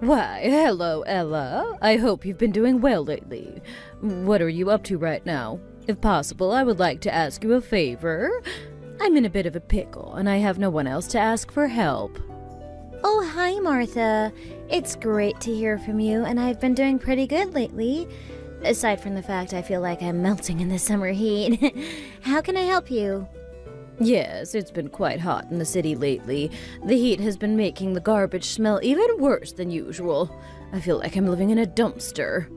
Why, hello, Ella. I hope you've been doing well lately. What are you up to right now? If possible, I would like to ask you a favor. I'm in a bit of a pickle, and I have no one else to ask for help. Oh, hi, Martha. It's great to hear from you, and I've been doing pretty good lately. Aside from the fact I feel like I'm melting in the summer heat. How can I help you? Yes, it's been quite hot in the city lately. The heat has been making the garbage smell even worse than usual. I feel like I'm living in a dumpster.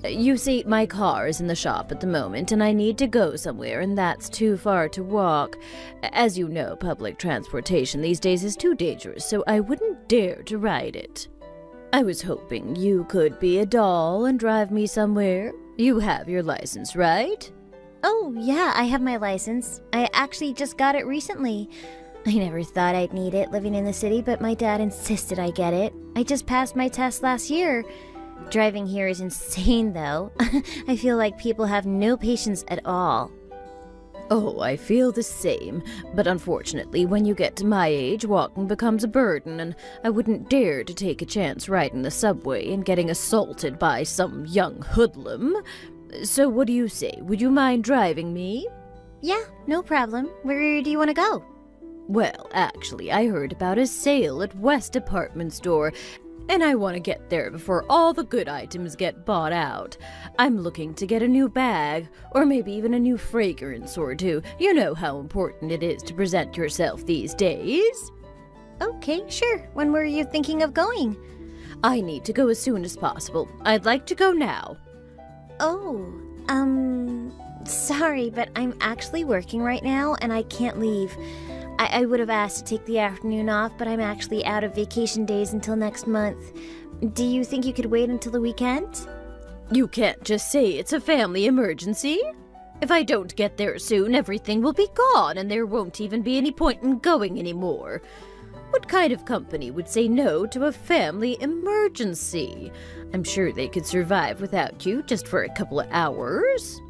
You see, my car is in the shop at the moment, and I need to go somewhere, and that's too far to walk. As you know, public transportation these days is too dangerous, so I wouldn't dare to ride it. I was hoping you could be a doll and drive me somewhere. You have your license, right? Oh, yeah, I have my license. I actually just got it recently. I never thought I'd need it living in the city, but my dad insisted I get it. I just passed my test last year. Driving here is insane, though. I feel like people have no patience at all. Oh, I feel the same, but unfortunately, when you get to my age, walking becomes a burden, and I wouldn't dare to take a chance riding the subway and getting assaulted by some young hoodlum. So what do you say? Would you mind driving me? Yeah, no problem. Where do you want to go? Well, actually, I heard about a sale at West Department Store, and I want to get there before all the good items get bought out. I'm looking to get a new bag, or maybe even a new fragrance or two. You know how important it is to present yourself these days. Okay, sure. When were you thinking of going? I need to go as soon as possible. I'd like to go now. Oh, sorry, but I'm actually working right now and I can't leave. I would have asked to take the afternoon off, but I'm actually out of vacation days until next month. Do you think you could wait until the weekend? You can't just say it's a family emergency. If I don't get there soon, everything will be gone and there won't even be any point in going anymore. What kind of company would say no to a family emergency? I'm sure they could survive without you just for a couple of hours.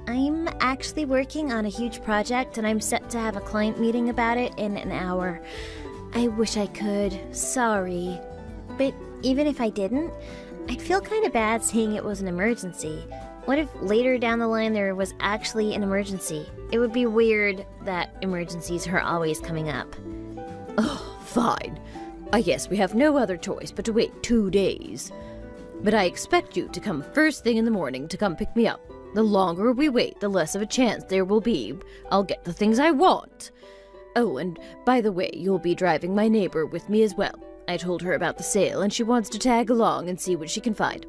I'm actually working on a huge project and I'm set to have a client meeting about it in an hour. I wish I could. Sorry. But even if I didn't, I'd feel kind of bad saying it was an emergency. What if later down the line there was actually an emergency? It would be weird that emergencies are always coming up. Oh, fine. I guess we have no other choice but to wait 2 days. But I expect you to come first thing in the morning to come pick me up. The longer we wait, the less of a chance there will be I'll get the things I want. Oh, and by the way, you'll be driving my neighbor with me as well. I told her about the sale, and she wants to tag along and see what she can find.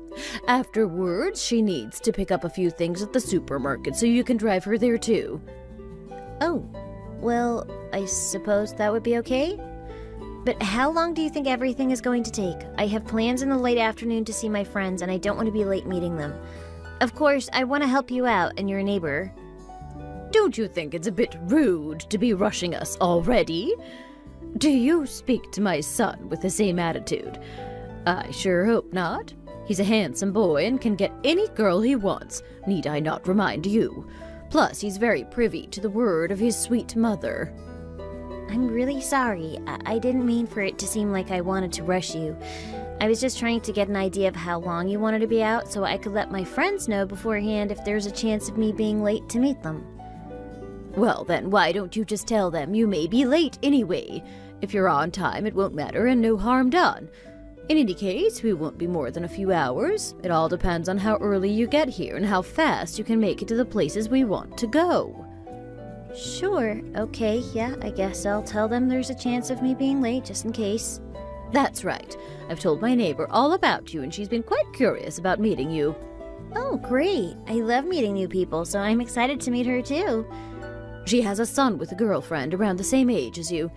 Afterwards, she needs to pick up a few things at the supermarket, so you can drive her there too. Oh, well, I suppose that would be okay? But how long do you think everything is going to take? I have plans in the late afternoon to see my friends, and I don't want to be late meeting them. Of course, I want to help you out and your neighbor. Don't you think it's a bit rude to be rushing us already? Do you speak to my son with the same attitude? I sure hope not. He's a handsome boy and can get any girl he wants, need I not remind you. Plus, he's very privy to the word of his sweet mother. I'm really sorry. I didn't mean for it to seem like I wanted to rush you. I was just trying to get an idea of how long you wanted to be out so I could let my friends know beforehand if there's a chance of me being late to meet them. Well then, why don't you just tell them you may be late anyway? If you're on time, it won't matter and no harm done. In any case, we won't be more than a few hours. It all depends on how early you get here and how fast you can make it to the places we want to go. Sure, okay, yeah, I guess I'll tell them there's a chance of me being late just in case. That's right. I've told my neighbor all about you and she's been quite curious about meeting you. Oh, great. I love meeting new people, so I'm excited to meet her too. She has a son with a girlfriend around the same age as you.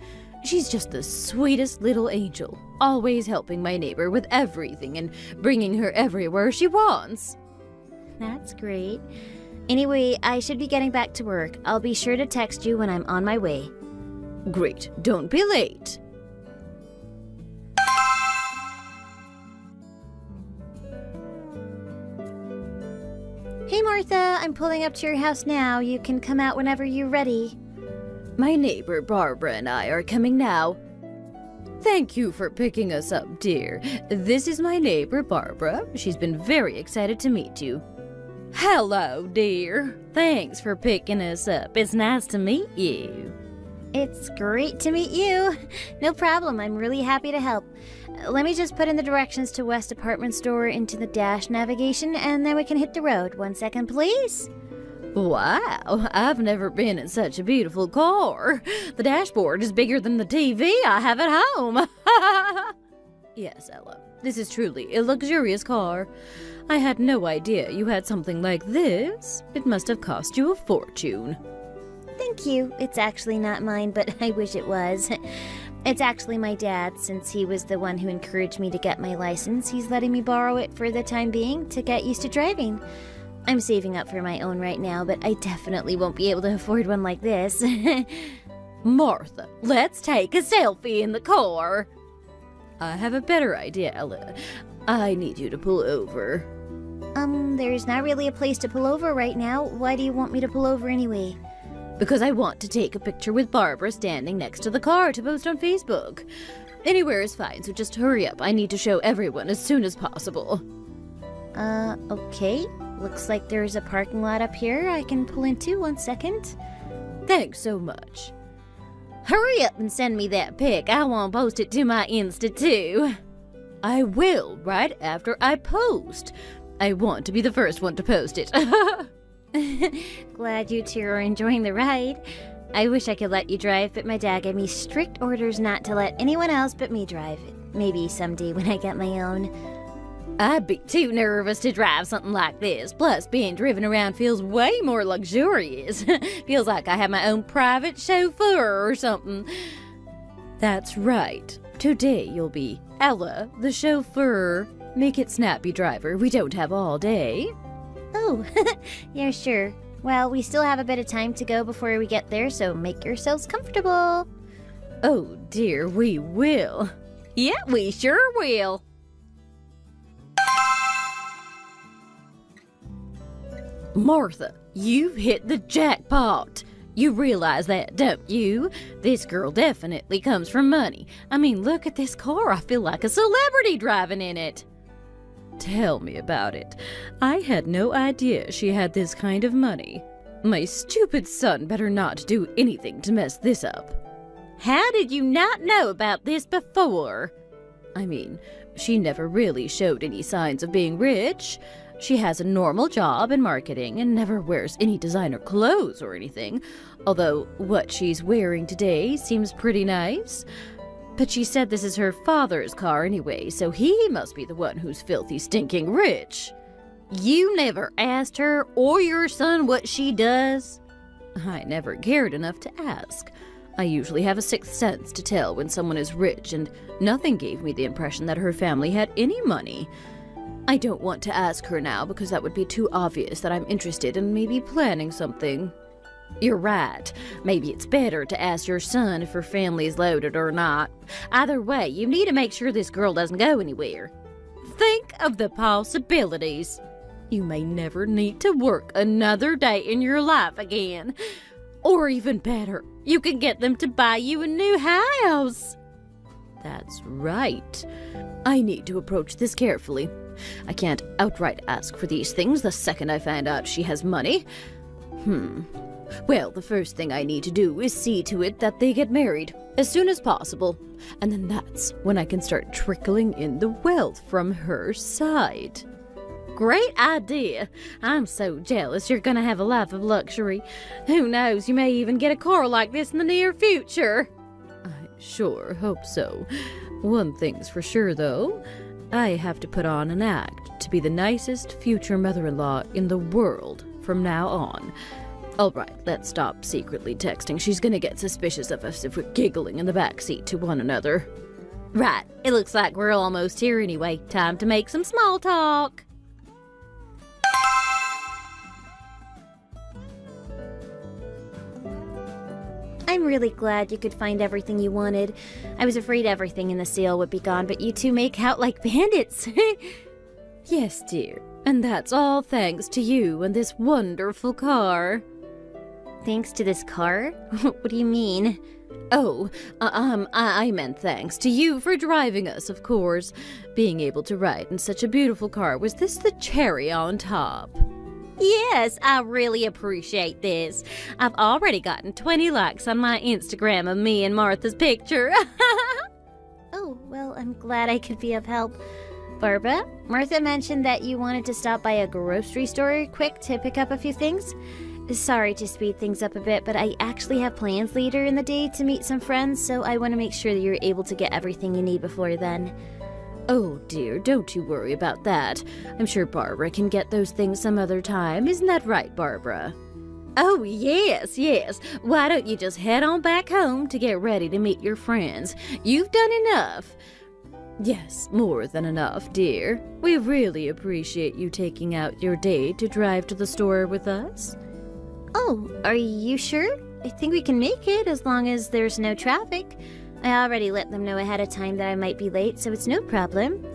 She's just the sweetest little angel, always helping my neighbor with everything and bringing her everywhere she wants. That's great. Anyway, I should be getting back to work. I'll be sure to text you when I'm on my way. Great. Don't be late. Hey Martha, I'm pulling up to your house now. You can come out whenever you're ready. My neighbor Barbara and I are coming now. Thank you for picking us up, dear. This is my neighbor, Barbara. She's been very excited to meet you. Hello, dear. Thanks for picking us up. It's nice to meet you. It's great to meet you. No problem, I'm really happy to help. Let me just put in the directions to West Department Store into the dash navigation, and then we can hit the road. 1 second, please. Wow, I've never been in such a beautiful car. The dashboard is bigger than the TV I have at home. Yes, Ella, this is truly a luxurious car. I had no idea you had something like this. It must have cost you a fortune. Thank you. It's actually not mine, but I wish it was. It's actually my dad's, since he was the one who encouraged me to get my license. He's letting me borrow it for the time being to get used to driving. I'm saving up for my own right now, but I definitely won't be able to afford one like this. Martha, let's take a selfie in the car. I have a better idea, Ella. I need you to pull over. There's not really a place to pull over right now. Why do you want me to pull over anyway? Because I want to take a picture with Barbara standing next to the car to post on Facebook. Anywhere is fine, so just hurry up. I need to show everyone as soon as possible. Okay. Looks like there's a parking lot up here I can pull into. 1 second. Thanks so much. Hurry up and send me that pic. I want to post it to my Insta too. I will, right after I post. I want to be the first one to post it. Glad you two are enjoying the ride. I wish I could let you drive, but my dad gave me strict orders not to let anyone else but me drive. Maybe someday when I get my own. I'd be too nervous to drive something like this. Plus, being driven around feels way more luxurious. Feels like I have my own private chauffeur or something. That's right. Today you'll be Ella, the chauffeur. Make it snappy, driver. We don't have all day. Oh, yeah, sure. Well, we still have a bit of time to go before we get there, so make yourselves comfortable. Oh dear, we will. Yeah, we sure will. Martha, you've hit the jackpot. You realize that, don't you? This girl definitely comes from money. I mean, look at this car. I feel like a celebrity driving in it. Tell me about it. I had no idea she had this kind of money. My stupid son better not do anything to mess this up. How did you not know about this before? I mean, she never really showed any signs of being rich. She has a normal job in marketing and never wears any designer clothes or anything, although what she's wearing today seems pretty nice. But she said this is her father's car anyway, so he must be the one who's filthy stinking rich. You never asked her or your son what she does? I never cared enough to ask. I usually have a sixth sense to tell when someone is rich, and nothing gave me the impression that her family had any money. I don't want to ask her now because that would be too obvious that I'm interested in maybe planning something. You're right. Maybe it's better to ask your son if her family's loaded or not. Either way, you need to make sure this girl doesn't go anywhere. Think of the possibilities. You may never need to work another day in your life again. Or even better, you can get them to buy you a new house. That's right. I need to approach this carefully. I can't outright ask for these things the second I find out she has money. Well, the first thing I need to do is see to it that they get married as soon as possible. And then that's when I can start trickling in the wealth from her side. Great idea. I'm so jealous you're gonna have a life of luxury. Who knows, you may even get a car like this in the near future. I sure hope so. One thing's for sure, though. I have to put on an act to be the nicest future mother-in-law in the world from now on. All right, let's stop secretly texting. She's gonna get suspicious of us if we're giggling in the backseat to one another. Right, it looks like we're almost here anyway. Time to make some small talk. I'm really glad you could find everything you wanted. I was afraid everything in the sale would be gone, but you two make out like bandits. Yes, dear. And that's all thanks to you and this wonderful car. Thanks to this car? What do you mean? Oh, I meant thanks to you for driving us, of course. Being able to ride in such a beautiful car, was this the cherry on top? Yes, I really appreciate this. I've already gotten 20 likes on my Instagram of me and Martha's picture. Oh, well, I'm glad I could be of help. Barbara, Martha mentioned that you wanted to stop by a grocery store quick to pick up a few things. Sorry to speed things up a bit, but I actually have plans later in the day to meet some friends, so I want to make sure that you're able to get everything you need before then. Oh dear, don't you worry about that. I'm sure Barbara can get those things some other time. Isn't that right, Barbara? Oh, yes, yes. Why don't you just head on back home to get ready to meet your friends? You've done enough. Yes, more than enough, dear. We really appreciate you taking out your day to drive to the store with us. Oh, are you sure? I think we can make it as long as there's no traffic. I already let them know ahead of time that I might be late, so it's no problem.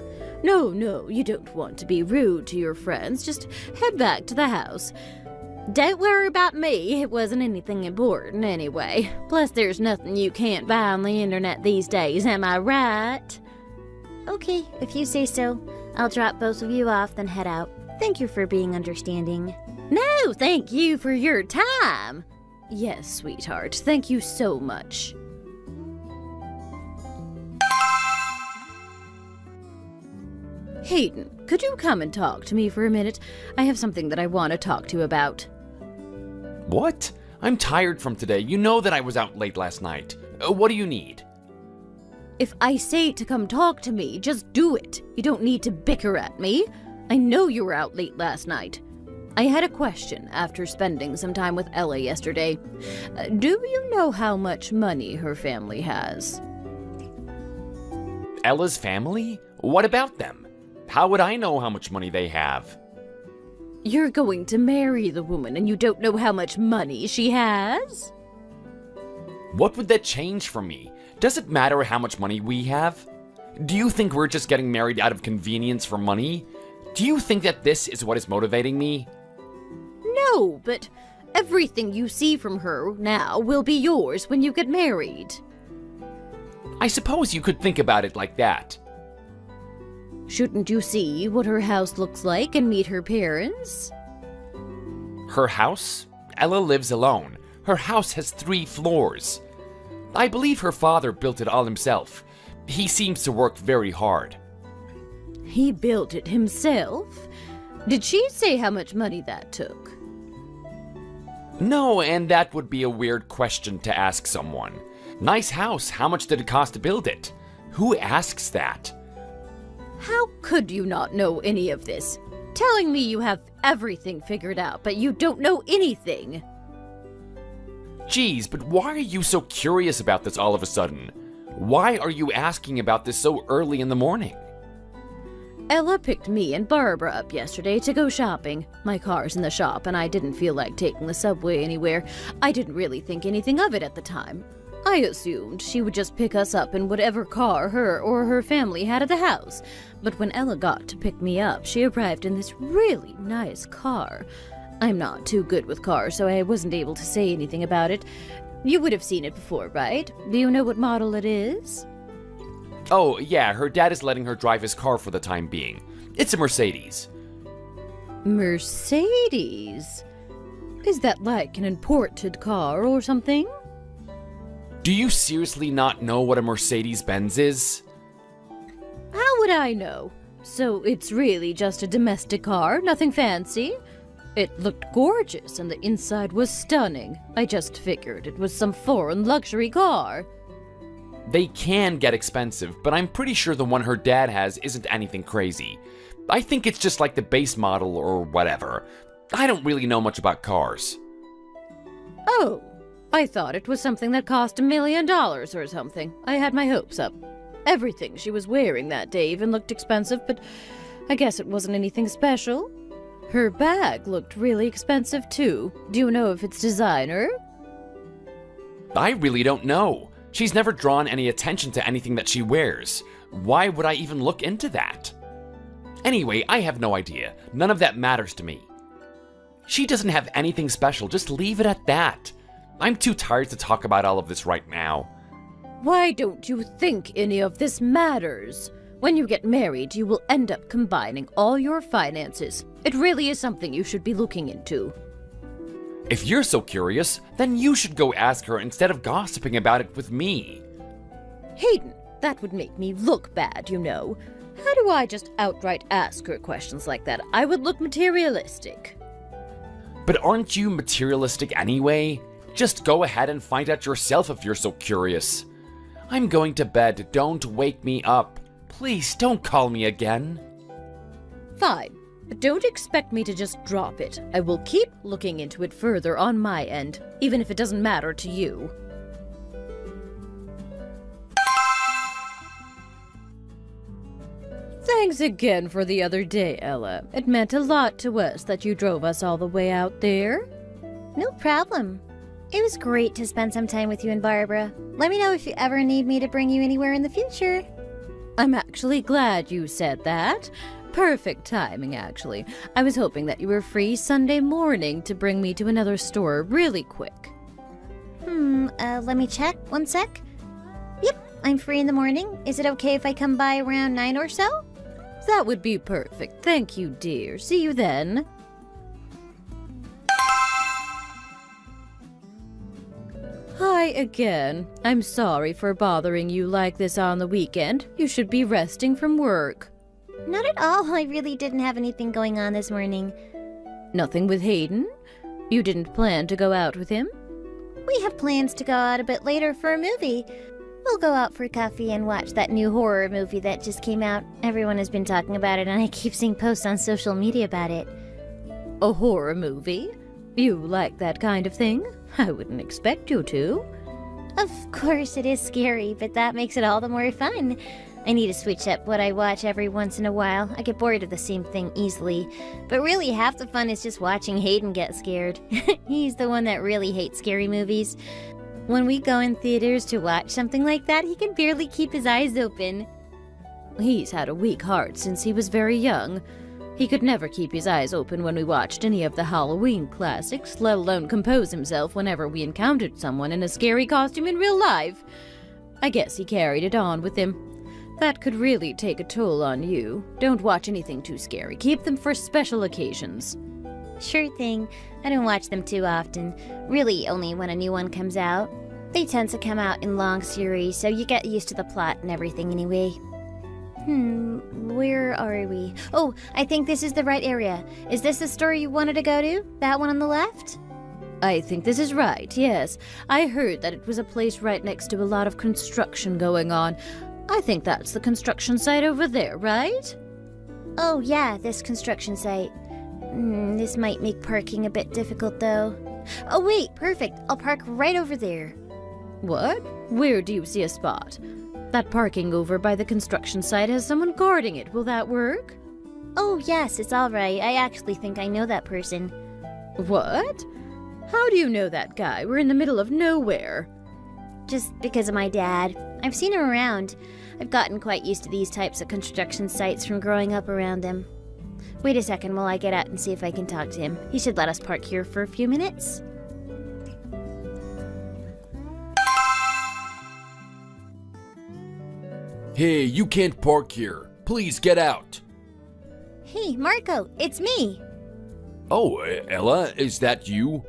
No, you don't want to be rude to your friends. Just head back to the house. Don't worry about me. It wasn't anything important anyway. Plus, there's nothing you can't buy on the internet these days, am I right? Okay, if you say so. I'll drop both of you off, then head out. Thank you for being understanding. No, thank you for your time. Yes, sweetheart. Thank you so much. Hayden, could you come and talk to me for a minute? I have something that I want to talk to you about. What? I'm tired from today. You know that I was out late last night. What do you need? If I say to come talk to me, just do it. You don't need to bicker at me. I know you were out late last night. I had a question after spending some time with Ella yesterday. Do you know how much money her family has? Ella's family? What about them? How would I know how much money they have? You're going to marry the woman and you don't know how much money she has? What would that change for me? Does it matter how much money we have? Do you think we're just getting married out of convenience for money? Do you think that this is what is motivating me? No, but everything you see from her now will be yours when you get married. I suppose you could think about it like that. Shouldn't you see what her house looks like and meet her parents? Her house? Ella lives alone. Her house has 3 floors. I believe her father built it all himself. He seems to work very hard. He built it himself? Did she say how much money that took? No, and that would be a weird question to ask someone. Nice house, how much did it cost to build it? Who asks that? How could you not know any of this? Telling me you have everything figured out, but you don't know anything. Geez, but why are you so curious about this all of a sudden? Why are you asking about this so early in the morning? Ella picked me and Barbara up yesterday to go shopping. My car's in the shop and I didn't feel like taking the subway anywhere. I didn't really think anything of it at the time. I assumed she would just pick us up in whatever car her or her family had at the house. But when Ella got to pick me up, she arrived in this really nice car. I'm not too good with cars, so I wasn't able to say anything about it. You would have seen it before, right? Do you know what model it is? Oh, yeah, her dad is letting her drive his car for the time being. It's a Mercedes. Mercedes? Is that like an imported car or something? Do you seriously not know what a Mercedes-Benz is? How would I know? So it's really just a domestic car, nothing fancy? It looked gorgeous and the inside was stunning. I just figured it was some foreign luxury car. They can get expensive, but I'm pretty sure the one her dad has isn't anything crazy. I think it's just like the base model or whatever. I don't really know much about cars. Oh, I thought it was something that cost $1 million or something. I had my hopes up. Everything she was wearing that day even looked expensive, but I guess it wasn't anything special. Her bag looked really expensive too. Do you know if it's designer? I really don't know. She's never drawn any attention to anything that she wears. Why would I even look into that? Anyway, I have no idea. None of that matters to me. She doesn't have anything special, just leave it at that. I'm too tired to talk about all of this right now. Why don't you think any of this matters? When you get married, you will end up combining all your finances. It really is something you should be looking into. If you're so curious, then you should go ask her instead of gossiping about it with me. Hayden, that would make me look bad, you know. How do I just outright ask her questions like that? I would look materialistic. But aren't you materialistic anyway? Just go ahead and find out yourself if you're so curious. I'm going to bed. Don't wake me up. Please don't call me again. Fine, but don't expect me to just drop it. I will keep looking into it further on my end, even if it doesn't matter to you. Thanks again for the other day, Ella. It meant a lot to us that you drove us all the way out there. No problem. It was great to spend some time with you and Barbara. Let me know if you ever need me to bring you anywhere in the future. I'm actually glad you said that. Perfect timing, actually. I was hoping that you were free Sunday morning to bring me to another store really quick. Let me check. One sec. Yep, I'm free in the morning. Is it okay if I come by around 9 or so? That would be perfect. Thank you, dear. See you then. Hi again. I'm sorry for bothering you like this on the weekend. You should be resting from work. Not at all. I really didn't have anything going on this morning. Nothing with Hayden? You didn't plan to go out with him? We have plans to go out a bit later for a movie. We'll go out for coffee and watch that new horror movie that just came out. Everyone has been talking about it, and I keep seeing posts on social media about it. A horror movie? You like that kind of thing? I wouldn't expect you to. Of course it is scary, but that makes it all the more fun. I need to switch up what I watch every once in a while. I get bored of the same thing easily. But really, half the fun is just watching Hayden get scared. He's the one that really hates scary movies. When we go in theaters to watch something like that, he can barely keep his eyes open. He's had a weak heart since he was very young. He could never keep his eyes open when we watched any of the Halloween classics, let alone compose himself whenever we encountered someone in a scary costume in real life. I guess he carried it on with him. That could really take a toll on you. Don't watch anything too scary. Keep them for special occasions. Sure thing. I don't watch them too often. Really, only when a new one comes out. They tend to come out in long series, so you get used to the plot and everything anyway. Where are we? Oh, I think this is the right area. Is this the store you wanted to go to? That one on the left? I think this is right, yes. I heard that it was a place right next to a lot of construction going on. I think that's the construction site over there, right? Oh yeah, this construction site. This might make parking a bit difficult though. Oh wait, perfect. I'll park right over there. What? Where do you see a spot? That parking over by the construction site has someone guarding it. Will that work? Oh yes, it's alright. I actually think I know that person. What? How do you know that guy? We're in the middle of nowhere. Just because of my dad. I've seen him around. I've gotten quite used to these types of construction sites from growing up around them. Wait a second while I get out and see if I can talk to him. He should let us park here for a few minutes. Hey, you can't park here. Please get out. Hey, Marco, it's me. Oh, Ella, is that you?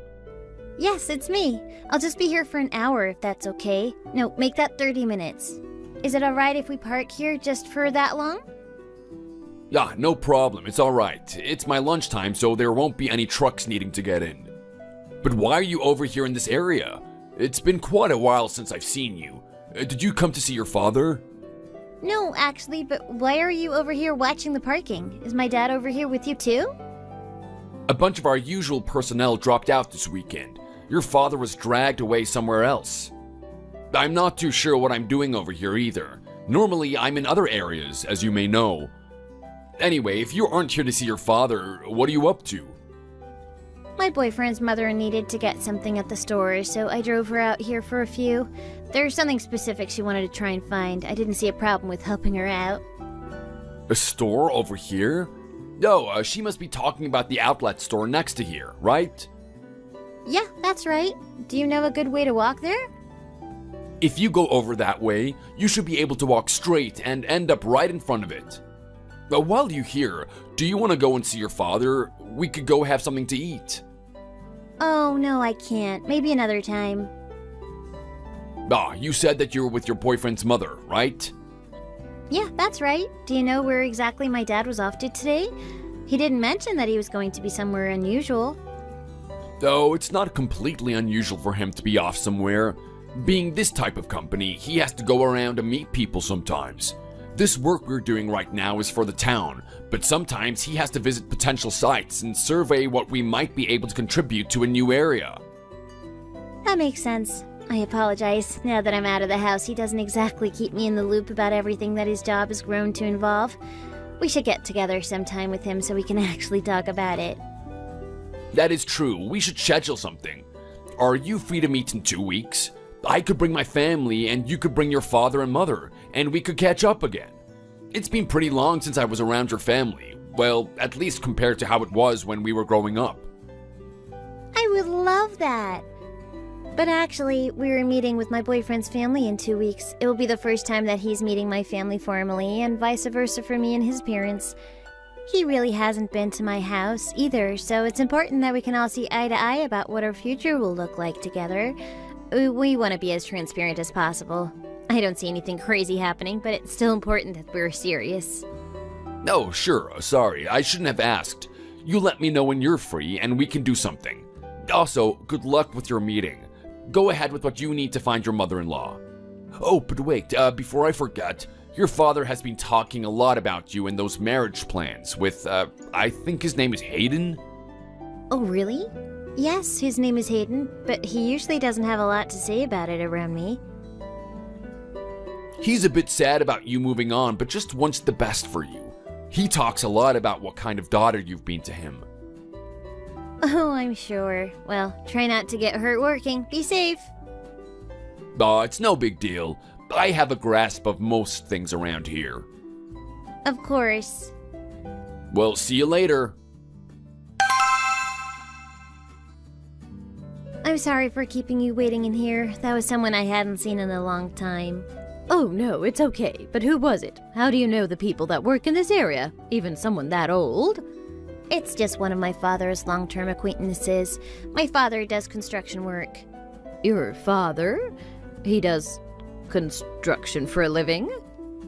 Yes, it's me. I'll just be here for an hour if that's okay. No, make that 30 minutes. Is it alright if we park here just for that long? Yeah, no problem. It's alright. It's my lunchtime, so there won't be any trucks needing to get in. But why are you over here in this area? It's been quite a while since I've seen you. Did you come to see your father? No, actually, but why are you over here watching the parking? Is my dad over here with you too? A bunch of our usual personnel dropped out this weekend. Your father was dragged away somewhere else. I'm not too sure what I'm doing over here either. Normally, I'm in other areas, as you may know. Anyway, if you aren't here to see your father, what are you up to? My boyfriend's mother needed to get something at the store, so I drove her out here for a few. There's something specific she wanted to try and find. I didn't see a problem with helping her out. A store over here? No, she must be talking about the outlet store next to here, right? Yeah, that's right. Do you know a good way to walk there? If you go over that way, you should be able to walk straight and end up right in front of it. But while you're here, do you want to go and see your father? We could go have something to eat. Oh, no, I can't. Maybe another time. You said that you were with your boyfriend's mother, right? Yeah, that's right. Do you know where exactly my dad was off to today? He didn't mention that he was going to be somewhere unusual. Though it's not completely unusual for him to be off somewhere. Being this type of company, he has to go around and meet people sometimes. This work we're doing right now is for the town, but sometimes he has to visit potential sites and survey what we might be able to contribute to a new area. That makes sense. I apologize. Now that I'm out of the house, he doesn't exactly keep me in the loop about everything that his job has grown to involve. We should get together sometime with him so we can actually talk about it. That is true. We should schedule something. Are you free to meet in 2 weeks? I could bring my family and you could bring your father and mother, and we could catch up again. It's been pretty long since I was around your family. Well, at least compared to how it was when we were growing up. I would love that. But actually, we were meeting with my boyfriend's family in 2 weeks. It will be the first time that he's meeting my family formally, and vice versa for me and his parents. He really hasn't been to my house either, so it's important that we can all see eye to eye about what our future will look like together. We want to be as transparent as possible. I don't see anything crazy happening, but it's still important that we're serious. Oh, sure. Sorry, I shouldn't have asked. You let me know when you're free and we can do something. Also, good luck with your meeting. Go ahead with what you need to find your mother-in-law. Oh, but wait, before I forget, your father has been talking a lot about you and those marriage plans with, I think his name is Hayden? Oh, really? Yes, his name is Hayden, but he usually doesn't have a lot to say about it around me. He's a bit sad about you moving on, but just wants the best for you. He talks a lot about what kind of daughter you've been to him. Oh, I'm sure. Well, try not to get hurt working. Be safe. It's no big deal. I have a grasp of most things around here. Of course. Well, see you later. I'm sorry for keeping you waiting in here. That was someone I hadn't seen in a long time. Oh no, it's okay. But who was it? How do you know the people that work in this area? Even someone that old? It's just one of my father's long-term acquaintances. My father does construction work. Your father? He does construction for a living?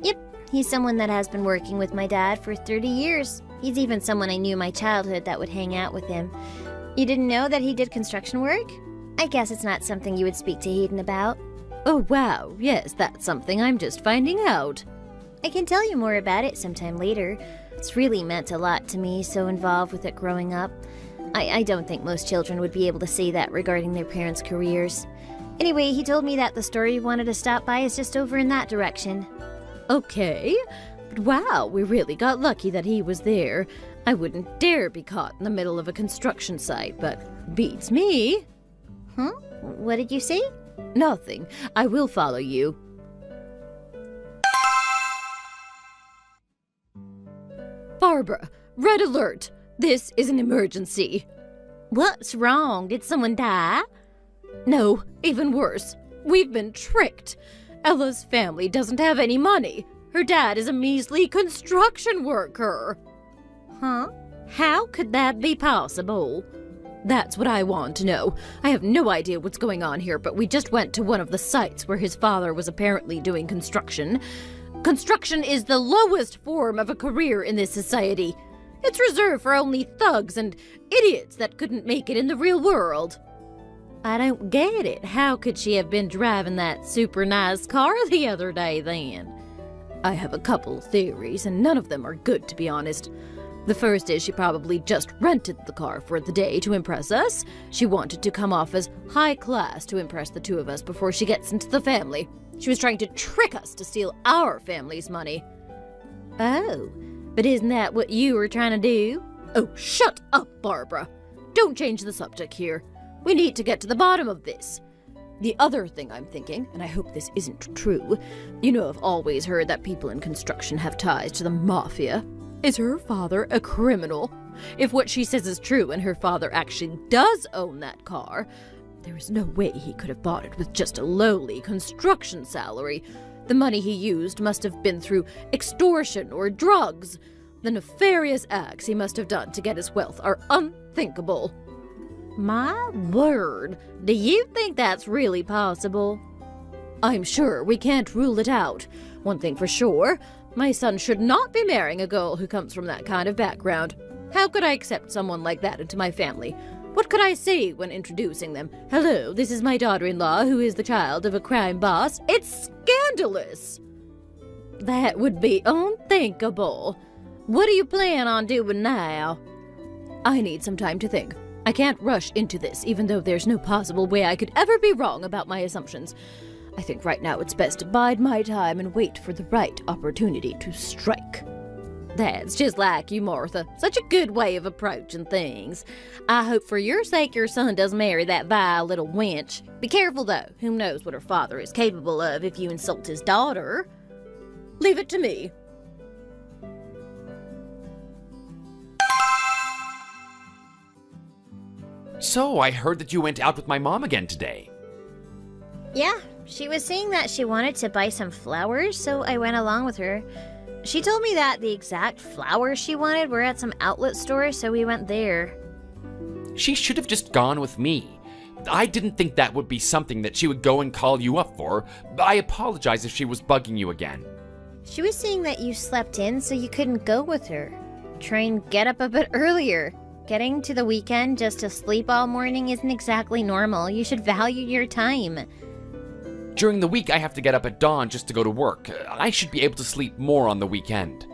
Yep, he's someone that has been working with my dad for 30 years. He's even someone I knew in my childhood that would hang out with him. You didn't know that he did construction work? I guess it's not something you would speak to Hayden about. Oh wow, yes, that's something I'm just finding out. I can tell you more about it sometime later. It's really meant a lot to me, so involved with it growing up. I don't think most children would be able to say that regarding their parents' careers. Anyway, he told me that the store you wanted to stop by is just over in that direction. Okay, but wow, we really got lucky that he was there. I wouldn't dare be caught in the middle of a construction site, but beats me. Huh? What did you say? Nothing. I will follow you. Barbara, red alert! This is an emergency. What's wrong? Did someone die? No, even worse. We've been tricked. Ella's family doesn't have any money. Her dad is a measly construction worker. Huh? How could that be possible? That's what I want to know. I have no idea what's going on here, but we just went to one of the sites where his father was apparently doing construction. Construction is the lowest form of a career in this society. It's reserved for only thugs and idiots that couldn't make it in the real world. I don't get it. How could she have been driving that super nice car the other day then? I have a couple theories, and none of them are good, to be honest. The first is she probably just rented the car for the day to impress us. She wanted to come off as high class to impress the two of us before she gets into the family. She was trying to trick us to steal our family's money. Oh, but isn't that what you were trying to do? Oh, shut up, Barbara. Don't change the subject here. We need to get to the bottom of this. The other thing I'm thinking, and I hope this isn't true, you know I've always heard that people in construction have ties to the mafia. Is her father a criminal? If what she says is true and her father actually does own that car, there is no way he could have bought it with just a lowly construction salary. The money he used must have been through extortion or drugs. The nefarious acts he must have done to get his wealth are unthinkable. My word, do you think that's really possible? I'm sure we can't rule it out. One thing for sure, my son should not be marrying a girl who comes from that kind of background. How could I accept someone like that into my family? What could I say when introducing them? Hello, this is my daughter-in-law who is the child of a crime boss. It's scandalous! That would be unthinkable. What do you plan on doing now? I need some time to think. I can't rush into this, even though there's no possible way I could ever be wrong about my assumptions. I think right now it's best to bide my time and wait for the right opportunity to strike. That's just like you, Martha. Such a good way of approaching things. I hope for your sake your son does marry that vile little wench. Be careful, though. Who knows what her father is capable of if you insult his daughter? Leave it to me. So, I heard that you went out with my mom again today. Yeah, she was saying that she wanted to buy some flowers, so I went along with her. She told me that the exact flowers she wanted were at some outlet store, so we went there. She should have just gone with me. I didn't think that would be something that she would go and call you up for. I apologize if she was bugging you again. She was saying that you slept in, so you couldn't go with her. Try and get up a bit earlier. Getting to the weekend just to sleep all morning isn't exactly normal. You should value your time. During the week, I have to get up at dawn just to go to work. I should be able to sleep more on the weekend.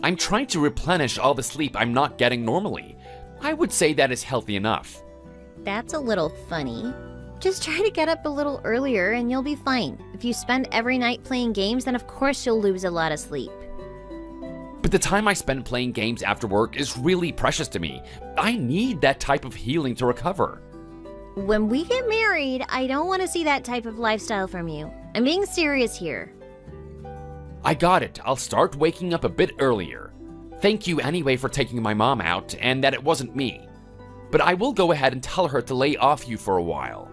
I'm trying to replenish all the sleep I'm not getting normally. I would say that is healthy enough. That's a little funny. Just try to get up a little earlier and you'll be fine. If you spend every night playing games, then of course you'll lose a lot of sleep. But the time I spend playing games after work is really precious to me. I need that type of healing to recover. When we get married, I don't want to see that type of lifestyle from you. I'm being serious here. I got it. I'll start waking up a bit earlier. Thank you anyway for taking my mom out, and that it wasn't me. But I will go ahead and tell her to lay off you for a while.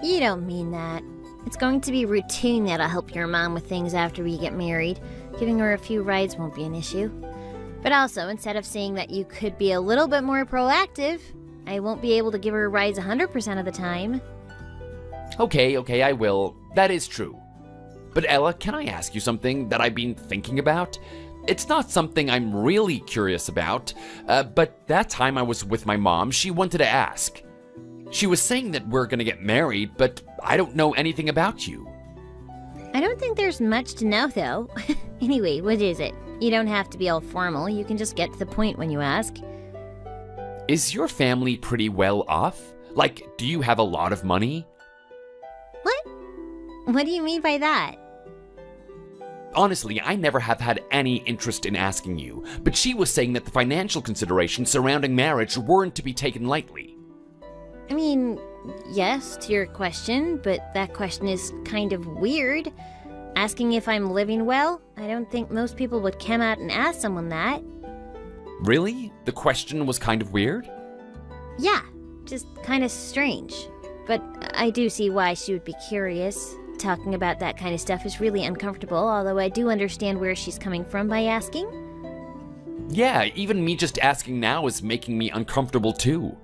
You don't mean that. It's going to be routine that'll help your mom with things after we get married. Giving her a few rides won't be an issue. But also, instead of saying that you could be a little bit more proactive, I won't be able to give her rides 100% of the time. Okay, I will. That is true. But Ella, can I ask you something that I've been thinking about? It's not something I'm really curious about, but that time I was with my mom, she wanted to ask. She was saying that we're gonna get married, but I don't know anything about you. I don't think there's much to know, though. Anyway, what is it? You don't have to be all formal. You can just get to the point when you ask. Is your family pretty well off? Like, do you have a lot of money? What? What do you mean by that? Honestly, I never have had any interest in asking you, but she was saying that the financial considerations surrounding marriage weren't to be taken lightly. I mean, yes to your question, but that question is kind of weird. Asking if I'm living well? I don't think most people would come out and ask someone that. Really? The question was kind of weird? Yeah, just kind of strange. But I do see why she would be curious. Talking about that kind of stuff is really uncomfortable, although I do understand where she's coming from by asking. Yeah, even me just asking now is making me uncomfortable too.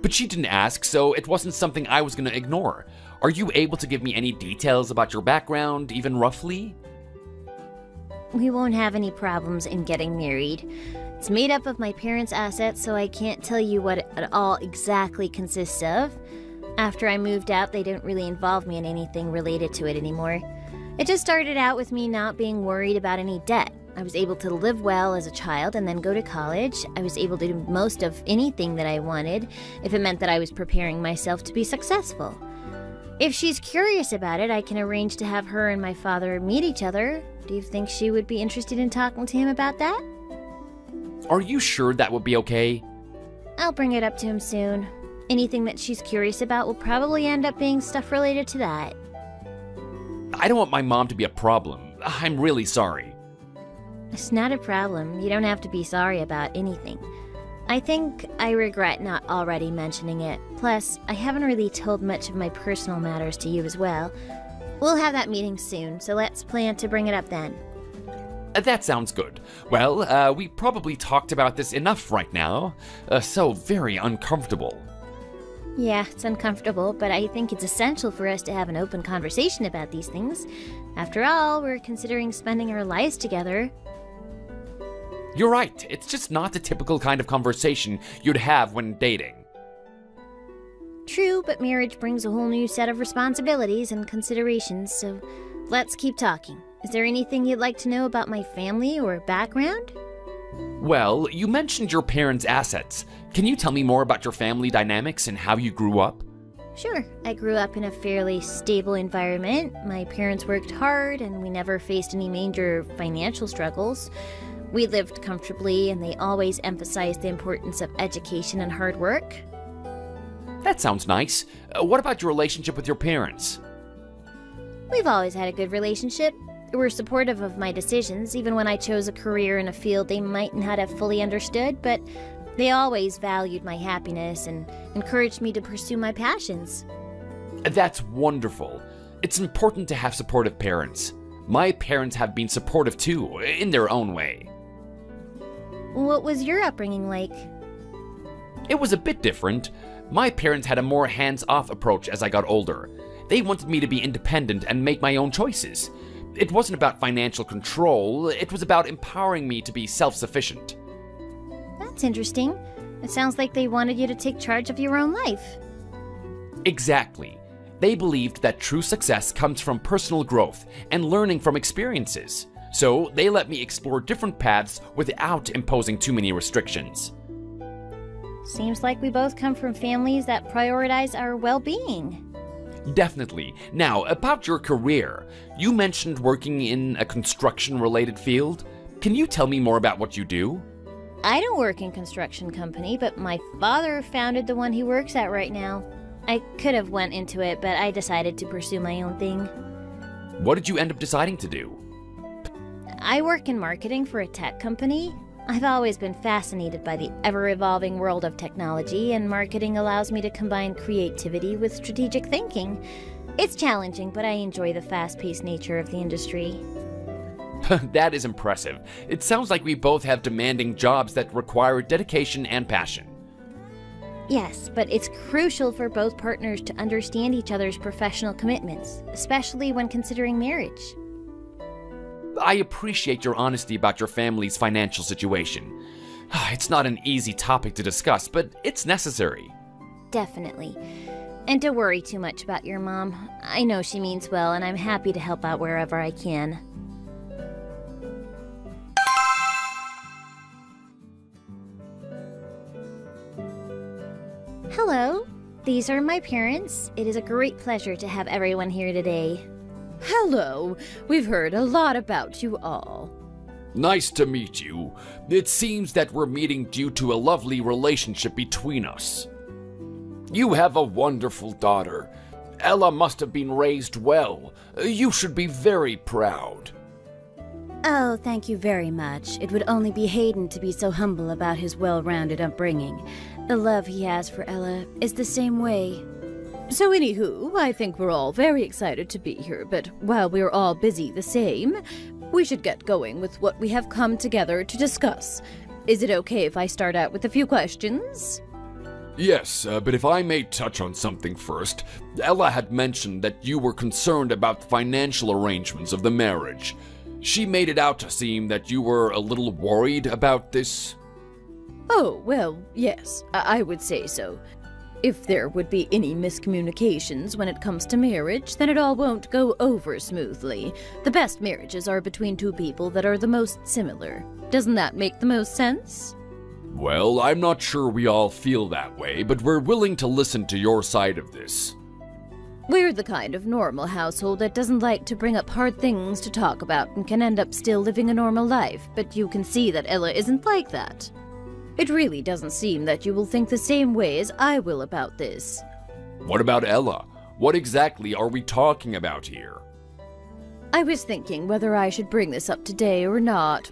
But she didn't ask, so it wasn't something I was gonna ignore. Are you able to give me any details about your background, even roughly? We won't have any problems in getting married. It's made up of my parents' assets, so I can't tell you what it all exactly consists of. After I moved out, they don't really involve me in anything related to it anymore. It just started out with me not being worried about any debt. I was able to live well as a child and then go to college. I was able to do most of anything that I wanted, if it meant that I was preparing myself to be successful. If she's curious about it, I can arrange to have her and my father meet each other. Do you think she would be interested in talking to him about that? Are you sure that would be okay? I'll bring it up to him soon. Anything that she's curious about will probably end up being stuff related to that. I don't want my mom to be a problem. I'm really sorry. It's not a problem. You don't have to be sorry about anything. I think I regret not already mentioning it. Plus, I haven't really told much of my personal matters to you as well. We'll have that meeting soon, so let's plan to bring it up then. That sounds good. Well, we probably talked about this enough right now. So very uncomfortable. Yeah, it's uncomfortable, but I think it's essential for us to have an open conversation about these things. After all, we're considering spending our lives together. You're right. It's just not the typical kind of conversation you'd have when dating. True, but marriage brings a whole new set of responsibilities and considerations, so let's keep talking. Is there anything you'd like to know about my family or background? Well, you mentioned your parents' assets. Can you tell me more about your family dynamics and how you grew up? Sure. I grew up in a fairly stable environment. My parents worked hard, and we never faced any major financial struggles. We lived comfortably, and they always emphasized the importance of education and hard work. That sounds nice. What about your relationship with your parents? We've always had a good relationship. They were supportive of my decisions, even when I chose a career in a field they might not have fully understood, but they always valued my happiness and encouraged me to pursue my passions. That's wonderful. It's important to have supportive parents. My parents have been supportive too, in their own way. What was your upbringing like? It was a bit different. My parents had a more hands-off approach as I got older. They wanted me to be independent and make my own choices. It wasn't about financial control, it was about empowering me to be self-sufficient. That's interesting. It sounds like they wanted you to take charge of your own life. Exactly. They believed that true success comes from personal growth and learning from experiences. So they let me explore different paths without imposing too many restrictions. Seems like we both come from families that prioritize our well-being. Definitely. Now, about your career. You mentioned working in a construction-related field. Can you tell me more about what you do? I don't work in construction company, but my father founded the one he works at right now. I could have went into it, but I decided to pursue my own thing. What did you end up deciding to do? I work in marketing for a tech company. I've always been fascinated by the ever-evolving world of technology, and marketing allows me to combine creativity with strategic thinking. It's challenging, but I enjoy the fast-paced nature of the industry. That is impressive. It sounds like we both have demanding jobs that require dedication and passion. Yes, but it's crucial for both partners to understand each other's professional commitments, especially when considering marriage. I appreciate your honesty about your family's financial situation. It's not an easy topic to discuss, but it's necessary. Definitely. And don't worry too much about your mom. I know she means well, and I'm happy to help out wherever I can. Hello. These are my parents. It is a great pleasure to have everyone here today. Hello. We've heard a lot about you all. Nice to meet you. It seems that we're meeting due to a lovely relationship between us. You have a wonderful daughter. Ella must have been raised well. You should be very proud. Oh, thank you very much. It would only be Hayden to be so humble about his well-rounded upbringing. The love he has for Ella is the same way. So anywho, I think we're all very excited to be here, but while we're all busy the same, we should get going with what we have come together to discuss. Is it okay if I start out with a few questions? Yes, but if I may touch on something first, Ella had mentioned that you were concerned about the financial arrangements of the marriage. She made it out to seem that you were a little worried about this. Oh, well, yes, I would say so. If there would be any miscommunications when it comes to marriage, then it all won't go over smoothly. The best marriages are between two people that are the most similar. Doesn't that make the most sense? Well, I'm not sure we all feel that way, but we're willing to listen to your side of this. We're the kind of normal household that doesn't like to bring up hard things to talk about and can end up still living a normal life, but you can see that Ella isn't like that. It really doesn't seem that you will think the same way as I will about this. What about Ella? What exactly are we talking about here? I was thinking whether I should bring this up today or not.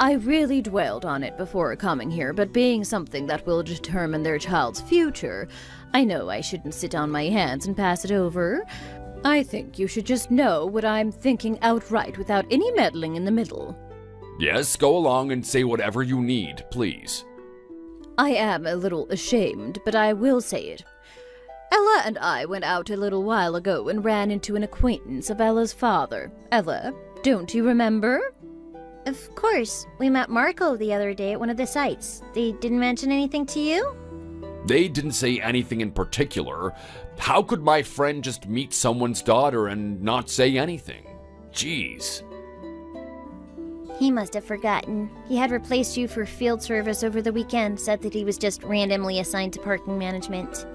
I really dwelled on it before coming here, but being something that will determine their child's future, I know I shouldn't sit on my hands and pass it over. I think you should just know what I'm thinking outright without any meddling in the middle. Yes, go along and say whatever you need, please. I am a little ashamed, but I will say it. Ella and I went out a little while ago and ran into an acquaintance of Ella's father. Ella, don't you remember? Of course. We met Marco the other day at one of the sites. They didn't mention anything to you? They didn't say anything in particular. How could my friend just meet someone's daughter and not say anything? Jeez. He must have forgotten. He had replaced you for field service over the weekend, said that he was just randomly assigned to parking management.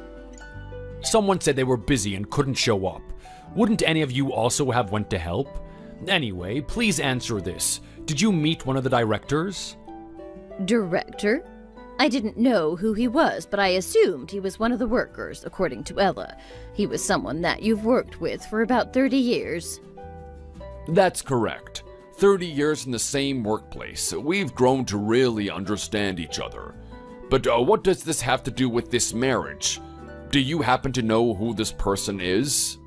Someone said they were busy and couldn't show up. Wouldn't any of you also have went to help? Anyway, please answer this. Did you meet one of the directors? Director? I didn't know who he was, but I assumed he was one of the workers, according to Ella. He was someone that you've worked with for about 30 years. That's correct. 30 years in the same workplace. We've grown to really understand each other. But what does this have to do with this marriage? Do you happen to know who this person is?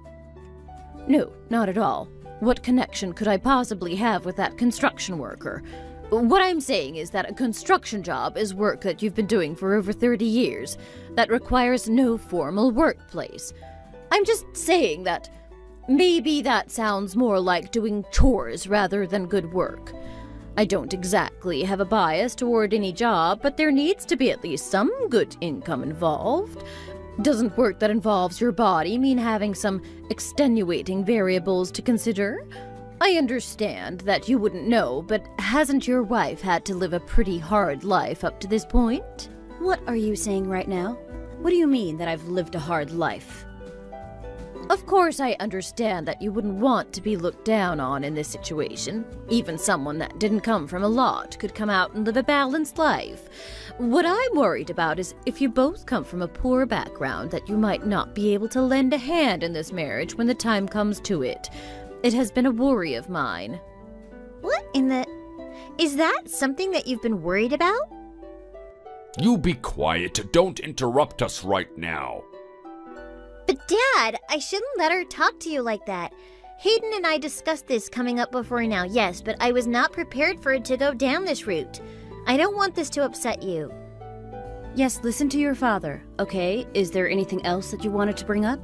No, not at all. What connection could I possibly have with that construction worker? What I'm saying is that a construction job is work that you've been doing for over 30 years, that requires no formal workplace. I'm just saying that maybe that sounds more like doing chores rather than good work. I don't exactly have a bias toward any job, but there needs to be at least some good income involved. Doesn't work that involves your body mean having some extenuating variables to consider? I understand that you wouldn't know, but hasn't your wife had to live a pretty hard life up to this point? What are you saying right now? What do you mean that I've lived a hard life? Of course, I understand that you wouldn't want to be looked down on in this situation. Even someone that didn't come from a lot could come out and live a balanced life. What I'm worried about is if you both come from a poor background, that you might not be able to lend a hand in this marriage when the time comes to it. It has been a worry of mine. What in the... Is that something that you've been worried about? You be quiet. Don't interrupt us right now. But Dad, I shouldn't let her talk to you like that. Hayden and I discussed this coming up before now, yes, but I was not prepared for it to go down this route. I don't want this to upset you. Yes, listen to your father, okay? Is there anything else that you wanted to bring up?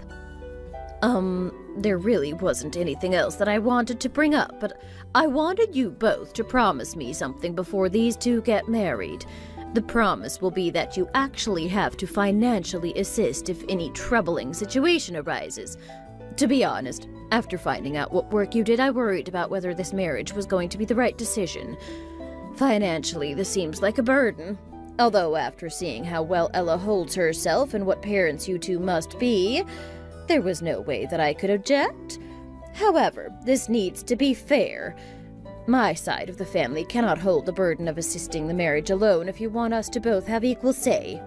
There really wasn't anything else that I wanted to bring up, but I wanted you both to promise me something before these two get married. The promise will be that you actually have to financially assist if any troubling situation arises. To be honest, after finding out what work you did, I worried about whether this marriage was going to be the right decision. Financially, this seems like a burden. Although after seeing how well Ella holds herself and what parents you two must be, there was no way that I could object. However, this needs to be fair. My side of the family cannot hold the burden of assisting the marriage alone if you want us to both have equal say.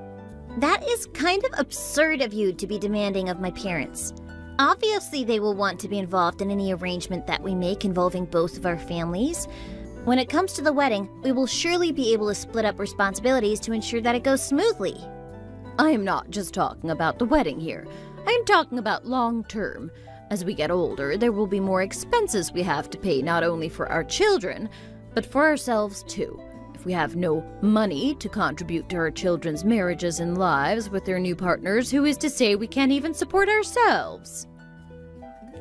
That is kind of absurd of you to be demanding of my parents. Obviously, they will want to be involved in any arrangement that we make involving both of our families. When it comes to the wedding, we will surely be able to split up responsibilities to ensure that it goes smoothly. I am not just talking about the wedding here. I am talking about long term. As we get older, there will be more expenses we have to pay not only for our children, but for ourselves too. If we have no money to contribute to our children's marriages and lives with their new partners, who is to say we can't even support ourselves?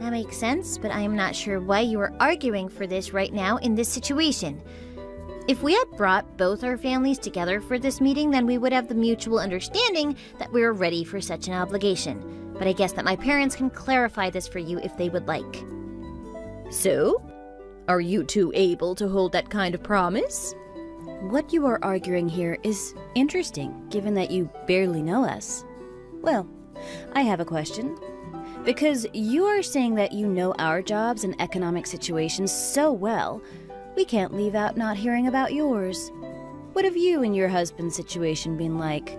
That makes sense, but I am not sure why you are arguing for this right now in this situation. If we had brought both our families together for this meeting, then we would have the mutual understanding that we are ready for such an obligation. But I guess that my parents can clarify this for you if they would like. So? Are you two able to hold that kind of promise? What you are arguing here is interesting, given that you barely know us. Well, I have a question. Because you are saying that you know our jobs and economic situations so well, we can't leave out not hearing about yours. What have you and your husband's situation been like?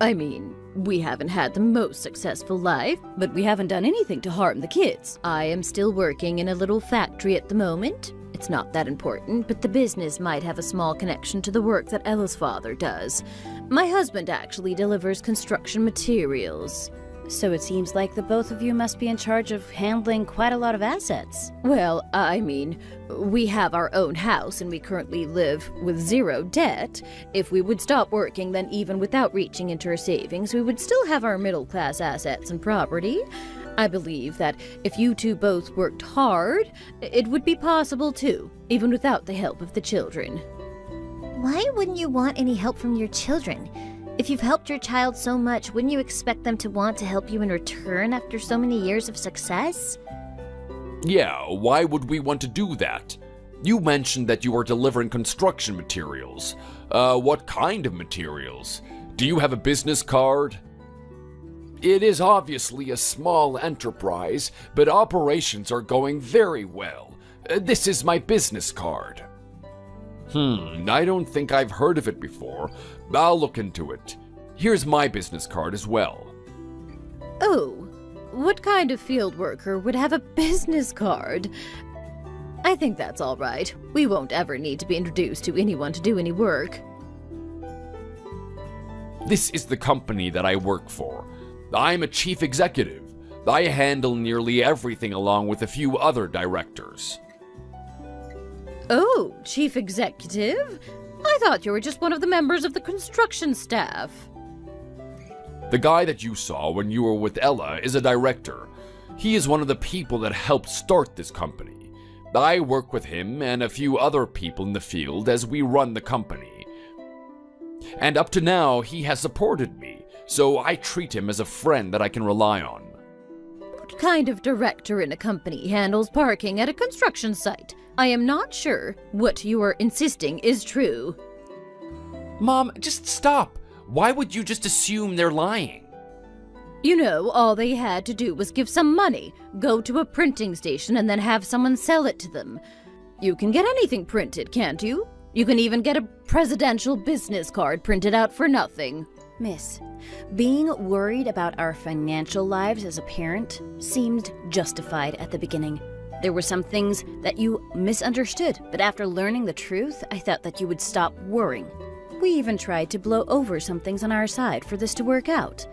I mean, we haven't had the most successful life, but we haven't done anything to harm the kids. I am still working in a little factory at the moment. It's not that important, but the business might have a small connection to the work that Ella's father does. My husband actually delivers construction materials. So it seems like the both of you must be in charge of handling quite a lot of assets. Well, I mean, we have our own house and we currently live with zero debt. If we would stop working, then even without reaching into our savings, we would still have our middle-class assets and property. I believe that if you two both worked hard, it would be possible too, even without the help of the children. Why wouldn't you want any help from your children? If you've helped your child so much, wouldn't you expect them to want to help you in return after so many years of success? Yeah, why would we want to do that? You mentioned that you are delivering construction materials. What kind of materials? Do you have a business card? It is obviously a small enterprise, but operations are going very well. This is my business card. I don't think I've heard of it before. I'll look into it. Here's my business card as well. Oh, what kind of field worker would have a business card? I think that's all right. We won't ever need to be introduced to anyone to do any work. This is the company that I work for. I'm a chief executive. I handle nearly everything along with a few other directors. Oh, chief executive? I thought you were just one of the members of the construction staff. The guy that you saw when you were with Ella is a director. He is one of the people that helped start this company. I work with him and a few other people in the field as we run the company. And up to now, he has supported me, so I treat him as a friend that I can rely on. What kind of director in a company handles parking at a construction site? I am not sure what you are insisting is true. Mom, just stop. Why would you just assume they're lying? You know, all they had to do was give some money, go to a printing station, and then have someone sell it to them. You can get anything printed, can't you? You can even get a presidential business card printed out for nothing. Miss, being worried about our financial lives as a parent seemed justified at the beginning. There were some things that you misunderstood, but after learning the truth, I thought that you would stop worrying. We even tried to blow over some things on our side for this to work out.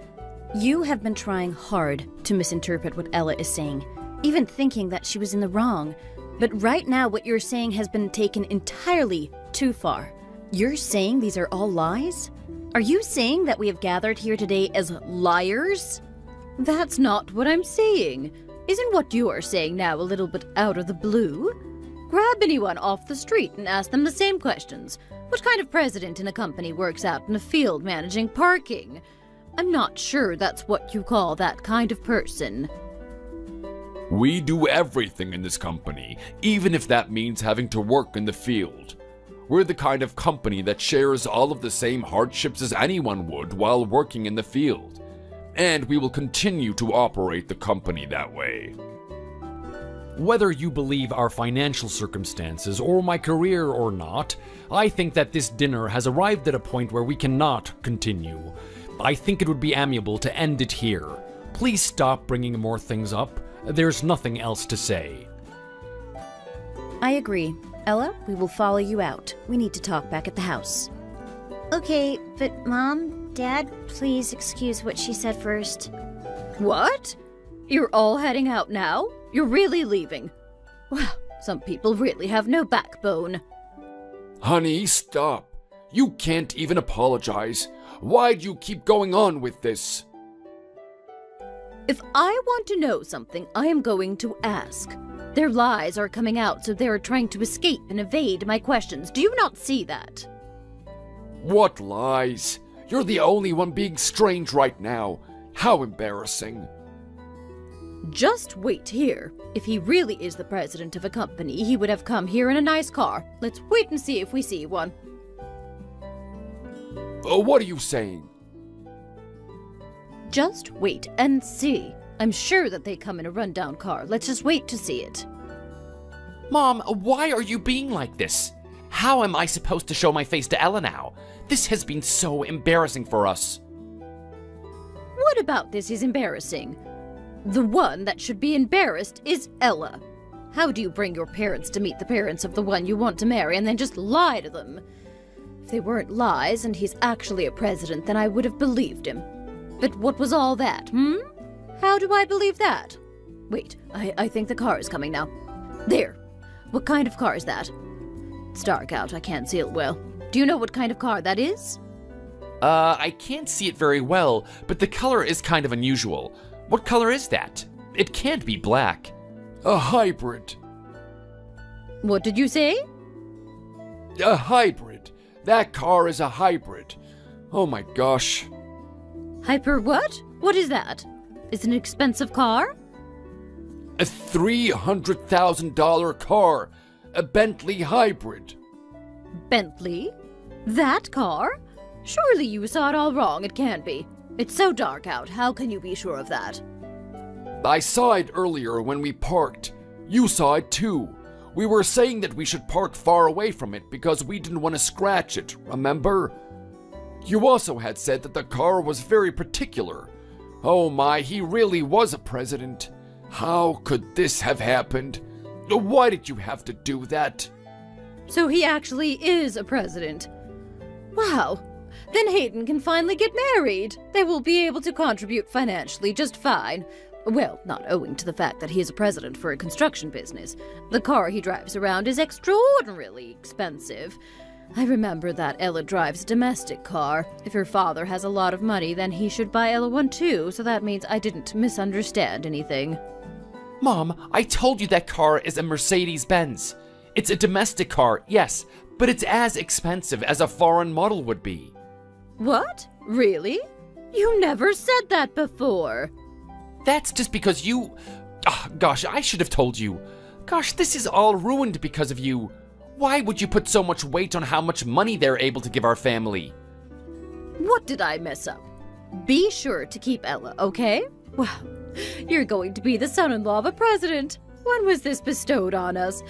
You have been trying hard to misinterpret what Ella is saying, even thinking that she was in the wrong. But right now, what you're saying has been taken entirely too far. You're saying these are all lies? Are you saying that we have gathered here today as liars? That's not what I'm saying. Isn't what you are saying now a little bit out of the blue? Grab anyone off the street and ask them the same questions. What kind of president in a company works out in a field managing parking? I'm not sure that's what you call that kind of person. We do everything in this company, even if that means having to work in the field. We're the kind of company that shares all of the same hardships as anyone would while working in the field. And we will continue to operate the company that way. Whether you believe our financial circumstances or my career or not, I think that this dinner has arrived at a point where we cannot continue. I think it would be amiable to end it here. Please stop bringing more things up. There's nothing else to say. I agree. Ella, we will follow you out. We need to talk back at the house. Okay, but Mom, Dad, please excuse what she said first. What? You're all heading out now? You're really leaving? Well, some people really have no backbone. Honey, stop. You can't even apologize. Why'd you keep going on with this? If I want to know something, I am going to ask. Their lies are coming out, so they're trying to escape and evade my questions. Do you not see that? What lies? You're the only one being strange right now. How embarrassing. Just wait here. If he really is the president of a company, he would have come here in a nice car. Let's wait and see if we see one. What are you saying? Just wait and see. I'm sure that they come in a rundown car. Let's just wait to see it. Mom, why are you being like this? How am I supposed to show my face to Ella now? This has been so embarrassing for us. What about this is embarrassing? The one that should be embarrassed is Ella. How do you bring your parents to meet the parents of the one you want to marry and then just lie to them? If they weren't lies and he's actually a president, then I would have believed him. But what was all that, How do I believe that? Wait, I think the car is coming now. There. What kind of car is that? It's dark out, I can't see it well. Do you know what kind of car that is? I can't see it very well, but the color is kind of unusual. What color is that? It can't be black. A hybrid. What did you say? A hybrid. That car is a hybrid. Oh my gosh. Hyper what? What is that? Is it an expensive car? A $300,000 car. A Bentley hybrid. Bentley? That car? Surely you saw it all wrong, it can't be. It's so dark out, how can you be sure of that? I saw it earlier when we parked. You saw it too. We were saying that we should park far away from it because we didn't want to scratch it, remember? You also had said that the car was very particular. Oh my, he really was a president. How could this have happened? Why did you have to do that? So he actually is a president. Wow. Then Hayden can finally get married. They will be able to contribute financially just fine. Well, not owing to the fact that he is a president for a construction business. The car he drives around is extraordinarily expensive. I remember that Ella drives a domestic car. If her father has a lot of money, then he should buy Ella one too, so that means I didn't misunderstand anything. Mom, I told you that car is a Mercedes-Benz. It's a domestic car, yes, but it's as expensive as a foreign model would be. What? Really? You never said that before. That's just because you... gosh, I should have told you. Gosh, this is all ruined because of you. Why would you put so much weight on how much money they're able to give our family? What did I mess up? Be sure to keep Ella, okay? Well, you're going to be the son-in-law of a president. When was this bestowed on us?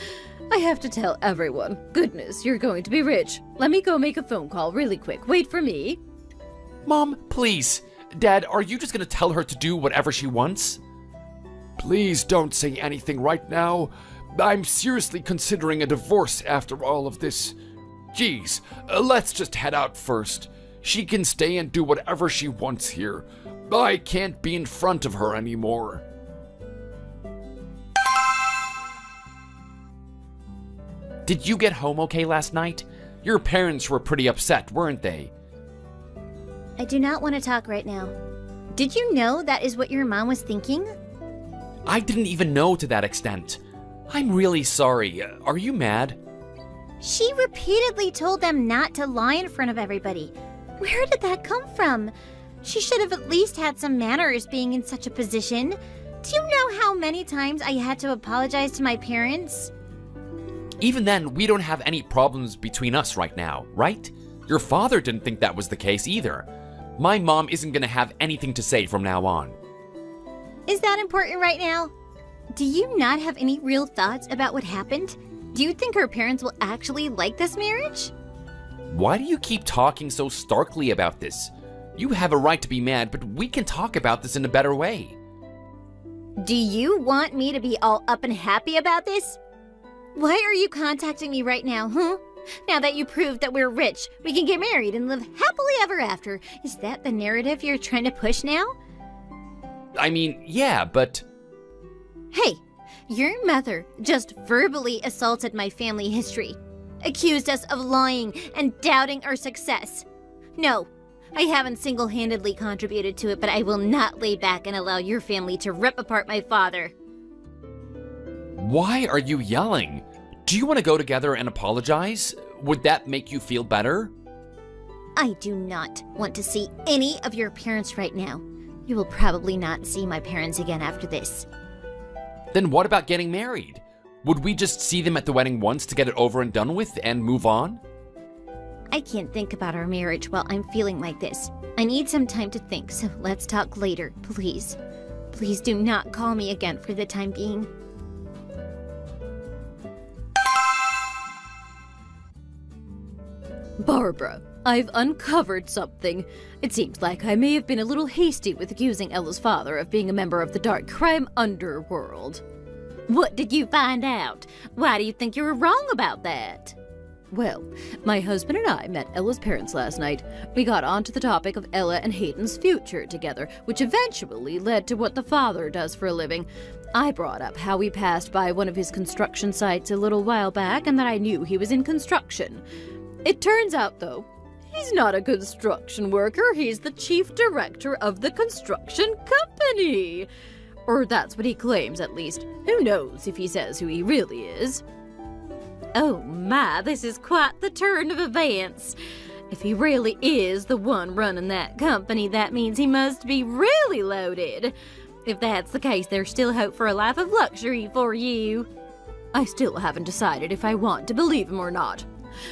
I have to tell everyone. Goodness, you're going to be rich. Let me go make a phone call really quick. Wait for me. Mom, please. Dad, are you just gonna tell her to do whatever she wants? Please don't say anything right now. I'm seriously considering a divorce after all of this. Geez, let's just head out first. She can stay and do whatever she wants here. I can't be in front of her anymore. Did you get home okay last night? Your parents were pretty upset, weren't they? I do not want to talk right now. Did you know that is what your mom was thinking? I didn't even know to that extent. I'm really sorry. Are you mad? She repeatedly told them not to lie in front of everybody. Where did that come from? She should have at least had some manners being in such a position. Do you know how many times I had to apologize to my parents? Even then, we don't have any problems between us right now, right? Your father didn't think that was the case either. My mom isn't gonna have anything to say from now on. Is that important right now? Do you not have any real thoughts about what happened? Do you think her parents will actually like this marriage? Why do you keep talking so starkly about this? You have a right to be mad, but we can talk about this in a better way. Do you want me to be all up and happy about this? Why are you contacting me right now, huh? Now that you proved that we're rich, we can get married and live happily ever after. Is that the narrative you're trying to push now? I mean, yeah, but... Hey, your mother just verbally assaulted my family history, accused us of lying and doubting our success. No, I haven't single-handedly contributed to it, but I will not lay back and allow your family to rip apart my father. Why are you yelling? Do you want to go together and apologize? Would that make you feel better? I do not want to see any of your parents right now. You will probably not see my parents again after this. Then what about getting married? Would we just see them at the wedding once to get it over and done with and move on? I can't think about our marriage while I'm feeling like this. I need some time to think, so let's talk later, please. Please do not call me again for the time being. Barbara, I've uncovered something. It seems like I may have been a little hasty with accusing Ella's father of being a member of the dark crime underworld. What did you find out? Why do you think you were wrong about that? Well, my husband and I met Ella's parents last night. We got onto the topic of Ella and Hayden's future together, which eventually led to what the father does for a living. I brought up how we passed by one of his construction sites a little while back and that I knew he was in construction. It turns out, though, he's not a construction worker. He's the chief director of the construction company. Or that's what he claims, at least. Who knows if he says who he really is. Oh my, this is quite the turn of events. If he really is the one running that company, that means he must be really loaded. If that's the case, there's still hope for a life of luxury for you. I still haven't decided if I want to believe him or not.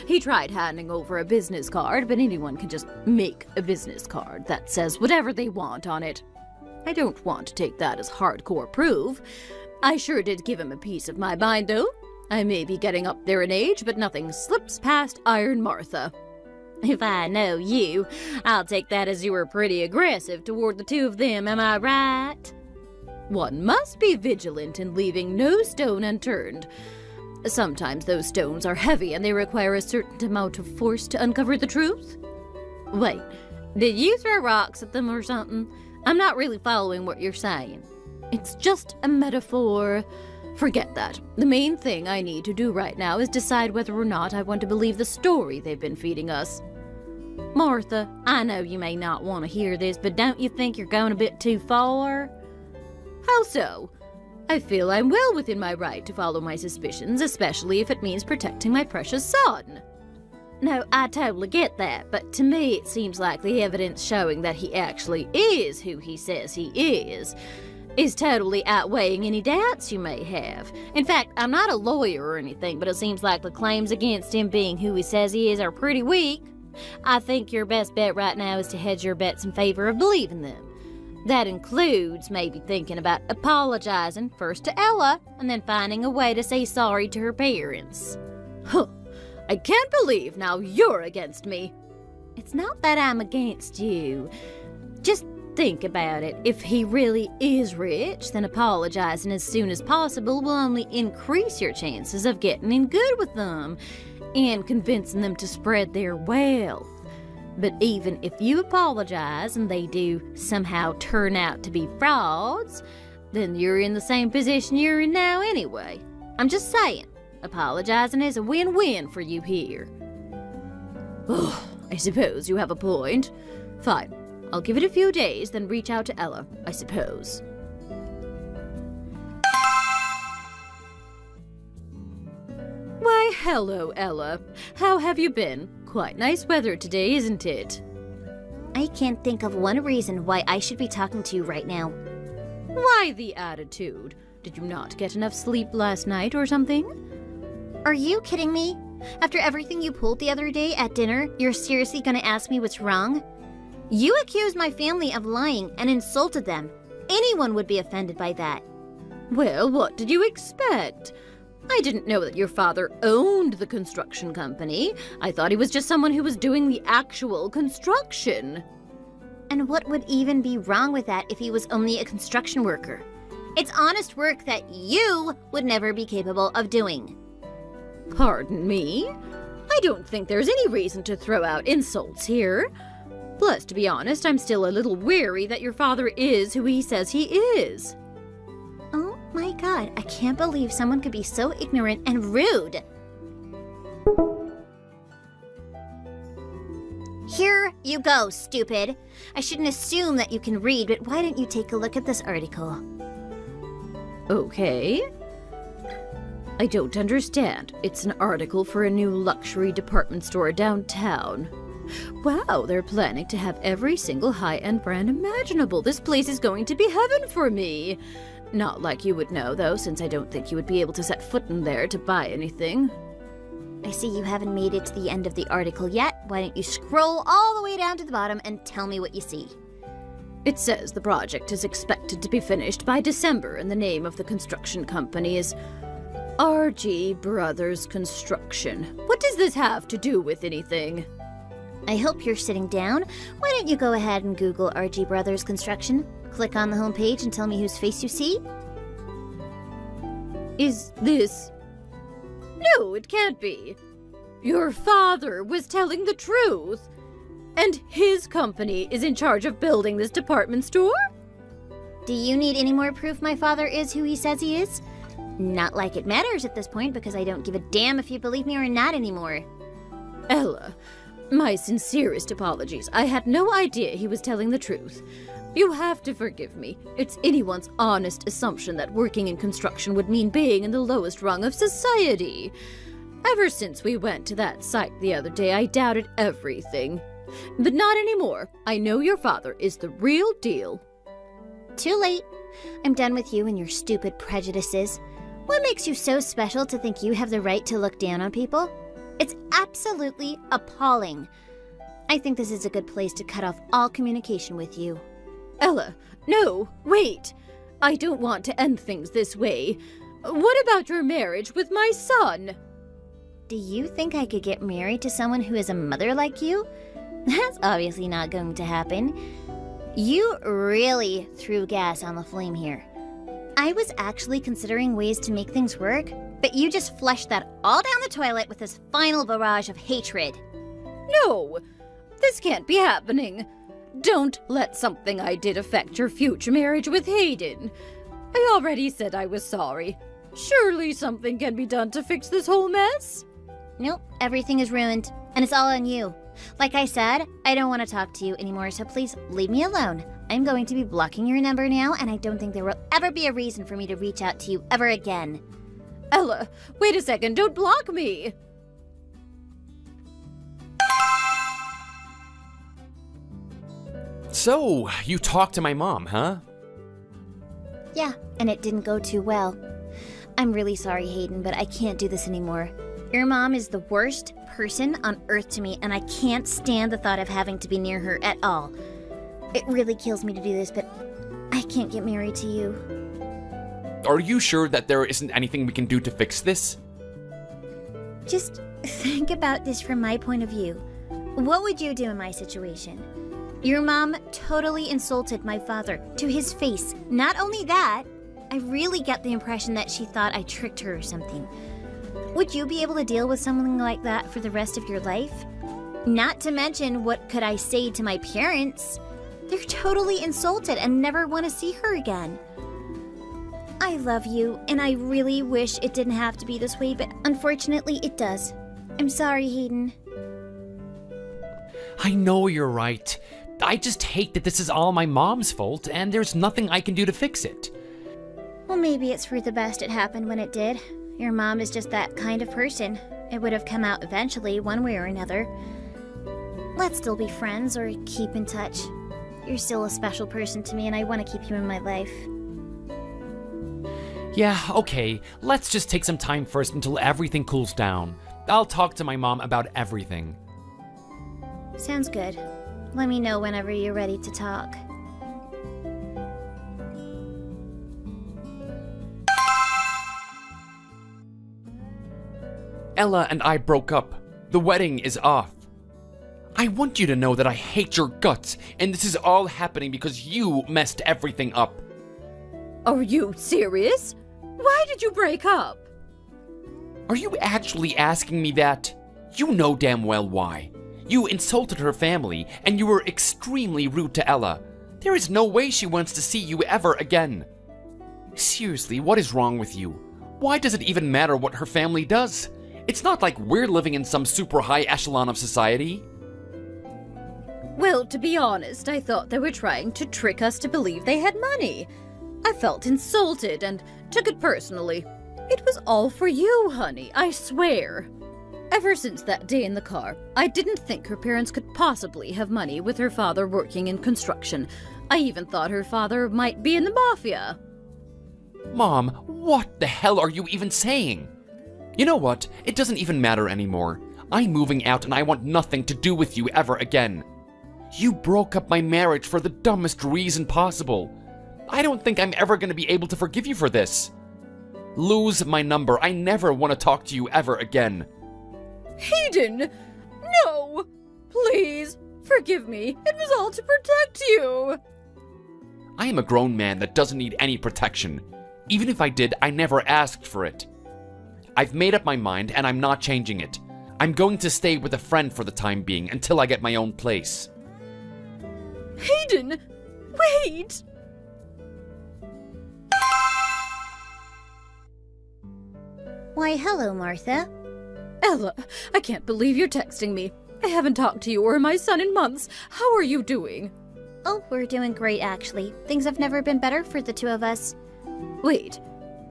He tried handing over a business card, but anyone can just make a business card that says whatever they want on it. I don't want to take that as hardcore proof. I sure did give him a piece of my mind, though. I may be getting up there in age, but nothing slips past Iron Martha. If I know you, I'll take that as you were pretty aggressive toward the two of them, am I right? One must be vigilant in leaving no stone unturned. Sometimes those stones are heavy and they require a certain amount of force to uncover the truth. Wait, did you throw rocks at them or something? I'm not really following what you're saying. It's just a metaphor. Forget that. The main thing I need to do right now is decide whether or not I want to believe the story they've been feeding us. Martha, I know you may not want to hear this, but don't you think you're going a bit too far? How so? I feel I'm well within my right to follow my suspicions, especially if it means protecting my precious son. No, I totally get that, but to me it seems like the evidence showing that he actually is who he says he is totally outweighing any doubts you may have. In fact, I'm not a lawyer or anything, but it seems like the claims against him being who he says he is are pretty weak. I think your best bet right now is to hedge your bets in favor of believing them. That includes maybe thinking about apologizing first to Ella and then finding a way to say sorry to her parents. Huh, I can't believe now you're against me. It's not that I'm against you. Just think about it. If he really is rich, then apologizing as soon as possible will only increase your chances of getting in good with them and convincing them to spread their wealth. But even if you apologize and they do somehow turn out to be frauds, then you're in the same position you're in now anyway. I'm just saying, apologizing is a win-win for you here. Oh, I suppose you have a point. Fine. I'll give it a few days, then reach out to Ella, I suppose. Why, hello, Ella. How have you been? Quite nice weather today, isn't it? I can't think of one reason why I should be talking to you right now. Why the attitude? Did you not get enough sleep last night or something? Are you kidding me? After everything you pulled the other day at dinner, you're seriously gonna ask me what's wrong? You accused my family of lying and insulted them. Anyone would be offended by that. Well, what did you expect? I didn't know that your father owned the construction company. I thought he was just someone who was doing the actual construction. And what would even be wrong with that if he was only a construction worker? It's honest work that you would never be capable of doing. Pardon me? I don't think there's any reason to throw out insults here. Plus, to be honest, I'm still a little wary that your father is who he says he is. Oh my god, I can't believe someone could be so ignorant and rude. Here you go, stupid. I shouldn't assume that you can read, but why don't you take a look at this article? Okay. I don't understand. It's an article for a new luxury department store downtown. Wow, they're planning to have every single high-end brand imaginable. This place is going to be heaven for me. Not like you would know, though, since I don't think you would be able to set foot in there to buy anything. I see you haven't made it to the end of the article yet. Why don't you scroll all the way down to the bottom and tell me what you see? It says the project is expected to be finished by December, and the name of the construction company is RG Brothers Construction. What does this have to do with anything? I hope you're sitting down. Why don't you go ahead and Google RG Brothers Construction? Click on the homepage and tell me whose face you see. Is this... No, it can't be. Your father was telling the truth. And his company is in charge of building this department store? Do you need any more proof my father is who he says he is? Not like it matters at this point, because I don't give a damn if you believe me or not anymore. Ella, my sincerest apologies. I had no idea he was telling the truth. You have to forgive me. It's anyone's honest assumption that working in construction would mean being in the lowest rung of society. Ever since we went to that site the other day, I doubted everything. But not anymore. I know your father is the real deal. Too late. I'm done with you and your stupid prejudices. What makes you so special to think you have the right to look down on people? It's absolutely appalling. I think this is a good place to cut off all communication with you. Ella, no, wait. I don't want to end things this way. What about your marriage with my son? Do you think I could get married to someone who is a mother like you? That's obviously not going to happen. You really threw gas on the flame here. I was actually considering ways to make things work, but you just flushed that all down the toilet with this final barrage of hatred. No, this can't be happening. Don't let something I did affect your future marriage with Hayden. I already said I was sorry. Surely something can be done to fix this whole mess? Nope, everything is ruined, and it's all on you. Like I said, I don't want to talk to you anymore, so please leave me alone. I'm going to be blocking your number now, and I don't think there will ever be a reason for me to reach out to you ever again. Ella, wait a second, don't block me! So, you talked to my mom, huh? Yeah, and it didn't go too well. I'm really sorry, Hayden, but I can't do this anymore. Your mom is the worst person on earth to me, and I can't stand the thought of having to be near her at all. It really kills me to do this, but I can't get married to you. Are you sure that there isn't anything we can do to fix this? Just think about this from my point of view. What would you do in my situation? Your mom totally insulted my father to his face. Not only that, I really get the impression that she thought I tricked her or something. Would you be able to deal with something like that for the rest of your life? Not to mention, what could I say to my parents? They're totally insulted and never want to see her again. I love you, and I really wish it didn't have to be this way, but unfortunately it does. I'm sorry, Hayden. I know you're right. I just hate that this is all my mom's fault, and there's nothing I can do to fix it. Well, maybe it's for the best it happened when it did. Your mom is just that kind of person. It would have come out eventually, one way or another. Let's still be friends or keep in touch. You're still a special person to me, and I want to keep you in my life. Yeah, okay. Let's just take some time first until everything cools down. I'll talk to my mom about everything. Sounds good. Let me know whenever you're ready to talk. Ella and I broke up. The wedding is off. I want you to know that I hate your guts, and this is all happening because you messed everything up. Are you serious? Why did you break up? Are you actually asking me that? You know damn well why. You insulted her family, and you were extremely rude to Ella. There is no way she wants to see you ever again. Seriously, what is wrong with you? Why does it even matter what her family does? It's not like we're living in some super high echelon of society. Well, to be honest, I thought they were trying to trick us to believe they had money. I felt insulted and took it personally. It was all for you, honey, I swear. Ever since that day in the car, I didn't think her parents could possibly have money with her father working in construction. I even thought her father might be in the mafia. Mom, what the hell are you even saying? You know what? It doesn't even matter anymore. I'm moving out and I want nothing to do with you ever again. You broke up my marriage for the dumbest reason possible. I don't think I'm ever going to be able to forgive you for this. Lose my number. I never want to talk to you ever again. Hayden! No! Please, forgive me. It was all to protect you. I am a grown man that doesn't need any protection. Even if I did, I never asked for it. I've made up my mind and I'm not changing it. I'm going to stay with a friend for the time being until I get my own place. Hayden! Wait! Why, hello, Martha. Ella, I can't believe you're texting me. I haven't talked to you or my son in months. How are you doing? Oh, we're doing great, actually. Things have never been better for the two of us. Wait,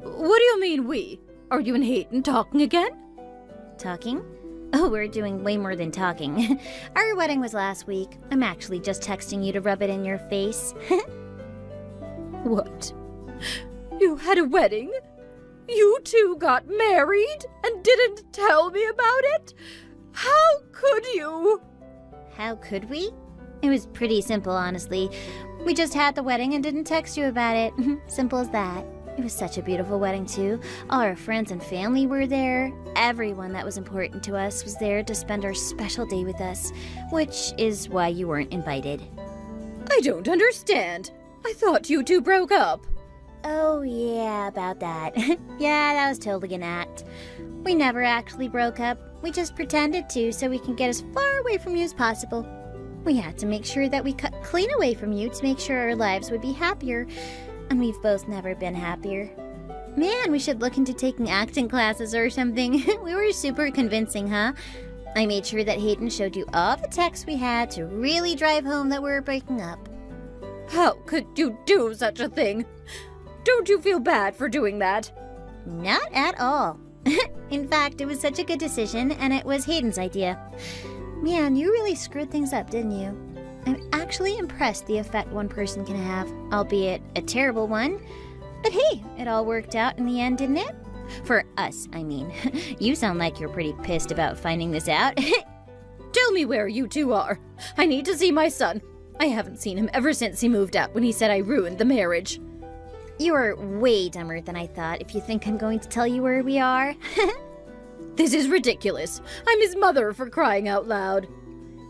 what do you mean we? Are you and Hayden talking again? Talking? Oh, we're doing way more than talking. Our wedding was last week. I'm actually just texting you to rub it in your face. What? You had a wedding? You two got married and didn't tell me about it? How could you? How could we? It was pretty simple, honestly. We just had the wedding and didn't text you about it. Simple as that. It was such a beautiful wedding, too. All our friends and family were there. Everyone that was important to us was there to spend our special day with us, which is why you weren't invited. I don't understand. I thought you two broke up. Oh, yeah, about that. Yeah, that was totally an act. We never actually broke up. We just pretended to so we can get as far away from you as possible. We had to make sure that we cut clean away from you to make sure our lives would be happier. And we've both never been happier. Man, we should look into taking acting classes or something. We were super convincing, huh? I made sure that Hayden showed you all the texts we had to really drive home that we were breaking up. How could you do such a thing? Don't you feel bad for doing that? Not at all. In fact, it was such a good decision, and it was Hayden's idea. Man, you really screwed things up, didn't you? I'm actually impressed the effect one person can have, albeit a terrible one. But hey, it all worked out in the end, didn't it? For us, I mean. You sound like you're pretty pissed about finding this out. Tell me where you two are. I need to see my son. I haven't seen him ever since he moved out when he said I ruined the marriage. You are way dumber than I thought if you think I'm going to tell you where we are. This is ridiculous. I'm his mother, for crying out loud.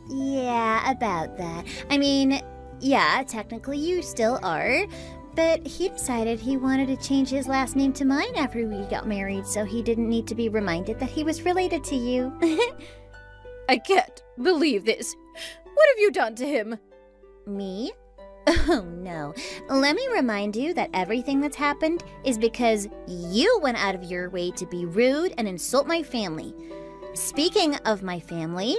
Yeah, about that. I mean, yeah, technically you still are, but he decided he wanted to change his last name to mine after we got married, so he didn't need to be reminded that he was related to you. I can't believe this. What have you done to him? Me? Oh no. Let me remind you that everything that's happened is because you went out of your way to be rude and insult my family. Speaking of my family,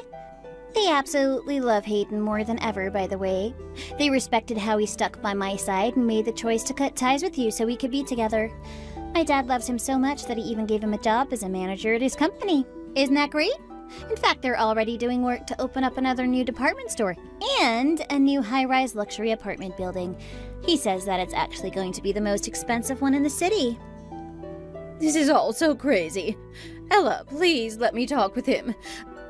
they absolutely love Hayden more than ever, by the way. They respected how he stuck by my side and made the choice to cut ties with you so we could be together. My dad loves him so much that he even gave him a job as a manager at his company. Isn't that great? In fact, they're already doing work to open up another new department store and a new high-rise luxury apartment building. He says that it's actually going to be the most expensive one in the city. This is all so crazy. Ella, please let me talk with him.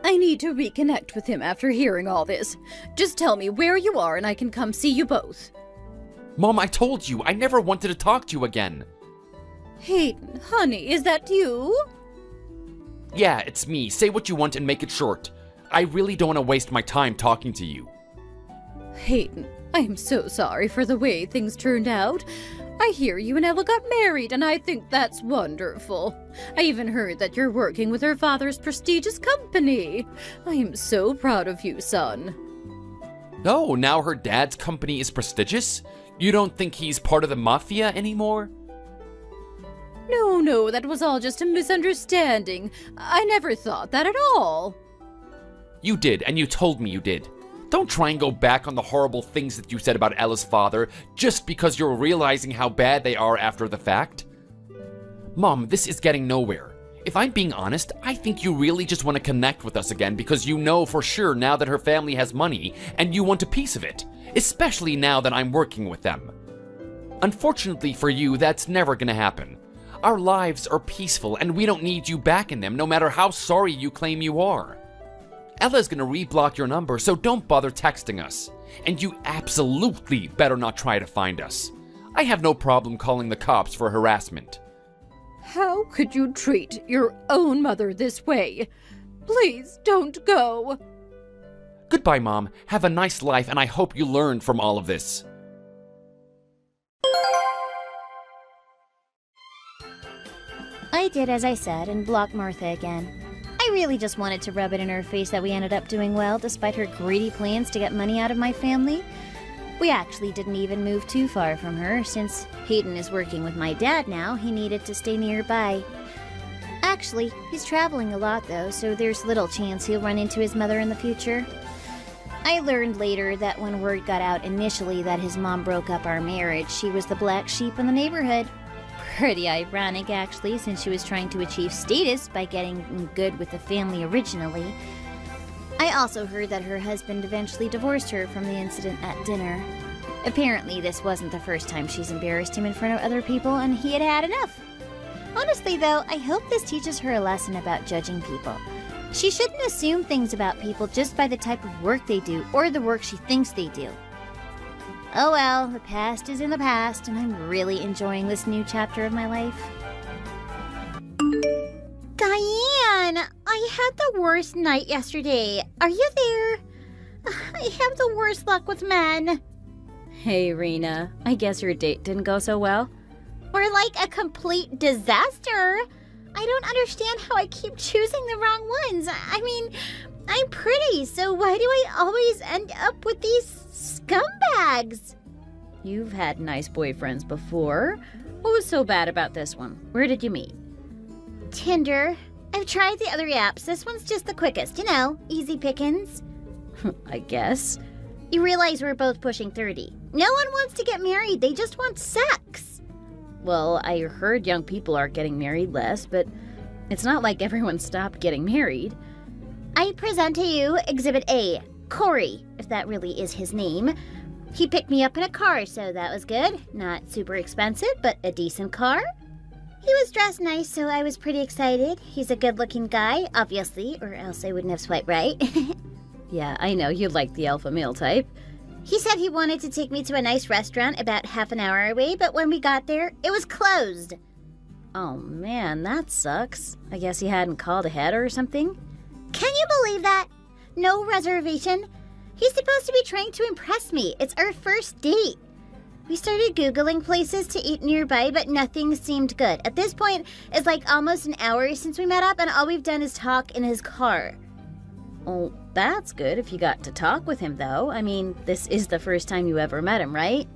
I need to reconnect with him after hearing all this. Just tell me where you are and I can come see you both. Mom, I told you, I never wanted to talk to you again. Hayden, honey, is that you? Yeah, it's me. Say what you want and make it short. I really don't want to waste my time talking to you. Hayden, I am so sorry for the way things turned out. I hear you and Ella got married, and I think that's wonderful. I even heard that you're working with her father's prestigious company. I am so proud of you, son. Oh, now her dad's company is prestigious? You don't think he's part of the mafia anymore? No, that was all just a misunderstanding. I never thought that at all. You did, and you told me you did. Don't try and go back on the horrible things that you said about Ella's father just because you're realizing how bad they are after the fact. Mom, this is getting nowhere. If I'm being honest, I think you really just want to connect with us again because you know for sure now that her family has money and you want a piece of it, especially now that I'm working with them. Unfortunately for you, that's never gonna happen. Our lives are peaceful and we don't need you back in them no matter how sorry you claim you are. Ella's gonna reblock your number, so don't bother texting us. And you absolutely better not try to find us. I have no problem calling the cops for harassment. How could you treat your own mother this way? Please don't go. Goodbye, Mom. Have a nice life, and I hope you learned from all of this. I did as I said and blocked Martha again. I really just wanted to rub it in her face that we ended up doing well despite her greedy plans to get money out of my family. We actually didn't even move too far from her. Since Hayden is working with my dad now, he needed to stay nearby. Actually, he's traveling a lot though, so there's little chance he'll run into his mother in the future. I learned later that when word got out initially that his mom broke up our marriage, she was the black sheep in the neighborhood. Pretty ironic, actually, since she was trying to achieve status by getting good with the family originally. I also heard that her husband eventually divorced her from the incident at dinner. Apparently, this wasn't the first time she's embarrassed him in front of other people, and he had had enough. Honestly, though, I hope this teaches her a lesson about judging people. She shouldn't assume things about people just by the type of work they do or the work she thinks they do. Oh well, the past is in the past, and I'm really enjoying this new chapter of my life. Diane, I had the worst night yesterday. Are you there? I have the worst luck with men. Hey, Rena. I guess your date didn't go so well? Or like a complete disaster. I don't understand how I keep choosing the wrong ones. I mean, I'm pretty, so why do I always end up with these scumbags? You've had nice boyfriends before. What was so bad about this one? Where did you meet? Tinder. I've tried the other apps. This one's just the quickest, you know, easy pickings. I guess. You realize we're both pushing 30. No one wants to get married, they just want sex. Well, I heard young people are getting married less, but it's not like everyone stopped getting married. I present to you Exhibit A, Corey, if that really is his name. He picked me up in a car, so that was good. Not super expensive, but a decent car. He was dressed nice, so I was pretty excited. He's a good-looking guy, obviously, or else I wouldn't have swiped right. Yeah, I know, you like the alpha male type. He said he wanted to take me to a nice restaurant about half an hour away, but when we got there, it was closed. Oh man, that sucks. I guess he hadn't called ahead or something? Can you believe that? No reservation. He's supposed to be trying to impress me. It's our first date. We started Googling places to eat nearby, but nothing seemed good. At this point, it's like almost an hour since we met up, and all we've done is talk in his car. Oh, that's good if you got to talk with him, though. I mean, this is the first time you ever met him, right?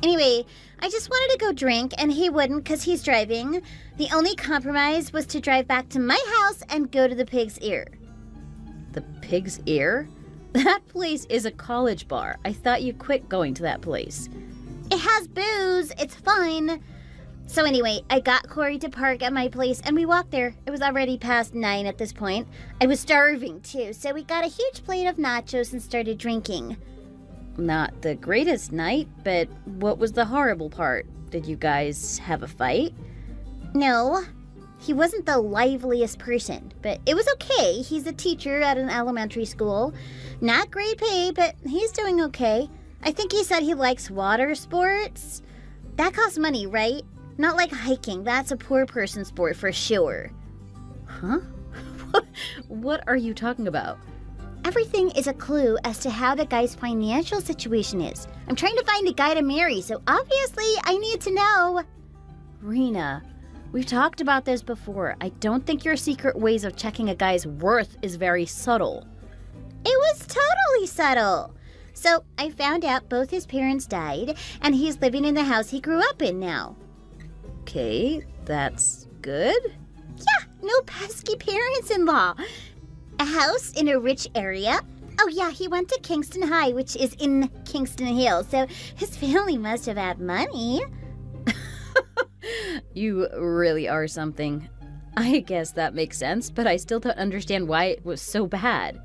Anyway, I just wanted to go drink, and he wouldn't because he's driving. The only compromise was to drive back to my house and go to the Pig's Ear. The Pig's Ear? That place is a college bar. I thought you quit going to that place. It has booze. It's fun. So anyway, I got Corey to park at my place, and we walked there. It was already past 9 at this point. I was starving, too, so we got a huge plate of nachos and started drinking. Not the greatest night, but what was the horrible part? Did you guys have a fight? No. He wasn't the liveliest person, but it was okay. He's a teacher at an elementary school. Not great pay, but he's doing okay. I think he said he likes water sports. That costs money, right? Not like hiking. That's a poor person sport for sure. Huh? What are you talking about? Everything is a clue as to how the guy's financial situation is. I'm trying to find a guy to marry, so obviously I need to know. Rena, we've talked about this before. I don't think your secret ways of checking a guy's worth is very subtle. It was totally subtle. So I found out both his parents died, and he's living in the house he grew up in now. Okay, that's good. Yeah, no pesky parents-in-law. A house in a rich area. Oh yeah, he went to Kingston High, which is in Kingston Hill, so his family must have had money. You really are something. I guess that makes sense, but I still don't understand why it was so bad.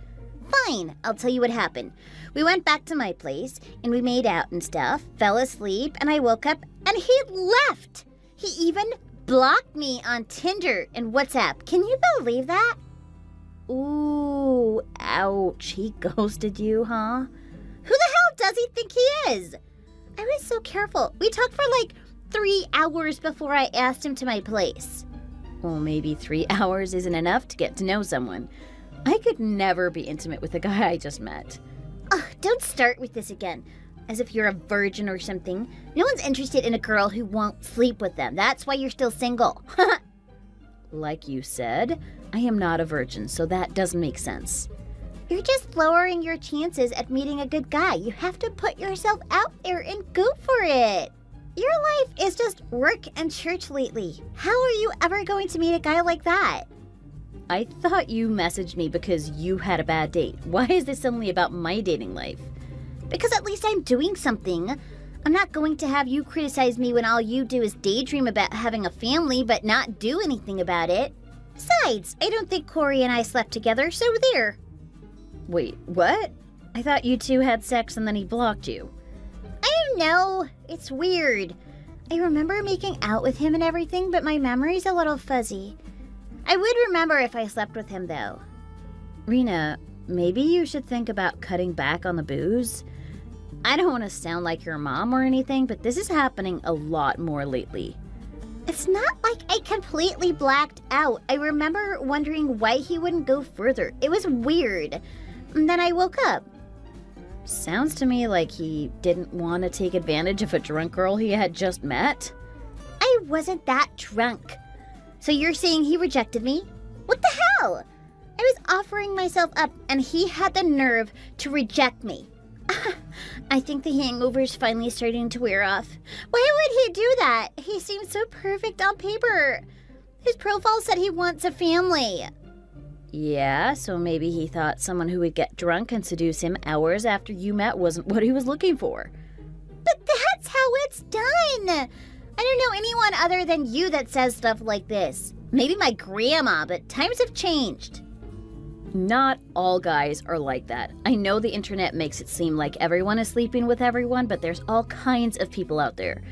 Fine, I'll tell you what happened. We went back to my place, and we made out and stuff, fell asleep, and I woke up, and he left! He even blocked me on Tinder and WhatsApp. Can you believe that? Ooh, ouch. He ghosted you, huh? Who the hell does he think he is? I was so careful. We talked for like 3 hours before I asked him to my place. Well, maybe 3 hours isn't enough to get to know someone. I could never be intimate with a guy I just met. Ugh, don't start with this again. As if you're a virgin or something. No one's interested in a girl who won't sleep with them. That's why you're still single. like you said, I am not a virgin, so that doesn't make sense. You're just lowering your chances at meeting a good guy. You have to put yourself out there and go for it. Your life is just work and church lately. How are you ever going to meet a guy like that? I thought you messaged me because you had a bad date. Why is this suddenly about my dating life? Because at least I'm doing something. I'm not going to have you criticize me when all you do is daydream about having a family but not do anything about it. Besides, I don't think Corey and I slept together, so there. Wait, what? I thought you two had sex and then he blocked you. I don't know. It's weird. I remember making out with him and everything, but my memory's a little fuzzy. I would remember if I slept with him, though. Rena, maybe you should think about cutting back on the booze. I don't want to sound like your mom or anything, but this is happening a lot more lately. It's not like I completely blacked out. I remember wondering why he wouldn't go further. It was weird. And then I woke up. Sounds to me like he didn't want to take advantage of a drunk girl he had just met. I wasn't that drunk. So you're saying he rejected me? What the hell? I was offering myself up and he had the nerve to reject me. I think the hangover's finally starting to wear off. Why would he do that? He seemed so perfect on paper. His profile said he wants a family. Yeah, so maybe he thought someone who would get drunk and seduce him hours after you met wasn't what he was looking for. But that's how it's done. I don't know anyone other than you that says stuff like this. Maybe my grandma, but times have changed. Not all guys are like that. I know the internet makes it seem like everyone is sleeping with everyone, but there's all kinds of people out there.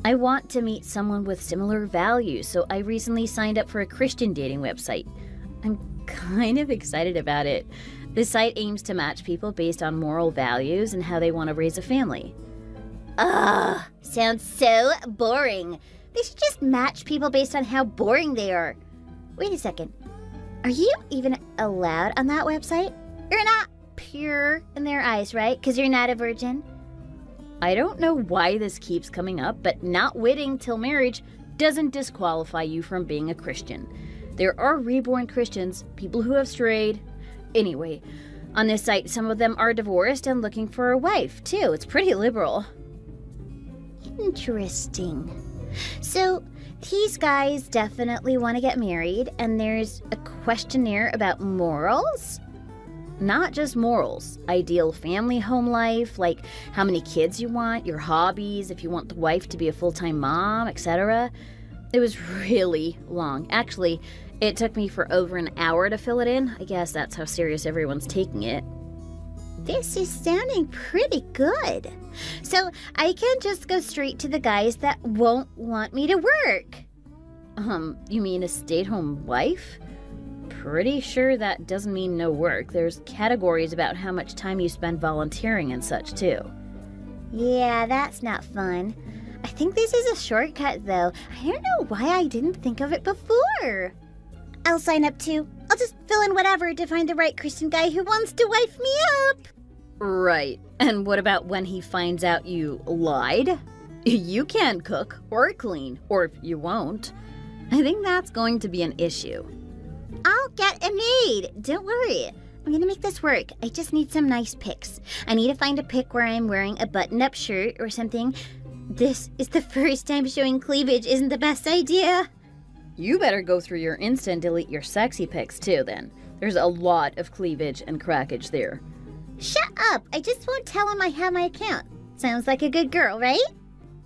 I want to meet someone with similar values, so I recently signed up for a Christian dating website. I'm kind of excited about it. The site aims to match people based on moral values and how they want to raise a family. Ugh, sounds so boring. They should just match people based on how boring they are. Wait a second. Are you even allowed on that website? You're not pure in their eyes, right? Because you're not a virgin? I don't know why this keeps coming up, but not waiting till marriage doesn't disqualify you from being a Christian. There are reborn Christians, people who have strayed. Anyway, on this site, some of them are divorced and looking for a wife, too. It's pretty liberal. Interesting. So, these guys definitely want to get married, and there's a questionnaire about morals? Not just morals. Ideal family home life, like how many kids you want, your hobbies, if you want the wife to be a full-time mom, etc. It was really long. Actually, it took me for over an hour to fill it in. I guess that's how serious everyone's taking it. This is sounding pretty good. So I can just go straight to the guys that won't want me to work. You mean a stay-at-home wife? Pretty sure that doesn't mean no work. There's categories about how much time you spend volunteering and such, too. Yeah, that's not fun. I think this is a shortcut, though. I don't know why I didn't think of it before. I'll sign up, too. I'll just fill in whatever to find the right Christian guy who wants to wife me up. Right. And what about when he finds out you lied? You can cook or clean, or you won't. I think that's going to be an issue. I'll get a maid. Don't worry. I'm gonna make this work. I just need some nice pics. I need to find a pic where I'm wearing a button-up shirt or something. This is the first time showing cleavage isn't the best idea. You better go through your Insta and delete your sexy pics too, then. There's a lot of cleavage and crackage there. Shut up! I just won't tell him I have my account. Sounds like a good girl, right?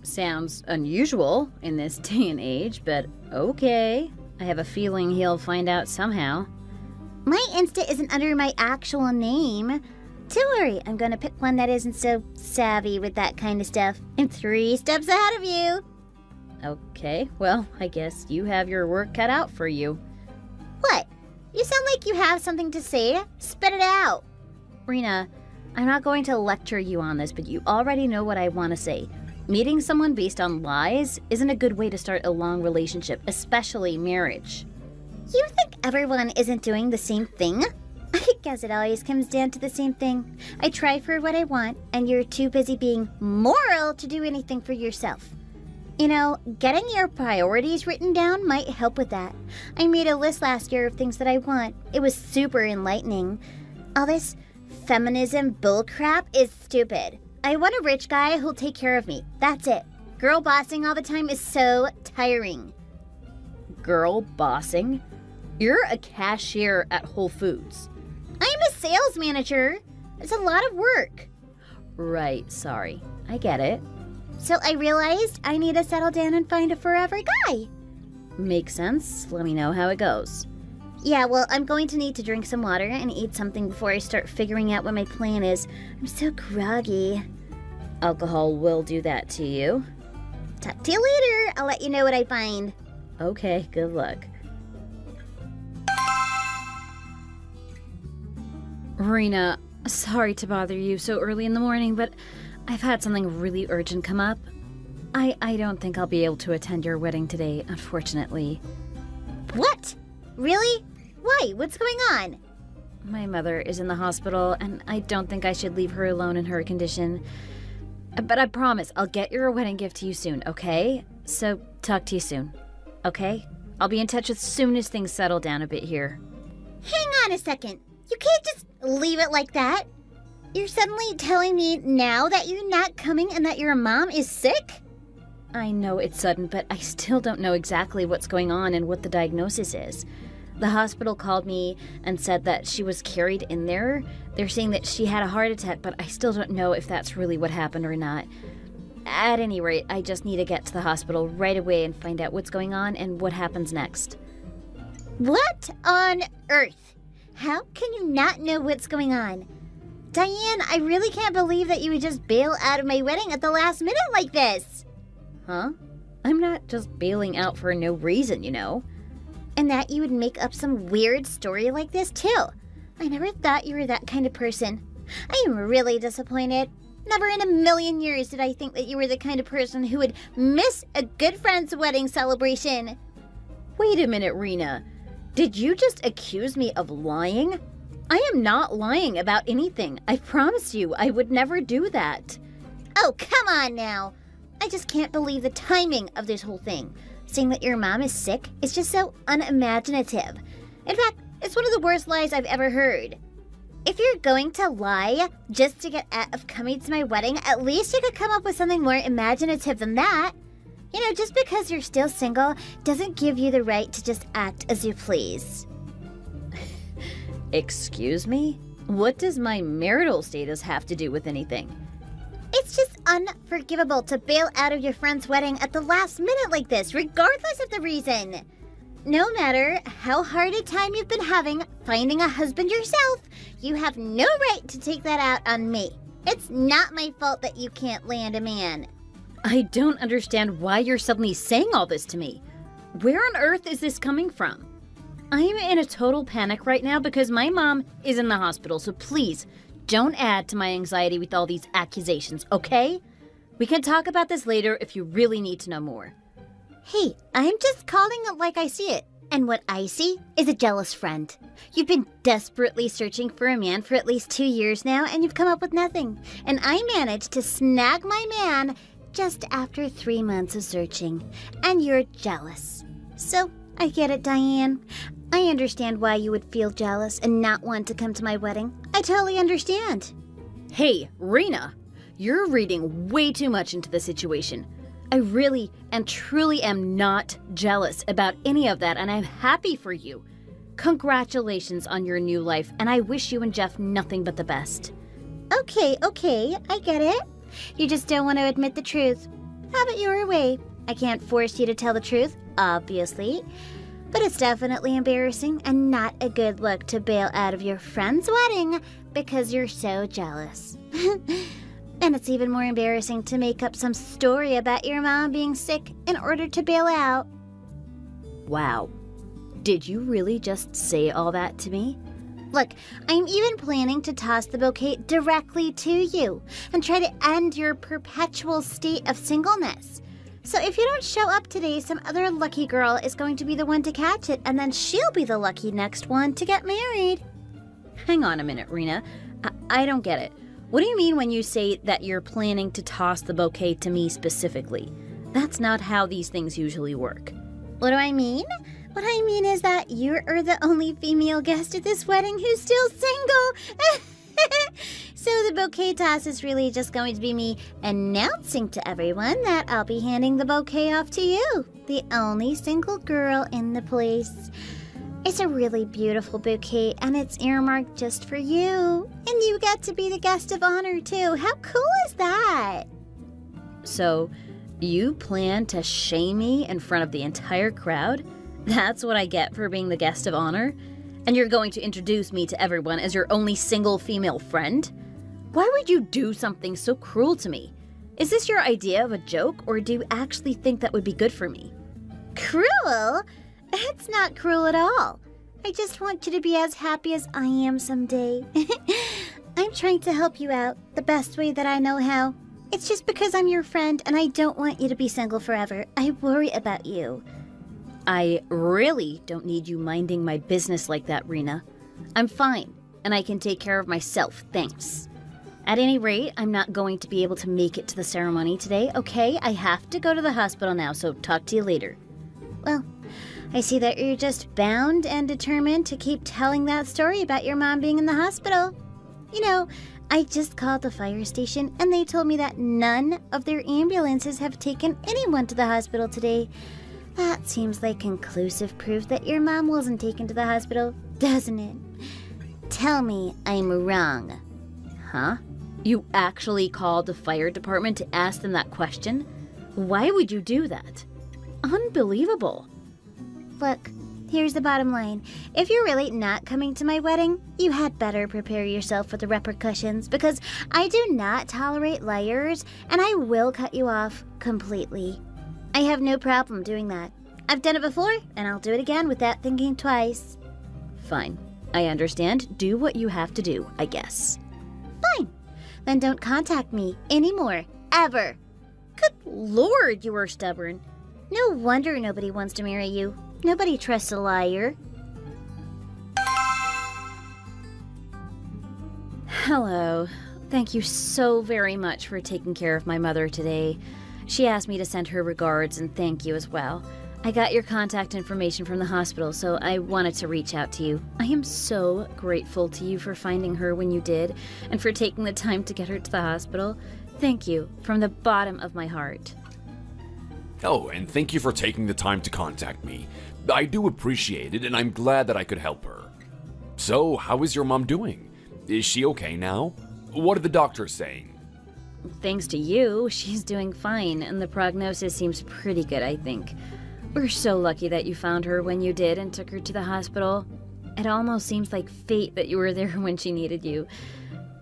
Sounds unusual in this day and age, but okay. I have a feeling he'll find out somehow. My Insta isn't under my actual name. Don't worry, I'm gonna pick one that isn't so savvy with that kind of stuff. I'm 3 steps ahead of you. Okay, well, I guess you have your work cut out for you. What? You sound like you have something to say. Spit it out. Rena, I'm not going to lecture you on this, but you already know what I want to say. Meeting someone based on lies isn't a good way to start a long relationship, especially marriage. You think everyone isn't doing the same thing? I guess it always comes down to the same thing. I try for what I want, and you're too busy being moral to do anything for yourself. You know, getting your priorities written down might help with that. I made a list last year of things that I want. It was super enlightening. All this feminism bullcrap is stupid. I want a rich guy who'll take care of me. That's it. Girl bossing all the time is so tiring. Girl bossing? You're a cashier at Whole Foods. I'm a sales manager. It's a lot of work. Right, sorry. I get it. So I realized I need to settle down and find a forever guy. Makes sense. Let me know how it goes. Yeah, well, I'm going to need to drink some water and eat something before I start figuring out what my plan is. I'm so groggy. Alcohol will do that to you. Talk to you later. I'll let you know what I find. Okay, good luck. Rena, sorry to bother you so early in the morning, but I've had something really urgent come up. I don't think I'll be able to attend your wedding today, unfortunately. What? Really? Why? What's going on? My mother is in the hospital, and I don't think I should leave her alone in her condition. But I promise I'll get your wedding gift to you soon, okay? So, talk to you soon, okay? I'll be in touch as soon as things settle down a bit here. Hang on a second. You can't just leave it like that. You're suddenly telling me now that you're not coming and that your mom is sick? I know it's sudden, but I still don't know exactly what's going on and what the diagnosis is. The hospital called me and said that she was carried in there. They're saying that she had a heart attack, but I still don't know if that's really what happened or not. At any rate, I just need to get to the hospital right away and find out what's going on and what happens next. What on earth? How can you not know what's going on? Diane, I really can't believe that you would just bail out of my wedding at the last minute like this. Huh? I'm not just bailing out for no reason, you know. And that you would make up some weird story like this, too. I never thought you were that kind of person. I am really disappointed. Never in a million years did I think that you were the kind of person who would miss a good friend's wedding celebration. Wait a minute, Rena. Did you just accuse me of lying? I am not lying about anything. I promise you, I would never do that. Oh, come on now. I just can't believe the timing of this whole thing. Saying that your mom is sick is just so unimaginative. In fact, it's one of the worst lies I've ever heard. If you're going to lie just to get out of coming to my wedding, at least you could come up with something more imaginative than that. You know, just because you're still single doesn't give you the right to just act as you please. Excuse me? What does my marital status have to do with anything? It's just unforgivable to bail out of your friend's wedding at the last minute like this, regardless of the reason. No matter how hard a time you've been having finding a husband yourself, you have no right to take that out on me. It's not my fault that you can't land a man. I don't understand why you're suddenly saying all this to me. Where on earth is this coming from? I'm in a total panic right now because my mom is in the hospital, so please don't add to my anxiety with all these accusations, okay? We can talk about this later if you really need to know more. Hey, I'm just calling it like I see it. And what I see is a jealous friend. You've been desperately searching for a man for at least 2 years now, and you've come up with nothing. And I managed to snag my man just after 3 months of searching. And you're jealous. So, I get it, Diane. I understand why you would feel jealous and not want to come to my wedding. I totally understand. Hey, Rena, you're reading way too much into the situation. I really and truly am not jealous about any of that, and I'm happy for you. Congratulations on your new life, and I wish you and Jeff nothing but the best. Okay, I get it. You just don't want to admit the truth. Have it your way. I can't force you to tell the truth, obviously. But it's definitely embarrassing and not a good look to bail out of your friend's wedding because you're so jealous. And it's even more embarrassing to make up some story about your mom being sick in order to bail out. Wow. Did you really just say all that to me? Look, I'm even planning to toss the bouquet directly to you and try to end your perpetual state of singleness. So if you don't show up today, some other lucky girl is going to be the one to catch it, and then she'll be the lucky next one to get married. Hang on a minute, Rena. I don't get it. What do you mean when you say that you're planning to toss the bouquet to me specifically? That's not how these things usually work. What do I mean? What I mean is that you are the only female guest at this wedding who's still single. So the bouquet toss is really just going to be me announcing to everyone that I'll be handing the bouquet off to you, the only single girl in the place. It's a really beautiful bouquet, and it's earmarked just for you. And you get to be the guest of honor, too. How cool is that? So, you plan to shame me in front of the entire crowd? That's what I get for being the guest of honor? And you're going to introduce me to everyone as your only single female friend? Why would you do something so cruel to me? Is this your idea of a joke, or do you actually think that would be good for me? Cruel? It's not cruel at all. I just want you to be as happy as I am someday. I'm trying to help you out the best way that I know how. It's just because I'm your friend and I don't want you to be single forever. I worry about you. I really don't need you minding my business like that, Rena. I'm fine, and I can take care of myself, thanks. At any rate, I'm not going to be able to make it to the ceremony today, okay? I have to go to the hospital now, so talk to you later. Well, I see that you're just bound and determined to keep telling that story about your mom being in the hospital. You know, I just called the fire station and they told me that none of their ambulances have taken anyone to the hospital today. That seems like conclusive proof that your mom wasn't taken to the hospital, doesn't it? Tell me I'm wrong. Huh? You actually called the fire department to ask them that question? Why would you do that? Unbelievable. Look, here's the bottom line. If you're really not coming to my wedding, you had better prepare yourself for the repercussions, because I do not tolerate liars, and I will cut you off completely. I have no problem doing that. I've done it before, and I'll do it again without thinking twice. Fine. I understand. Do what you have to do, I guess. Fine. Then don't contact me anymore, ever. Good Lord, you are stubborn. No wonder nobody wants to marry you. Nobody trusts a liar. Hello. Thank you so very much for taking care of my mother today. She asked me to send her regards and thank you as well. I got your contact information from the hospital, so I wanted to reach out to you. I am so grateful to you for finding her when you did, and for taking the time to get her to the hospital. Thank you, from the bottom of my heart. Oh, and thank you for taking the time to contact me. I do appreciate it, and I'm glad that I could help her. So, how is your mom doing? Is she okay now? What are the doctors saying? Thanks to you, she's doing fine, and the prognosis seems pretty good, I think. We're so lucky that you found her when you did and took her to the hospital. It almost seems like fate that you were there when she needed you.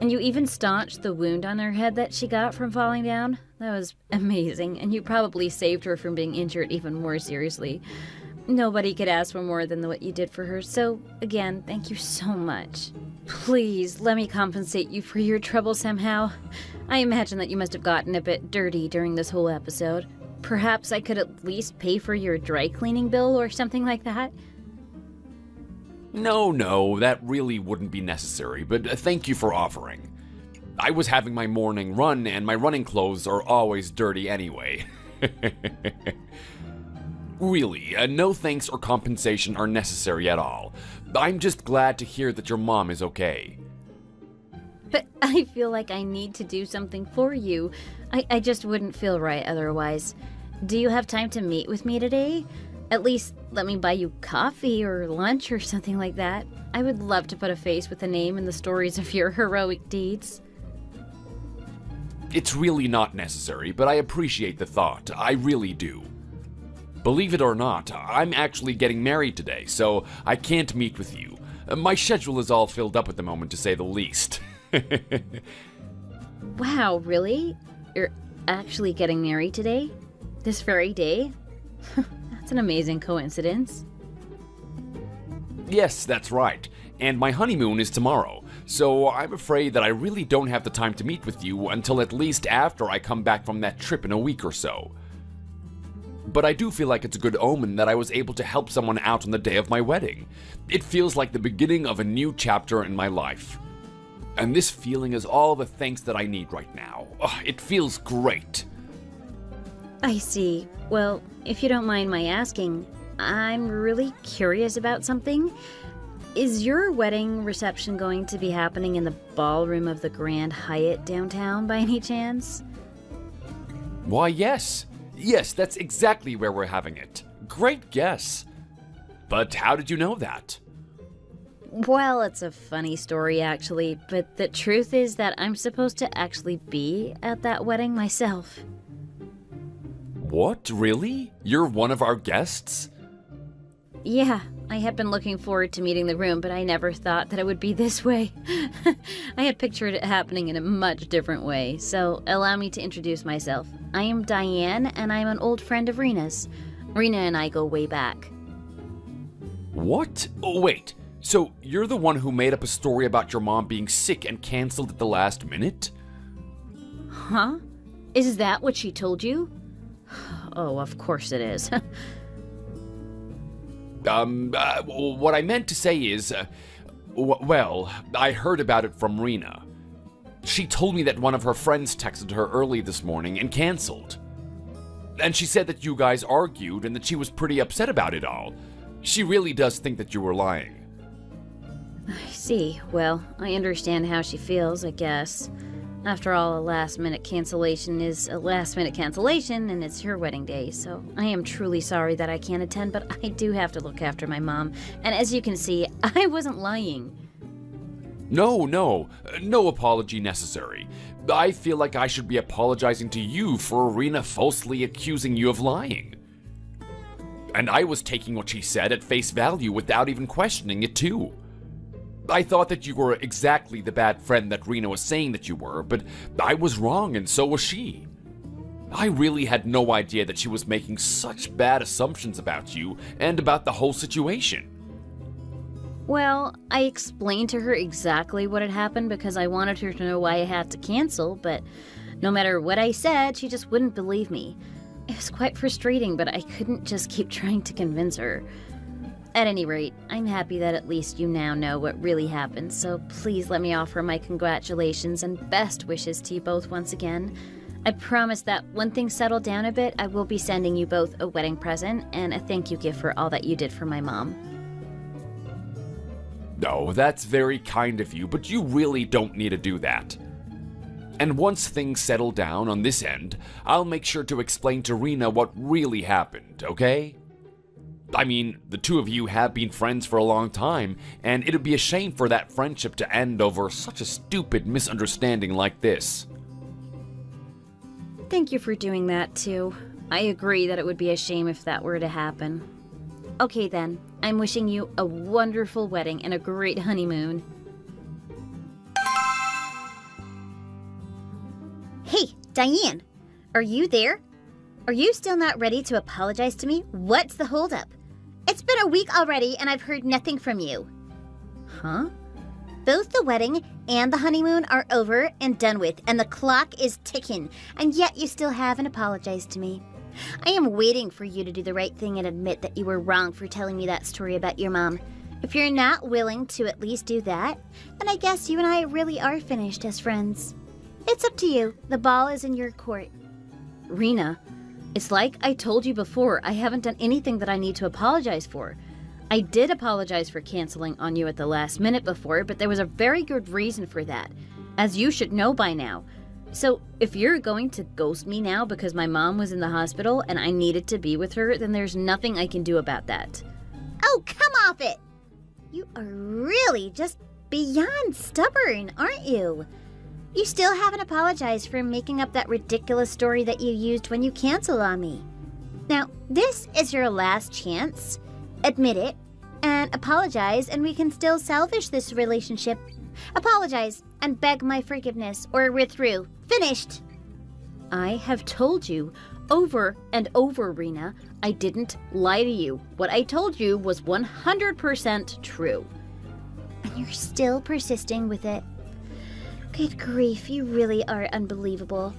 And you even staunched the wound on her head that she got from falling down. That was amazing, and you probably saved her from being injured even more seriously. Nobody could ask for more than what you did for her, so again, thank you so much. Please, let me compensate you for your trouble somehow. I imagine that you must have gotten a bit dirty during this whole episode. Perhaps I could at least pay for your dry cleaning bill or something like that? No, that really wouldn't be necessary, but thank you for offering. I was having my morning run, and my running clothes are always dirty anyway. Really, no thanks or compensation are necessary at all. I'm just glad to hear that your mom is okay. But I feel like I need to do something for you. I just wouldn't feel right otherwise. Do you have time to meet with me today? At least let me buy you coffee or lunch or something like that. I would love to put a face with a name in the stories of your heroic deeds. It's really not necessary, but I appreciate the thought. I really do. Believe it or not, I'm actually getting married today, so I can't meet with you. My schedule is all filled up at the moment, to say the least. Wow, really? You're actually getting married today? This very day? That's an amazing coincidence. Yes, that's right. And my honeymoon is tomorrow, so I'm afraid that I really don't have the time to meet with you until at least after I come back from that trip in a week or so. But I do feel like it's a good omen that I was able to help someone out on the day of my wedding. It feels like the beginning of a new chapter in my life. And this feeling is all the thanks that I need right now. It feels great. I see. Well, if you don't mind my asking, I'm really curious about something. Is your wedding reception going to be happening in the ballroom of the Grand Hyatt downtown by any chance? Why, yes. Yes, that's exactly where we're having it. Great guess. But how did you know that? Well, it's a funny story actually, but the truth is that I'm supposed to actually be at that wedding myself. What, really? You're one of our guests? Yeah, I had been looking forward to meeting the room, but I never thought that it would be this way. I had pictured it happening in a much different way, so allow me to introduce myself. I am Diane, and I'm an old friend of Rena's. Rena and I go way back. What? Oh, wait. So you're the one who made up a story about your mom being sick and canceled at the last minute? Huh? Is that what she told you? Oh, of course it is. What I meant to say is, well, I heard about it from Rena. She told me that one of her friends texted her early this morning and canceled. And she said that you guys argued and that she was pretty upset about it all. She really does think that you were lying. I see. Well, I understand how she feels, I guess. After all, a last-minute cancellation is a last-minute cancellation, and it's her wedding day, so I am truly sorry that I can't attend, but I do have to look after my mom. And as you can see, I wasn't lying. No apology necessary. I feel like I should be apologizing to you for Rena falsely accusing you of lying. And I was taking what she said at face value without even questioning it too. I thought that you were exactly the bad friend that Rena was saying that you were, but I was wrong and so was she. I really had no idea that she was making such bad assumptions about you and about the whole situation. Well, I explained to her exactly what had happened because I wanted her to know why I had to cancel, but no matter what I said, she just wouldn't believe me. It was quite frustrating, but I couldn't just keep trying to convince her. At any rate, I'm happy that at least you now know what really happened, so please let me offer my congratulations and best wishes to you both once again. I promise that when things settle down a bit, I will be sending you both a wedding present and a thank you gift for all that you did for my mom. No, that's very kind of you, but you really don't need to do that. And once things settle down on this end, I'll make sure to explain to Rena what really happened, okay? I mean, the two of you have been friends for a long time, and it'd be a shame for that friendship to end over such a stupid misunderstanding like this. Thank you for doing that, too. I agree that it would be a shame if that were to happen. Okay then, I'm wishing you a wonderful wedding and a great honeymoon. Hey, Diane, are you there? Are you still not ready to apologize to me? What's the holdup? It's been a week already and I've heard nothing from you. Huh? Both the wedding and the honeymoon are over and done with, and the clock is ticking, and yet you still haven't apologized to me. I am waiting for you to do the right thing and admit that you were wrong for telling me that story about your mom. If you're not willing to at least do that, then I guess you and I really are finished as friends. It's up to you. The ball is in your court. Rena, it's like I told you before, I haven't done anything that I need to apologize for. I did apologize for canceling on you at the last minute before, but there was a very good reason for that, as you should know by now. So if you're going to ghost me now because my mom was in the hospital and I needed to be with her, then there's nothing I can do about that. Oh, come off it! You are really just beyond stubborn, aren't you? You still haven't apologized for making up that ridiculous story that you used when you canceled on me. Now, this is your last chance. Admit it and apologize, and we can still salvage this relationship. Apologize and beg my forgiveness, or we're through. Finished! I have told you over and over, Rena, I didn't lie to you. What I told you was 100% true. And you're still persisting with it. Good grief, you really are unbelievable.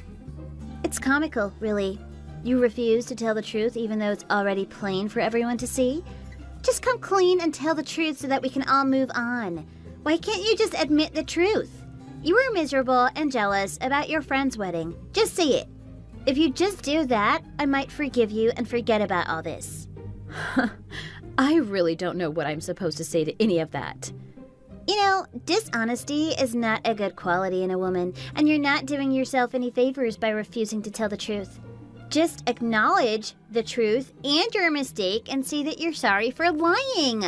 It's comical, really. You refuse to tell the truth even though it's already plain for everyone to see. Just come clean and tell the truth so that we can all move on. Why can't you just admit the truth? You were miserable and jealous about your friend's wedding. Just say it. If you just do that, I might forgive you and forget about all this. I really don't know what I'm supposed to say to any of that. You know, dishonesty is not a good quality in a woman, and you're not doing yourself any favors by refusing to tell the truth. Just acknowledge the truth and your mistake and say that you're sorry for lying.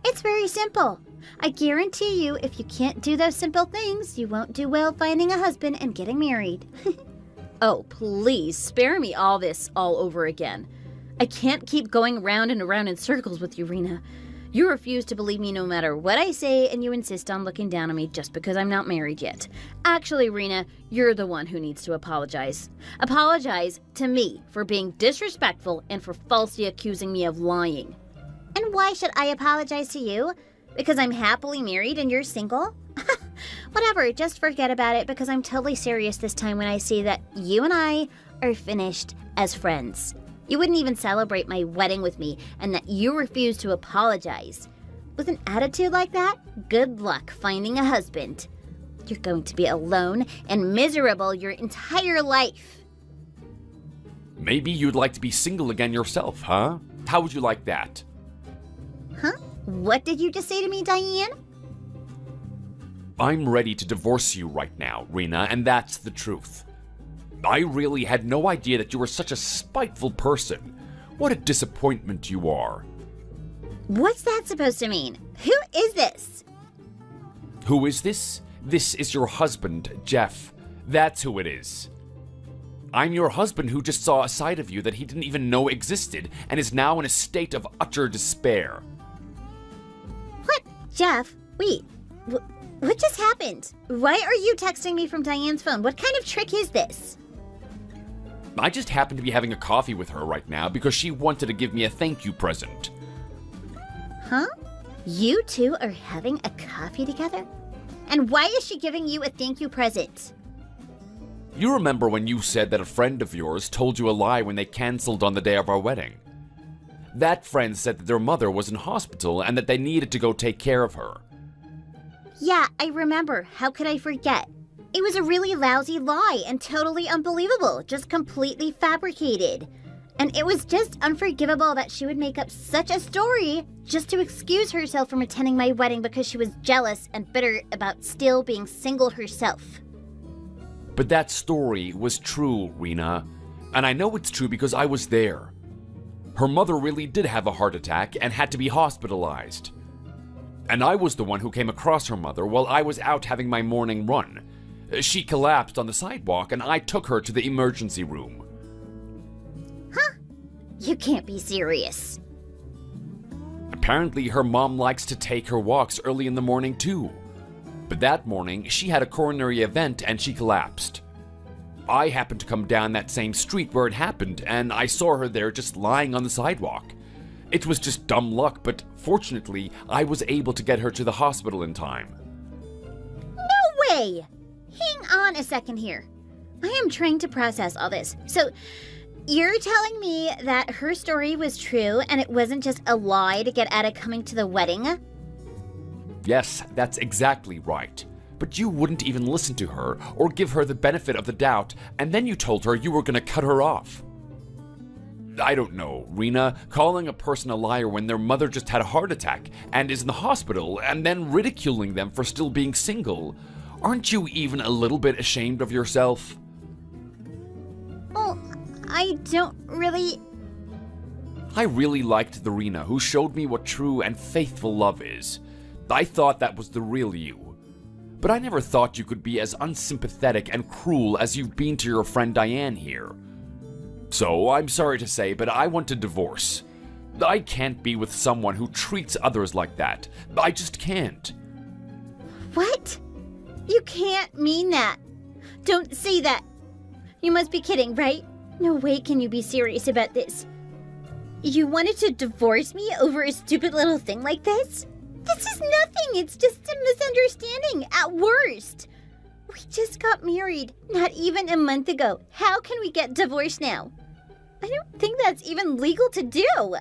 It's very simple. I guarantee you, if you can't do those simple things, you won't do well finding a husband and getting married. Oh, please, spare me all this all over again. I can't keep going round and around in circles with you, Rena. You refuse to believe me no matter what I say, and you insist on looking down on me just because I'm not married yet. Actually, Rena, you're the one who needs to apologize. Apologize to me for being disrespectful and for falsely accusing me of lying. And why should I apologize to you? Because I'm happily married and you're single? Whatever, just forget about it because I'm totally serious this time when I see that you and I are finished as friends. You wouldn't even celebrate my wedding with me, and that you refuse to apologize. With an attitude like that, good luck finding a husband. You're going to be alone and miserable your entire life. Maybe you'd like to be single again yourself, huh? How would you like that? Huh? What did you just say to me, Diane? I'm ready to divorce you right now, Rena, and that's the truth. I really had no idea that you were such a spiteful person. What a disappointment you are. What's that supposed to mean? Who is this? Who is this? This is your husband, Jeff. That's who it is. I'm your husband who just saw a side of you that he didn't even know existed and is now in a state of utter despair. What? Jeff? Wait. What just happened? Why are you texting me from Diane's phone? What kind of trick is this? I just happen to be having a coffee with her right now because she wanted to give me a thank you present. Huh? You two are having a coffee together? And why is she giving you a thank you present? You remember when you said that a friend of yours told you a lie when they canceled on the day of our wedding? That friend said that their mother was in hospital and that they needed to go take care of her. Yeah, I remember. How could I forget? It was a really lousy lie and totally unbelievable, just completely fabricated. And it was just unforgivable that she would make up such a story just to excuse herself from attending my wedding because she was jealous and bitter about still being single herself. But that story was true, Rena. And I know it's true because I was there. Her mother really did have a heart attack and had to be hospitalized. And I was the one who came across her mother while I was out having my morning run. She collapsed on the sidewalk and I took her to the emergency room. Huh? You can't be serious. Apparently her mom likes to take her walks early in the morning too. But that morning, she had a coronary event and she collapsed. I happened to come down that same street where it happened and I saw her there just lying on the sidewalk. It was just dumb luck, but fortunately, I was able to get her to the hospital in time. No way! Hang on a second here. I am trying to process all this. So, you're telling me that her story was true and it wasn't just a lie to get out of coming to the wedding? Yes, that's exactly right. But you wouldn't even listen to her or give her the benefit of the doubt, and then you told her you were going to cut her off. I don't know, Rena, calling a person a liar when their mother just had a heart attack and is in the hospital, and then ridiculing them for still being single. Aren't you even a little bit ashamed of yourself? Well, I don't really... I really liked the Rena who showed me what true and faithful love is. I thought that was the real you. But I never thought you could be as unsympathetic and cruel as you've been to your friend Diane here. So, I'm sorry to say, but I want a divorce. I can't be with someone who treats others like that. I just can't. What? You can't mean that. Don't say that. You must be kidding, right? No way can you be serious about this. You wanted to divorce me over a stupid little thing like this? This is nothing. It's just a misunderstanding at worst. We just got married not even a month ago. How can we get divorced now? I don't think that's even legal to do.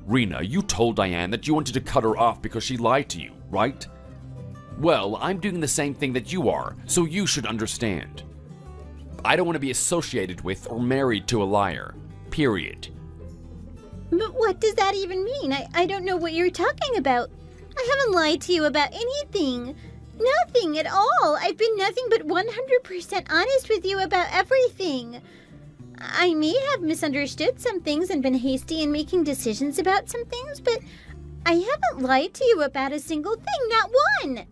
Rena, you told Diane that you wanted to cut her off because she lied to you, right? Well, I'm doing the same thing that you are, so you should understand. I don't want to be associated with or married to a liar. Period. But what does that even mean? I don't know what you're talking about. I haven't lied to you about anything. Nothing at all. I've been nothing but 100% honest with you about everything. I may have misunderstood some things and been hasty in making decisions about some things, but I haven't lied to you about a single thing, not one.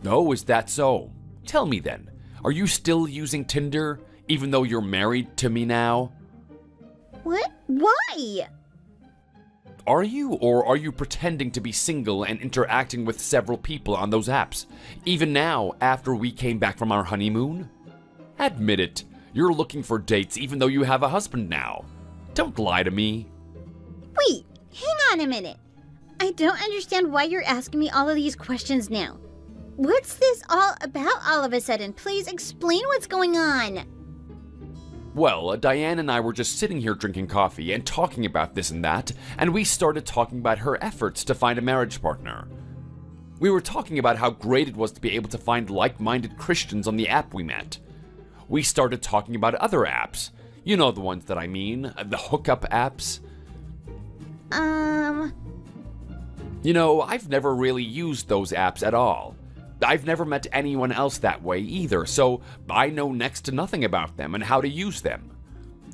Oh, is that so? Tell me then, are you still using Tinder, even though you're married to me now? What? Why? Are you, or are you pretending to be single and interacting with several people on those apps, even now, after we came back from our honeymoon? Admit it, you're looking for dates even though you have a husband now. Don't lie to me. Wait, hang on a minute. I don't understand why you're asking me all of these questions now. What's this all about all of a sudden? Please explain what's going on. Well, Diane and I were just sitting here drinking coffee and talking about this and that, and we started talking about her efforts to find a marriage partner. We were talking about how great it was to be able to find like-minded Christians on the app we met. We started talking about other apps. You know the ones that I mean, the hookup apps. You know, I've never really used those apps at all. I've never met anyone else that way either, so I know next to nothing about them and how to use them.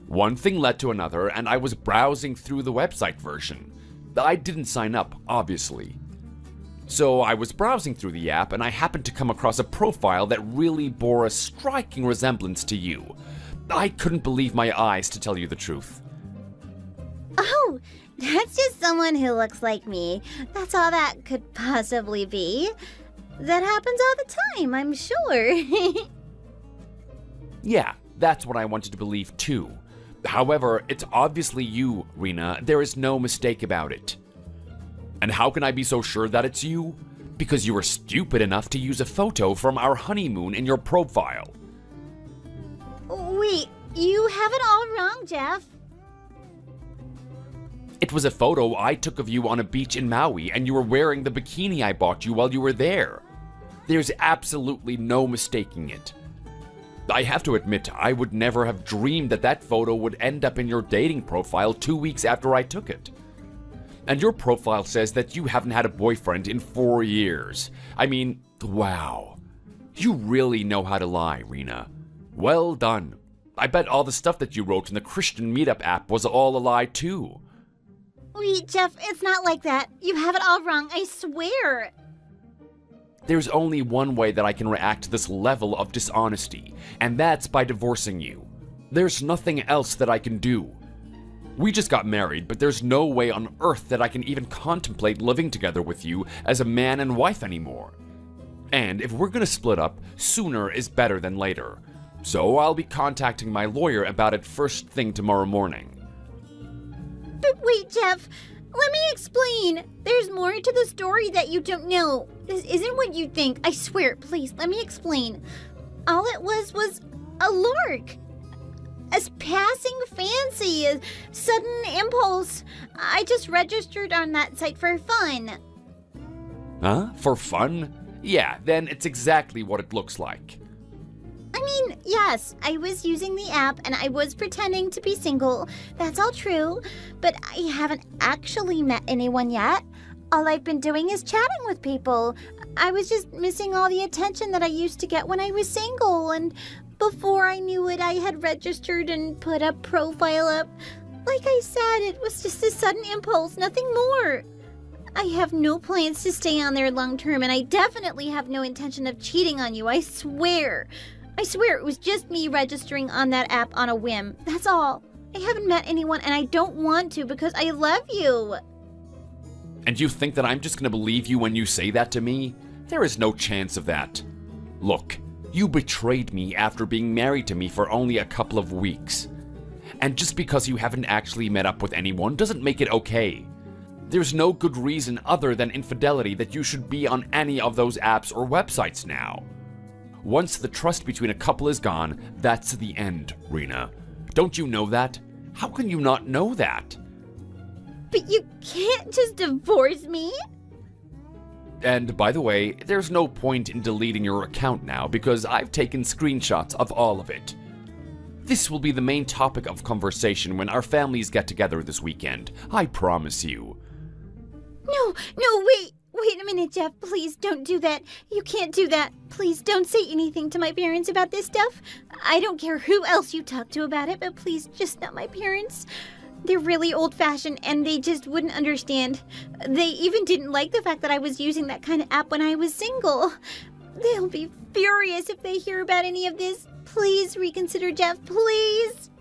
One thing led to another, and I was browsing through the website version. I didn't sign up, obviously. So I was browsing through the app, and I happened to come across a profile that really bore a striking resemblance to you. I couldn't believe my eyes, to tell you the truth. Oh, that's just someone who looks like me. That's all that could possibly be. That happens all the time, I'm sure. Yeah, that's what I wanted to believe too. However, it's obviously you, Rena. There is no mistake about it. And how can I be so sure that it's you? Because you were stupid enough to use a photo from our honeymoon in your profile. Wait, you have it all wrong, Jeff. It was a photo I took of you on a beach in Maui, and you were wearing the bikini I bought you while you were there. There's absolutely no mistaking it. I have to admit, I would never have dreamed that that photo would end up in your dating profile 2 weeks after I took it. And your profile says that you haven't had a boyfriend in 4 years. I mean, wow. You really know how to lie, Rena. Well done. I bet all the stuff that you wrote in the Christian Meetup app was all a lie too. Wait, Jeff, it's not like that. You have it all wrong, I swear. There's only one way that I can react to this level of dishonesty, and that's by divorcing you. There's nothing else that I can do. We just got married, but there's no way on earth that I can even contemplate living together with you as a man and wife anymore. And if we're gonna split up, sooner is better than later. So I'll be contacting my lawyer about it first thing tomorrow morning. But wait, Jeff, let me explain. There's more to the story that you don't know. This isn't what you think. I swear, please, let me explain. All it was a lark. A passing fancy, a sudden impulse. I just registered on that site for fun. Huh? For fun? Yeah, then it's exactly what it looks like. I mean, yes, I was using the app and I was pretending to be single. That's all true. But I haven't actually met anyone yet. All I've been doing is chatting with people. I was just missing all the attention that I used to get when I was single. And before I knew it, I had registered and put a profile up. Like I said, it was just a sudden impulse, nothing more. I have no plans to stay on there long term, and I definitely have no intention of cheating on you, I swear. I swear it was just me registering on that app on a whim. That's all. I haven't met anyone, and I don't want to because I love you. And you think that I'm just gonna believe you when you say that to me? There is no chance of that. Look, you betrayed me after being married to me for only a couple of weeks. And just because you haven't actually met up with anyone doesn't make it okay. There's no good reason other than infidelity that you should be on any of those apps or websites now. Once the trust between a couple is gone, that's the end, Rena. Don't you know that? How can you not know that? But you can't just divorce me. And by the way, there's no point in deleting your account now because I've taken screenshots of all of it. This will be the main topic of conversation when our families get together this weekend. I promise you. No, wait a minute, Jeff. Please don't do that. You can't do that. Please don't say anything to my parents about this stuff. I don't care who else you talk to about it, but please, just not my parents. They're really old-fashioned, and they just wouldn't understand. They even didn't like the fact that I was using that kind of app when I was single. They'll be furious if they hear about any of this. Please reconsider, Jeff, please.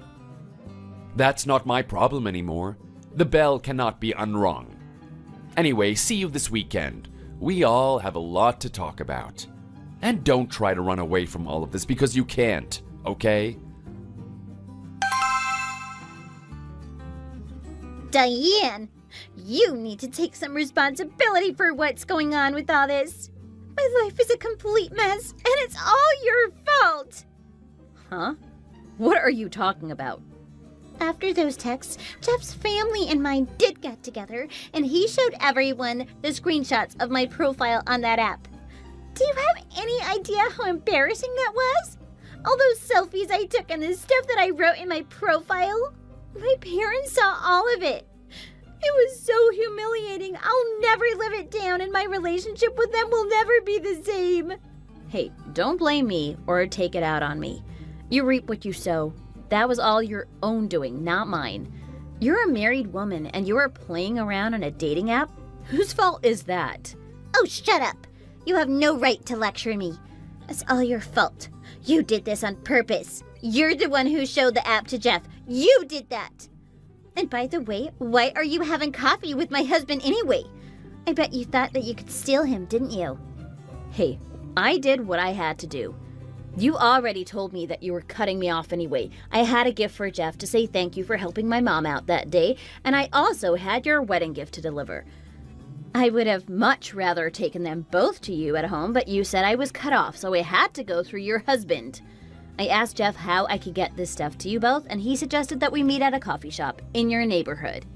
That's not my problem anymore. The bell cannot be unrung. Anyway, see you this weekend. We all have a lot to talk about. And don't try to run away from all of this because you can't, okay? Diane, you need to take some responsibility for what's going on with all this. My life is a complete mess, and it's all your fault. Huh? What are you talking about? After those texts, Jeff's family and mine did get together, and he showed everyone the screenshots of my profile on that app. Do you have any idea how embarrassing that was? All those selfies I took and the stuff that I wrote in my profile? My parents saw all of it. It was so humiliating. I'll never live it down, and my relationship with them will never be the same. Hey, don't blame me or take it out on me. You reap what you sow. That was all your own doing, not mine. You're a married woman and you are playing around on a dating app? Whose fault is that? Oh, shut up. You have no right to lecture me. It's all your fault. You did this on purpose. You're the one who showed the app to Jeff. You did that. And by the way, why are you having coffee with my husband anyway? I bet you thought that you could steal him, didn't you? Hey, I did what I had to do. You already told me that you were cutting me off anyway. I had a gift for Jeff to say thank you for helping my mom out that day, and I also had your wedding gift to deliver. I would have much rather taken them both to you at home, but you said I was cut off, so I had to go through your husband. I asked Jeff how I could get this stuff to you both, and he suggested that we meet at a coffee shop in your neighborhood.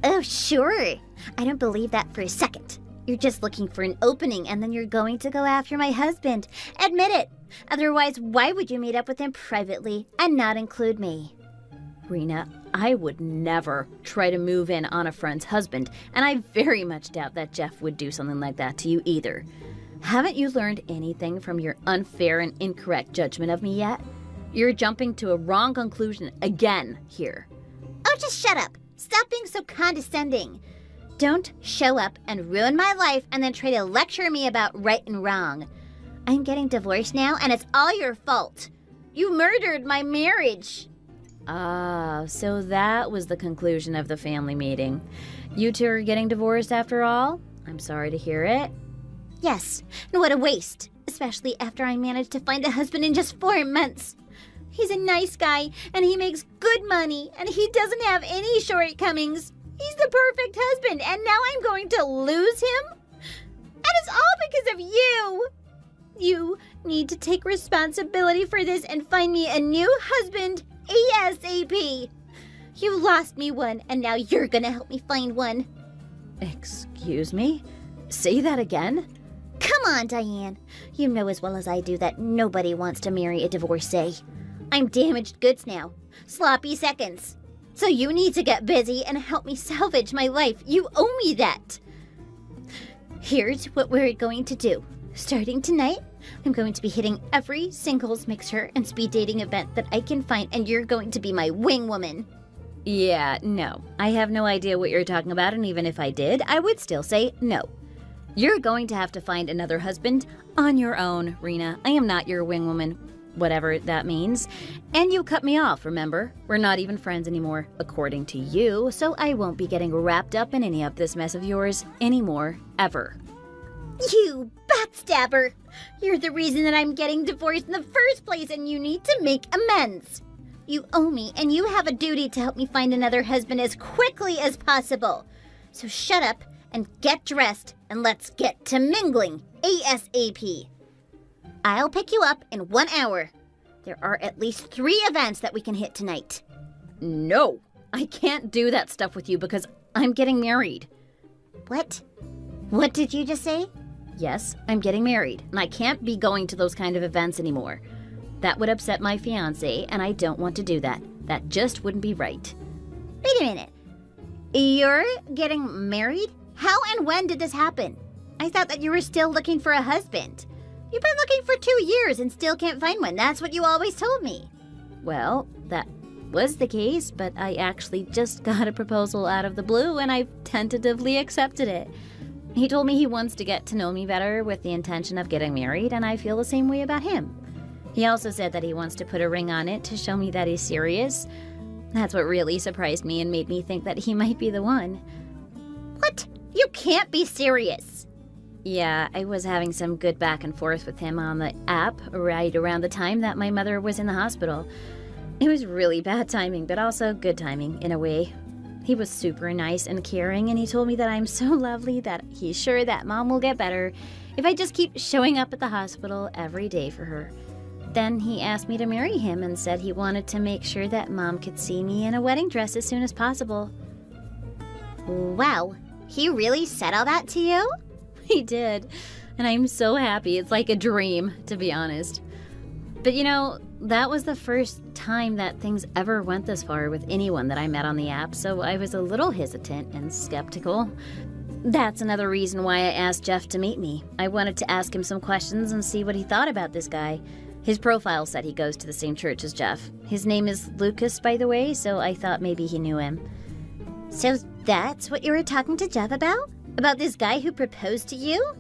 Oh, sure. I don't believe that for a second. You're just looking for an opening, and then you're going to go after my husband. Admit it. Otherwise, why would you meet up with him privately and not include me? Rena, I would never try to move in on a friend's husband, and I very much doubt that Jeff would do something like that to you either. Haven't you learned anything from your unfair and incorrect judgment of me yet? You're jumping to a wrong conclusion again here. Oh, just shut up. Stop being so condescending. Don't show up and ruin my life and then try to lecture me about right and wrong. I'm getting divorced now, and it's all your fault. You murdered my marriage. Ah, so that was the conclusion of the family meeting. You two are getting divorced after all? I'm sorry to hear it. Yes, and what a waste, especially after I managed to find a husband in just 4 months. He's a nice guy, and he makes good money, and he doesn't have any shortcomings. He's the perfect husband, and now I'm going to lose him? And it's all because of you. You need to take responsibility for this and find me a new husband ASAP. You lost me one, and now you're gonna help me find one. Excuse me? Say that again? Come on, Diane. You know as well as I do that nobody wants to marry a divorcee. I'm damaged goods now. Sloppy seconds. So you need to get busy and help me salvage my life. You owe me that. Here's what we're going to do. Starting tonight, I'm going to be hitting every singles mixer and speed dating event that I can find, and you're going to be my wing woman. Yeah, no. I have no idea what you're talking about, and even if I did, I would still say no. You're going to have to find another husband on your own, Rena. I am not your wing woman, whatever that means. And you cut me off, remember? We're not even friends anymore, according to you, so I won't be getting wrapped up in any of this mess of yours anymore, ever. You backstabber! You're the reason that I'm getting divorced in the first place, and you need to make amends. You owe me, and you have a duty to help me find another husband as quickly as possible. So shut up and get dressed, and let's get to mingling ASAP. I'll pick you up in 1 hour. There are at least 3 events that we can hit tonight. No, I can't do that stuff with you because I'm getting married. What? What did you just say? Yes, I'm getting married, and I can't be going to those kind of events anymore. That would upset my fiancé, and I don't want to do that. That just wouldn't be right. Wait a minute. You're getting married? How and when did this happen? I thought that you were still looking for a husband. You've been looking for 2 years and still can't find one. That's what you always told me. Well, that was the case, but I actually just got a proposal out of the blue, and I've tentatively accepted it. He told me he wants to get to know me better with the intention of getting married, and I feel the same way about him. He also said that he wants to put a ring on it to show me that he's serious. That's what really surprised me and made me think that he might be the one. What? You can't be serious. Yeah, I was having some good back and forth with him on the app right around the time that my mother was in the hospital. It was really bad timing, but also good timing in a way. He was super nice and caring, and he told me that I'm so lovely that he's sure that Mom will get better if I just keep showing up at the hospital every day for her. Then he asked me to marry him and said he wanted to make sure that Mom could see me in a wedding dress as soon as possible. Wow, he really said all that to you? He did, and I'm so happy. It's like a dream, to be honest. But you know, that was the first time that things ever went this far with anyone that I met on the app, so I was a little hesitant and skeptical. That's another reason why I asked Jeff to meet me. I wanted to ask him some questions and see what he thought about this guy. His profile said he goes to the same church as Jeff. His name is Lucas, by the way, so I thought maybe he knew him. So that's what you were talking to Jeff about? About this guy who proposed to you?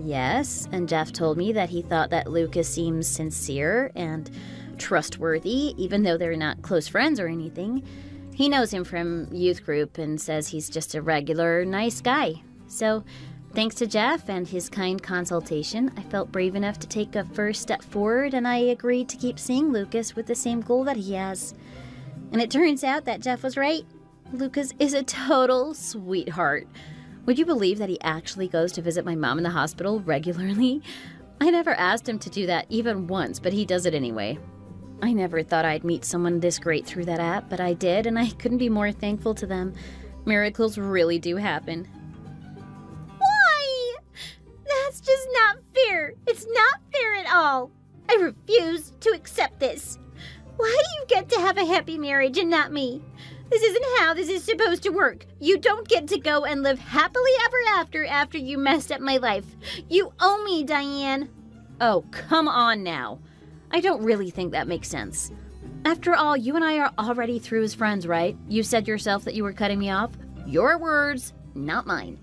Yes, and Jeff told me that he thought that Lucas seems sincere and trustworthy, even though they're not close friends or anything. He knows him from youth group and says he's just a regular, nice guy. So, thanks to Jeff and his kind consultation, I felt brave enough to take a first step forward, and I agreed to keep seeing Lucas with the same goal that he has. And it turns out that Jeff was right. Lucas is a total sweetheart. Would you believe that he actually goes to visit my mom in the hospital regularly? I never asked him to do that even once, but he does it anyway. I never thought I'd meet someone this great through that app, but I did, and I couldn't be more thankful to them. Miracles really do happen. Why? That's just not fair. It's not fair at all. I refuse to accept this. Why do you get to have a happy marriage and not me? This isn't how this is supposed to work. You don't get to go and live happily ever after you messed up my life. You owe me, Diane. Oh, come on now. I don't really think that makes sense. After all, you and I are already through as friends, right? You said yourself that you were cutting me off. Your words, not mine.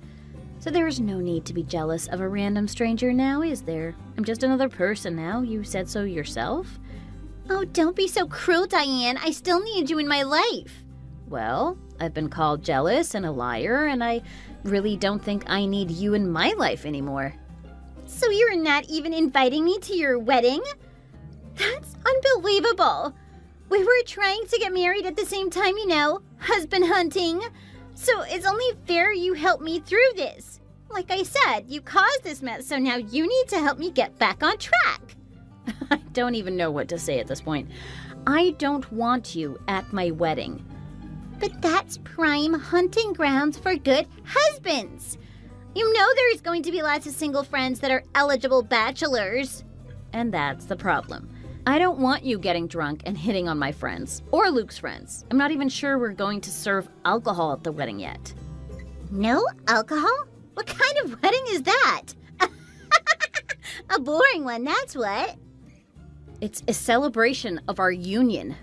So there is no need to be jealous of a random stranger now, is there? I'm just another person now. You said so yourself. Oh, don't be so cruel, Diane. I still need you in my life. Well, I've been called jealous and a liar, and I really don't think I need you in my life anymore. So you're not even inviting me to your wedding? That's unbelievable. We were trying to get married at the same time, you know, husband hunting. So it's only fair you help me through this. Like I said, you caused this mess, so now you need to help me get back on track. I don't even know what to say at this point. I don't want you at my wedding. But that's prime hunting grounds for good husbands. You know there's going to be lots of single friends that are eligible bachelors. And that's the problem. I don't want you getting drunk and hitting on my friends, or Luke's friends. I'm not even sure we're going to serve alcohol at the wedding yet. No alcohol? What kind of wedding is that? A boring one, that's what. It's a celebration of our union.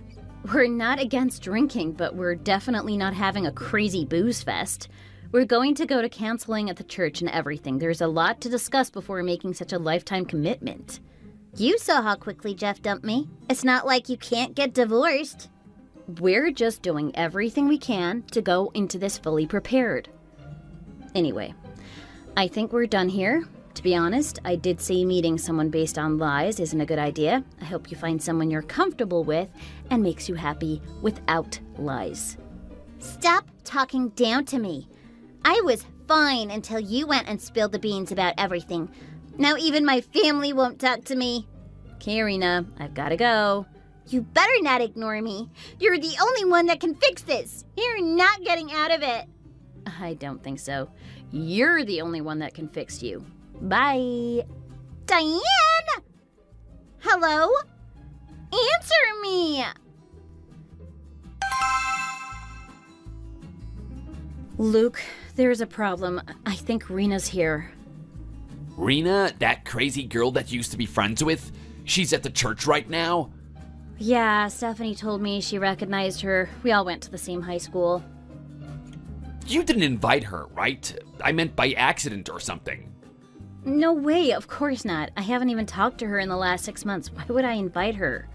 We're not against drinking, but we're definitely not having a crazy booze fest. We're going to go to counseling at the church and everything. There's a lot to discuss before making such a lifetime commitment. You saw how quickly Jeff dumped me. It's not like you can't get divorced. We're just doing everything we can to go into this fully prepared. Anyway, I think we're done here. To be honest, I did say meeting someone based on lies isn't a good idea. I hope you find someone you're comfortable with and makes you happy without lies. Stop talking down to me. I was fine until you went and spilled the beans about everything. Now even my family won't talk to me. Karina, I've gotta go. You better not ignore me. You're the only one that can fix this. You're not getting out of it. I don't think so. You're the only one that can fix you. Bye. Diane! Hello? Answer me! Luke, there's a problem. I think Rena's here. Rena, that crazy girl that you used to be friends with? She's at the church right now? Yeah, Stephanie told me she recognized her. We all went to the same high school. You didn't invite her, right? I meant by accident or something. No way, of course not. I haven't even talked to her in the last 6 months. Why would I invite her?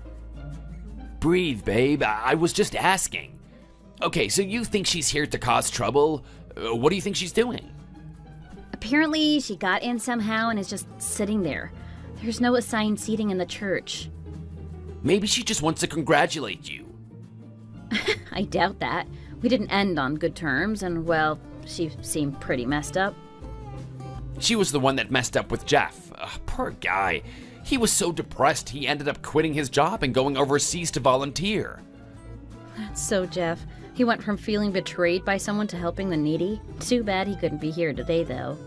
Breathe, babe. I was just asking. Okay, so you think she's here to cause trouble? What do you think she's doing? Apparently, she got in somehow and is just sitting there. There's no assigned seating in the church. Maybe she just wants to congratulate you. I doubt that. We didn't end on good terms, and well, she seemed pretty messed up. She was the one that messed up with Jeff. Poor guy. He was so depressed he ended up quitting his job and going overseas to volunteer. That's so Jeff. He went from feeling betrayed by someone to helping the needy. Too bad he couldn't be here today, though.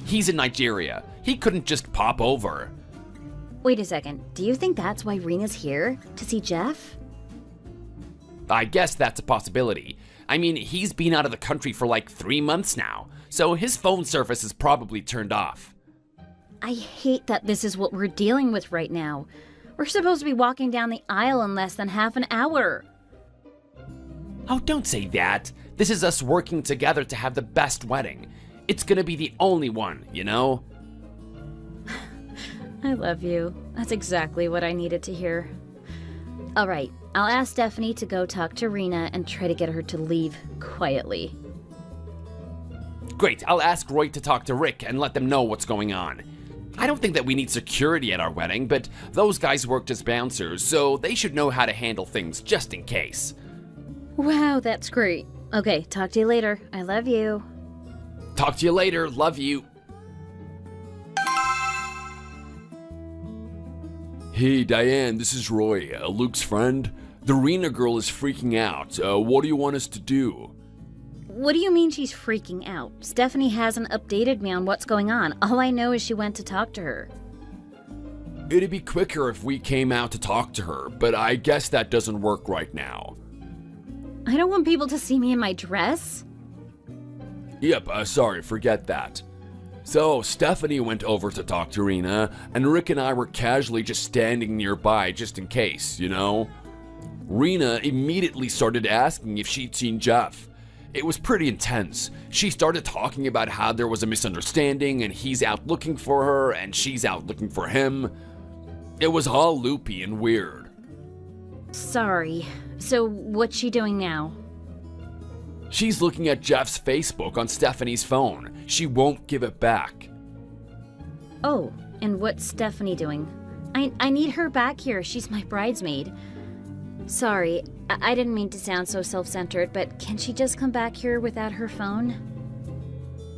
He's in Nigeria. He couldn't just pop over. Wait a second. Do you think that's why Rena's here? To see Jeff? I guess that's a possibility. I mean, he's been out of the country for like 3 months now, so his phone service is probably turned off. I hate that this is what we're dealing with right now. We're supposed to be walking down the aisle in less than half an hour. Oh, don't say that. This is us working together to have the best wedding. It's gonna be the only one, you know? I love you. That's exactly what I needed to hear. All right, I'll ask Stephanie to go talk to Rena and try to get her to leave quietly. Great, I'll ask Roy to talk to Rick and let them know what's going on. I don't think that we need security at our wedding, but those guys worked as bouncers, so they should know how to handle things just in case. Wow, that's great. Okay, talk to you later. I love you. Talk to you later, love you. Hey Diane, this is Roy, Luke's friend. The Rena girl is freaking out. What do you want us to do? What do you mean she's freaking out? Stephanie hasn't updated me on what's going on. All I know is she went to talk to her. It'd be quicker if we came out to talk to her, but I guess that doesn't work right now. I don't want people to see me in my dress. Yep, sorry, forget that. So, Stephanie went over to talk to Rena, and Rick and I were casually just standing nearby just in case, you know? Rena immediately started asking if she'd seen Jeff. It was pretty intense. She started talking about how there was a misunderstanding and he's out looking for her and she's out looking for him. It was all loopy and weird. Sorry. So, what's she doing now? She's looking at Jeff's Facebook on Stephanie's phone. She won't give it back. Oh, and what's Stephanie doing? I need her back here. She's my bridesmaid. Sorry, I didn't mean to sound so self-centered, but can she just come back here without her phone?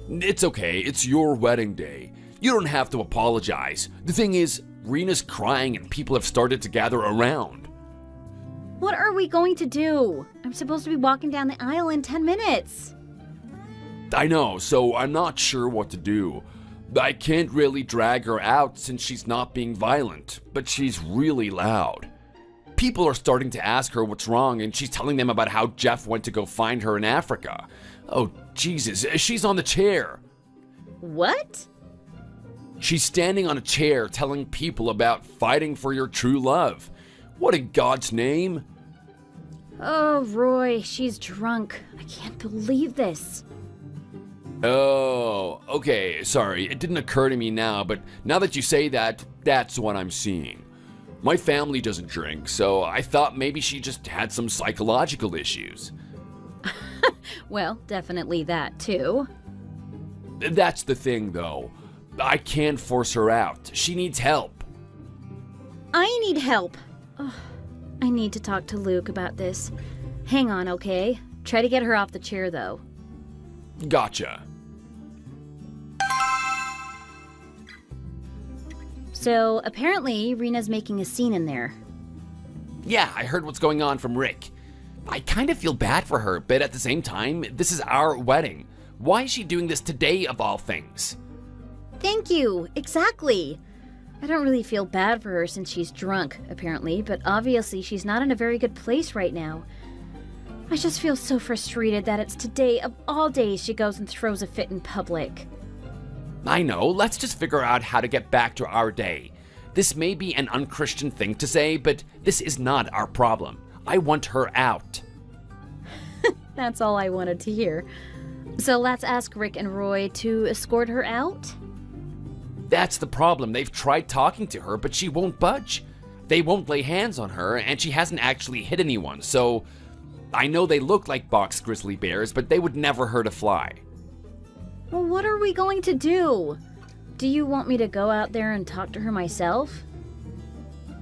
It's okay, it's your wedding day. You don't have to apologize. The thing is, Rena's crying and people have started to gather around. What are we going to do? I'm supposed to be walking down the aisle in 10 minutes. I know, so I'm not sure what to do. I can't really drag her out since she's not being violent, but she's really loud. People are starting to ask her what's wrong, and she's telling them about how Jeff went to go find her in Africa. Oh, Jesus, she's on the chair. What? She's standing on a chair telling people about fighting for your true love. What in God's name? Oh, Roy, she's drunk. I can't believe this. Oh, okay, sorry. It didn't occur to me now, but now that you say that, that's what I'm seeing. My family doesn't drink, so I thought maybe she just had some psychological issues. Well, definitely that, too. That's the thing, though. I can't force her out. She needs help. I need help. Ugh. I need to talk to Luke about this. Hang on, okay? Try to get her off the chair, though. Gotcha. So, apparently, Rena's making a scene in there. Yeah, I heard what's going on from Rick. I kind of feel bad for her, but at the same time, this is our wedding. Why is she doing this today of all things? Thank you, exactly. I don't really feel bad for her since she's drunk, apparently, but obviously she's not in a very good place right now. I just feel so frustrated that it's today of all days she goes and throws a fit in public. I know, let's just figure out how to get back to our day. This may be an unchristian thing to say, but this is not our problem. I want her out. That's all I wanted to hear. So let's ask Rick and Roy to escort her out? That's the problem. They've tried talking to her, but she won't budge. They won't lay hands on her, and she hasn't actually hit anyone, so I know they look like box grizzly bears, but they would never hurt a fly. Well, what are we going to do? Do you want me to go out there and talk to her myself?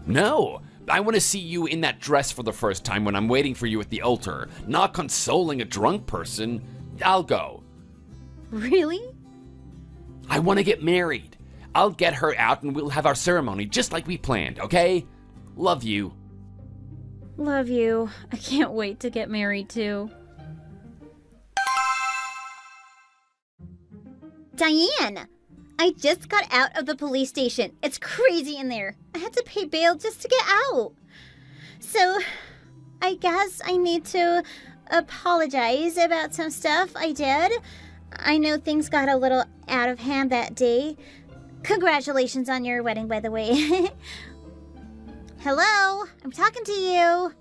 No, I want to see you in that dress for the first time when I'm waiting for you at the altar, not consoling a drunk person. I'll go. Really? I want to get married. I'll get her out and we'll have our ceremony just like we planned, okay? Love you. Love you. I can't wait to get married too. Diane! I just got out of the police station. It's crazy in there. I had to pay bail just to get out. So, I guess I need to apologize about some stuff I did. I know things got a little out of hand that day. Congratulations on your wedding, by the way. Hello, I'm talking to you.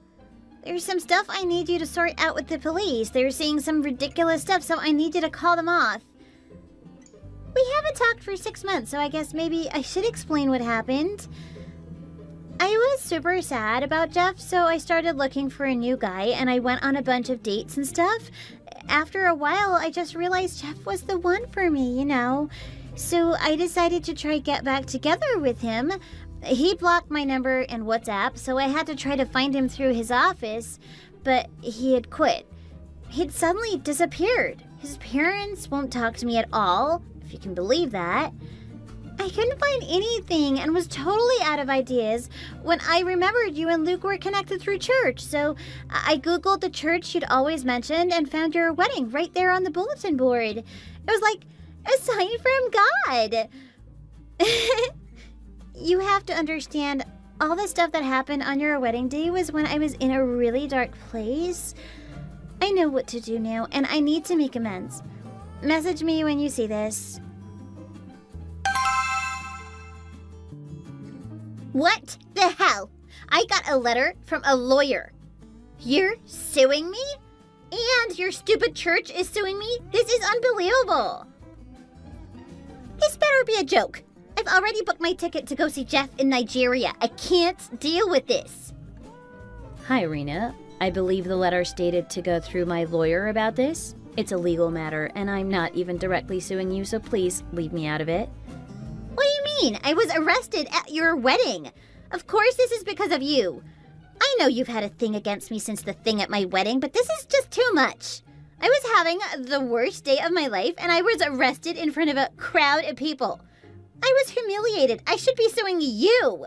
There's some stuff I need you to sort out with the police. They're saying some ridiculous stuff, so I need you to call them off. We haven't talked for 6 months, so I guess maybe I should explain what happened. I was super sad about Jeff, so I started looking for a new guy, and I went on a bunch of dates and stuff. After a while, I just realized Jeff was the one for me, you know. So I decided to try get back together with him. He blocked my number and WhatsApp, so I had to try to find him through his office, but he had quit. He'd suddenly disappeared. His parents won't talk to me at all, if you can believe that. I couldn't find anything and was totally out of ideas when I remembered you and Luke were connected through church, so I googled the church you'd always mentioned and found your wedding right there on the bulletin board. It was like a sign from God. You have to understand, all the stuff that happened on your wedding day was when I was in a really dark place. I know what to do now, and I need to make amends. Message me when you see this. What the hell? I got a letter from a lawyer. You're suing me? And your stupid church is suing me? This is unbelievable. This better be a joke. I've already booked my ticket to go see Jeff in Nigeria. I can't deal with this. Hi, Rena. I believe the letter stated to go through my lawyer about this. It's a legal matter, and I'm not even directly suing you, so please leave me out of it. What do you mean? I was arrested at your wedding. Of course this is because of you. I know you've had a thing against me since the thing at my wedding, but this is just too much. I was having the worst day of my life, and I was arrested in front of a crowd of people. I was humiliated. I should be suing you.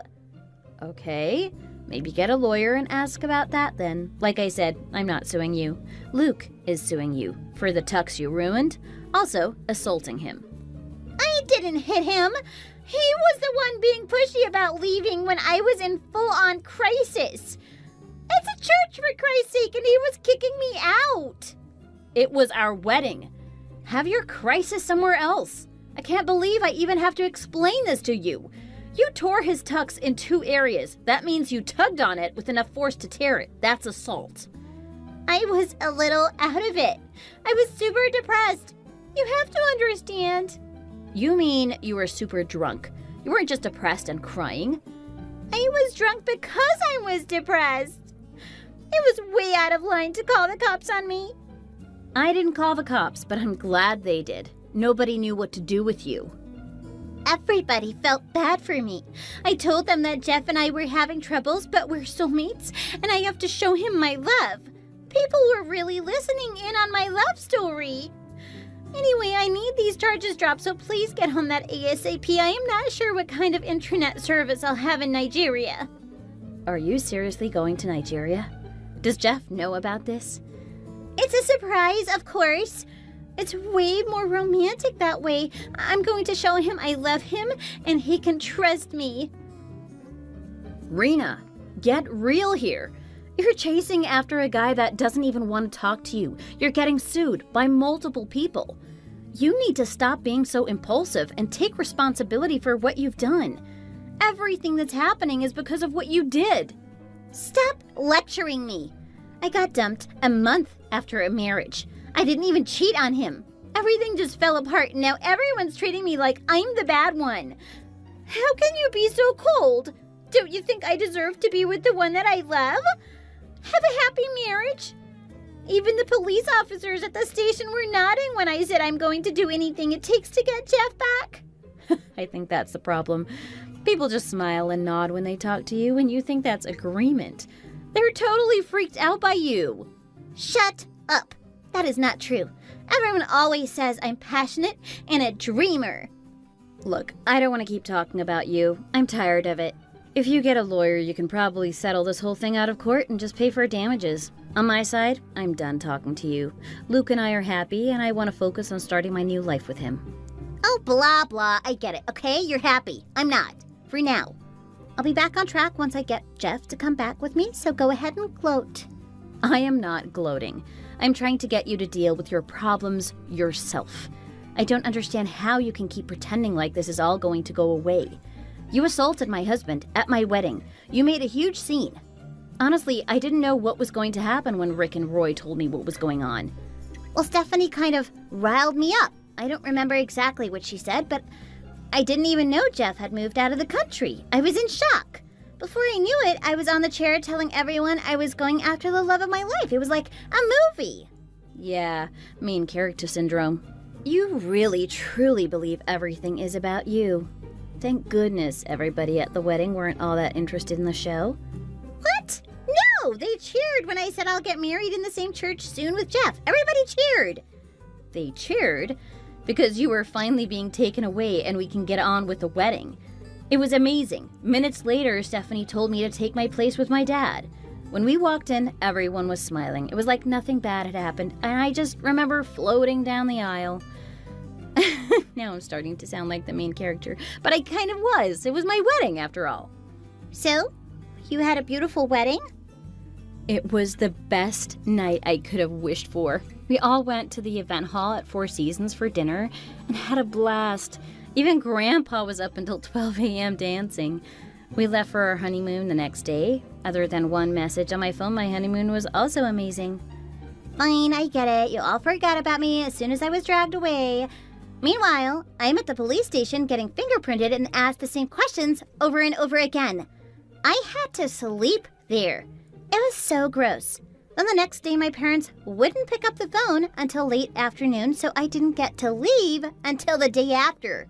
Okay, maybe get a lawyer and ask about that then. Like I said, I'm not suing you. Luke is suing you for the tux you ruined, also assaulting him. I didn't hit him. He was the one being pushy about leaving when I was in full-on crisis. It's a church, for Christ's sake, and he was kicking me out. It was our wedding. Have your crisis somewhere else. I can't believe I even have to explain this to you. You tore his tux in 2 areas. That means you tugged on it with enough force to tear it. That's assault. I was a little out of it. I was super depressed. You have to understand. You mean you were super drunk. You weren't just depressed and crying. I was drunk because I was depressed. It was way out of line to call the cops on me. I didn't call the cops, but I'm glad they did. Nobody knew what to do with you. Everybody felt bad for me. I told them that Jeff and I were having troubles, but we're soulmates, and I have to show him my love. People were really listening in on my love story. Anyway, I need these charges dropped, so please get on that ASAP. I am not sure what kind of internet service I'll have in Nigeria. Are you seriously going to Nigeria? Does Jeff know about this? It's a surprise, of course. It's way more romantic that way. I'm going to show him I love him and he can trust me. Rena, get real here. You're chasing after a guy that doesn't even want to talk to you. You're getting sued by multiple people. You need to stop being so impulsive and take responsibility for what you've done. Everything that's happening is because of what you did. Stop lecturing me. I got dumped a month after a marriage. I didn't even cheat on him. Everything just fell apart and now everyone's treating me like I'm the bad one. How can you be so cold? Don't you think I deserve to be with the one that I love? Have a happy marriage? Even the police officers at the station were nodding when I said I'm going to do anything it takes to get Jeff back. I think that's the problem. People just smile and nod when they talk to you, and you think that's agreement. They're totally freaked out by you. Shut up. That is not true. Everyone always says I'm passionate and a dreamer. Look, I don't want to keep talking about you. I'm tired of it. If you get a lawyer, you can probably settle this whole thing out of court and just pay for damages. On my side, I'm done talking to you. Luke and I are happy, and I want to focus on starting my new life with him. Oh, blah, blah. I get it, okay? You're happy. I'm not. For now. I'll be back on track once I get Jeff to come back with me, so go ahead and gloat. I am not gloating. I'm trying to get you to deal with your problems yourself. I don't understand how you can keep pretending like this is all going to go away. You assaulted my husband at my wedding. You made a huge scene. Honestly, I didn't know what was going to happen when Rick and Roy told me what was going on. Well, Stephanie kind of riled me up. I don't remember exactly what she said, but I didn't even know Jeff had moved out of the country. I was in shock. Before I knew it, I was on the chair telling everyone I was going after the love of my life. It was like a movie. Yeah, main character syndrome. You really, truly believe everything is about you. Thank goodness everybody at the wedding weren't all that interested in the show. What? No, they cheered when I said I'll get married in the same church soon with Jeff. Everybody cheered. They cheered because you were finally being taken away and we can get on with the wedding. It was amazing. Minutes later, Stephanie told me to take my place with my dad. When we walked in, everyone was smiling. It was like nothing bad had happened, and I just remember floating down the aisle. Now I'm starting to sound like the main character, but I kind of was. It was my wedding, after all. So, you had a beautiful wedding? It was the best night I could have wished for. We all went to the event hall at Four Seasons for dinner and had a blast. Even Grandpa was up until 12 a.m. dancing. We left for our honeymoon the next day. Other than one message on my phone, my honeymoon was also amazing. Fine, I get it. You all forgot about me as soon as I was dragged away. Meanwhile, I'm at the police station getting fingerprinted and asked the same questions over and over again. I had to sleep there. It was so gross. Then the next day, my parents wouldn't pick up the phone until late afternoon, so I didn't get to leave until the day after.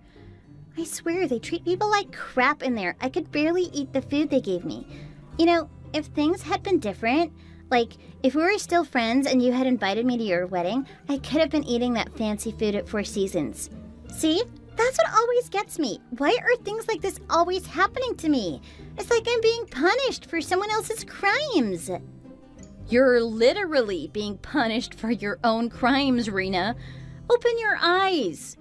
I swear they treat people like crap in there. I could barely eat the food they gave me. You know, if things had been different, like if we were still friends and you had invited me to your wedding, I could have been eating that fancy food at Four Seasons. See? That's what always gets me. Why are things like this always happening to me? It's like I'm being punished for someone else's crimes. You're literally being punished for your own crimes, Rena. Open your eyes.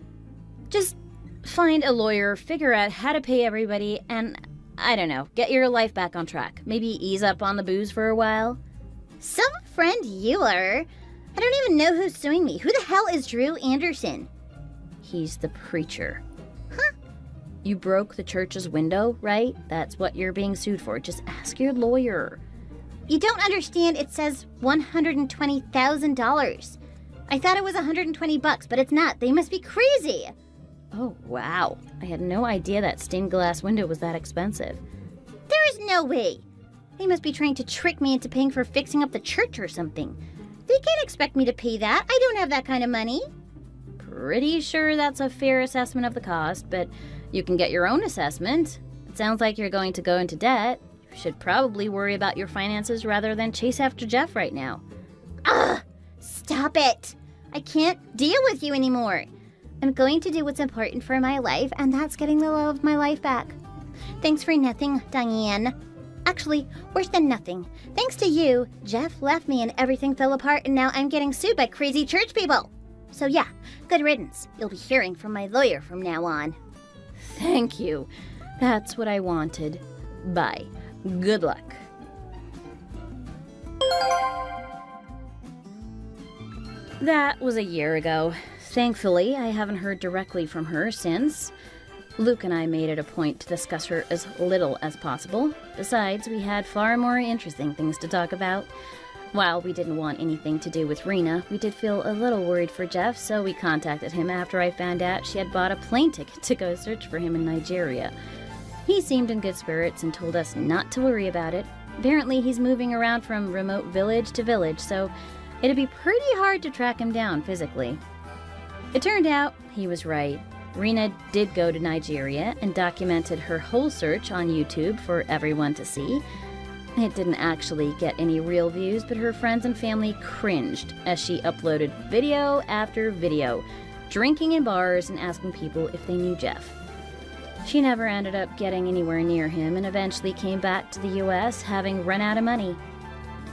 Just find a lawyer, figure out how to pay everybody, and, I don't know, get your life back on track. Maybe ease up on the booze for a while. Some friend you are. I don't even know who's suing me. Who the hell is Drew Anderson? He's the preacher. Huh? You broke the church's window, right? That's what you're being sued for. Just ask your lawyer. You don't understand. It says $120,000. I thought it was $120, but it's not. They must be crazy. Oh, wow. I had no idea that stained glass window was that expensive. There is no way. They must be trying to trick me into paying for fixing up the church or something. They can't expect me to pay that. I don't have that kind of money. Pretty sure that's a fair assessment of the cost, but you can get your own assessment. It sounds like you're going to go into debt. You should probably worry about your finances rather than chase after Jeff right now. Ugh! Stop it! I can't deal with you anymore. I'm going to do what's important for my life, and that's getting the love of my life back. Thanks for nothing, Diane. Actually, worse than nothing. Thanks to you, Jeff left me and everything fell apart, and now I'm getting sued by crazy church people. So yeah, good riddance. You'll be hearing from my lawyer from now on. Thank you. That's what I wanted. Bye. Good luck. That was a year ago. Thankfully, I haven't heard directly from her since. Luke and I made it a point to discuss her as little as possible. Besides, we had far more interesting things to talk about. While we didn't want anything to do with Rena, we did feel a little worried for Jeff, so we contacted him after I found out she had bought a plane ticket to go search for him in Nigeria. He seemed in good spirits and told us not to worry about it. Apparently, he's moving around from remote village to village, so it'd be pretty hard to track him down physically. It turned out he was right. Rena did go to Nigeria and documented her whole search on YouTube for everyone to see. It didn't actually get any real views, but her friends and family cringed as she uploaded video after video, drinking in bars and asking people if they knew Jeff. She never ended up getting anywhere near him and eventually came back to the US having run out of money.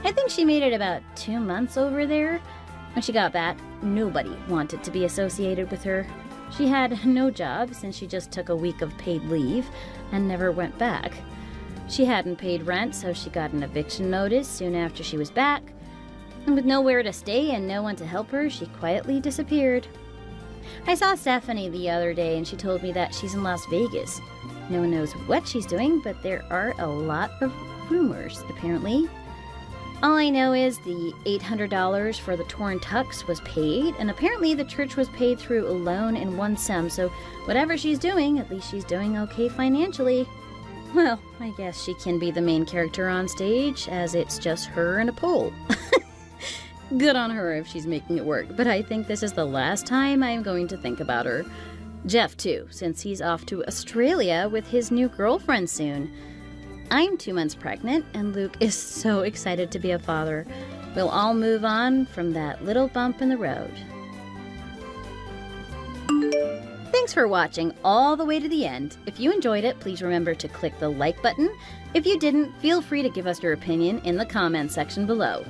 I think she made it about 2 months over there. When she got back, nobody wanted to be associated with her. She had no job since she just took a week of paid leave and never went back. She hadn't paid rent, so she got an eviction notice soon after she was back. And with nowhere to stay and no one to help her, she quietly disappeared. I saw Stephanie the other day and she told me that she's in Las Vegas. No one knows what she's doing, but there are a lot of rumors, apparently. All I know is the $800 for the torn tux was paid, and apparently the church was paid through a loan in one sum, so whatever she's doing, at least she's doing okay financially. Well, I guess she can be the main character on stage, as it's just her and a pole. Good on her if she's making it work, but I think this is the last time I am going to think about her. Jeff, too, since he's off to Australia with his new girlfriend soon. I'm 2 months pregnant, and Luke is so excited to be a father. We'll all move on from that little bump in the road. Thanks for watching all the way to the end. If you enjoyed it, please remember to click the like button. If you didn't, feel free to give us your opinion in the comments section below.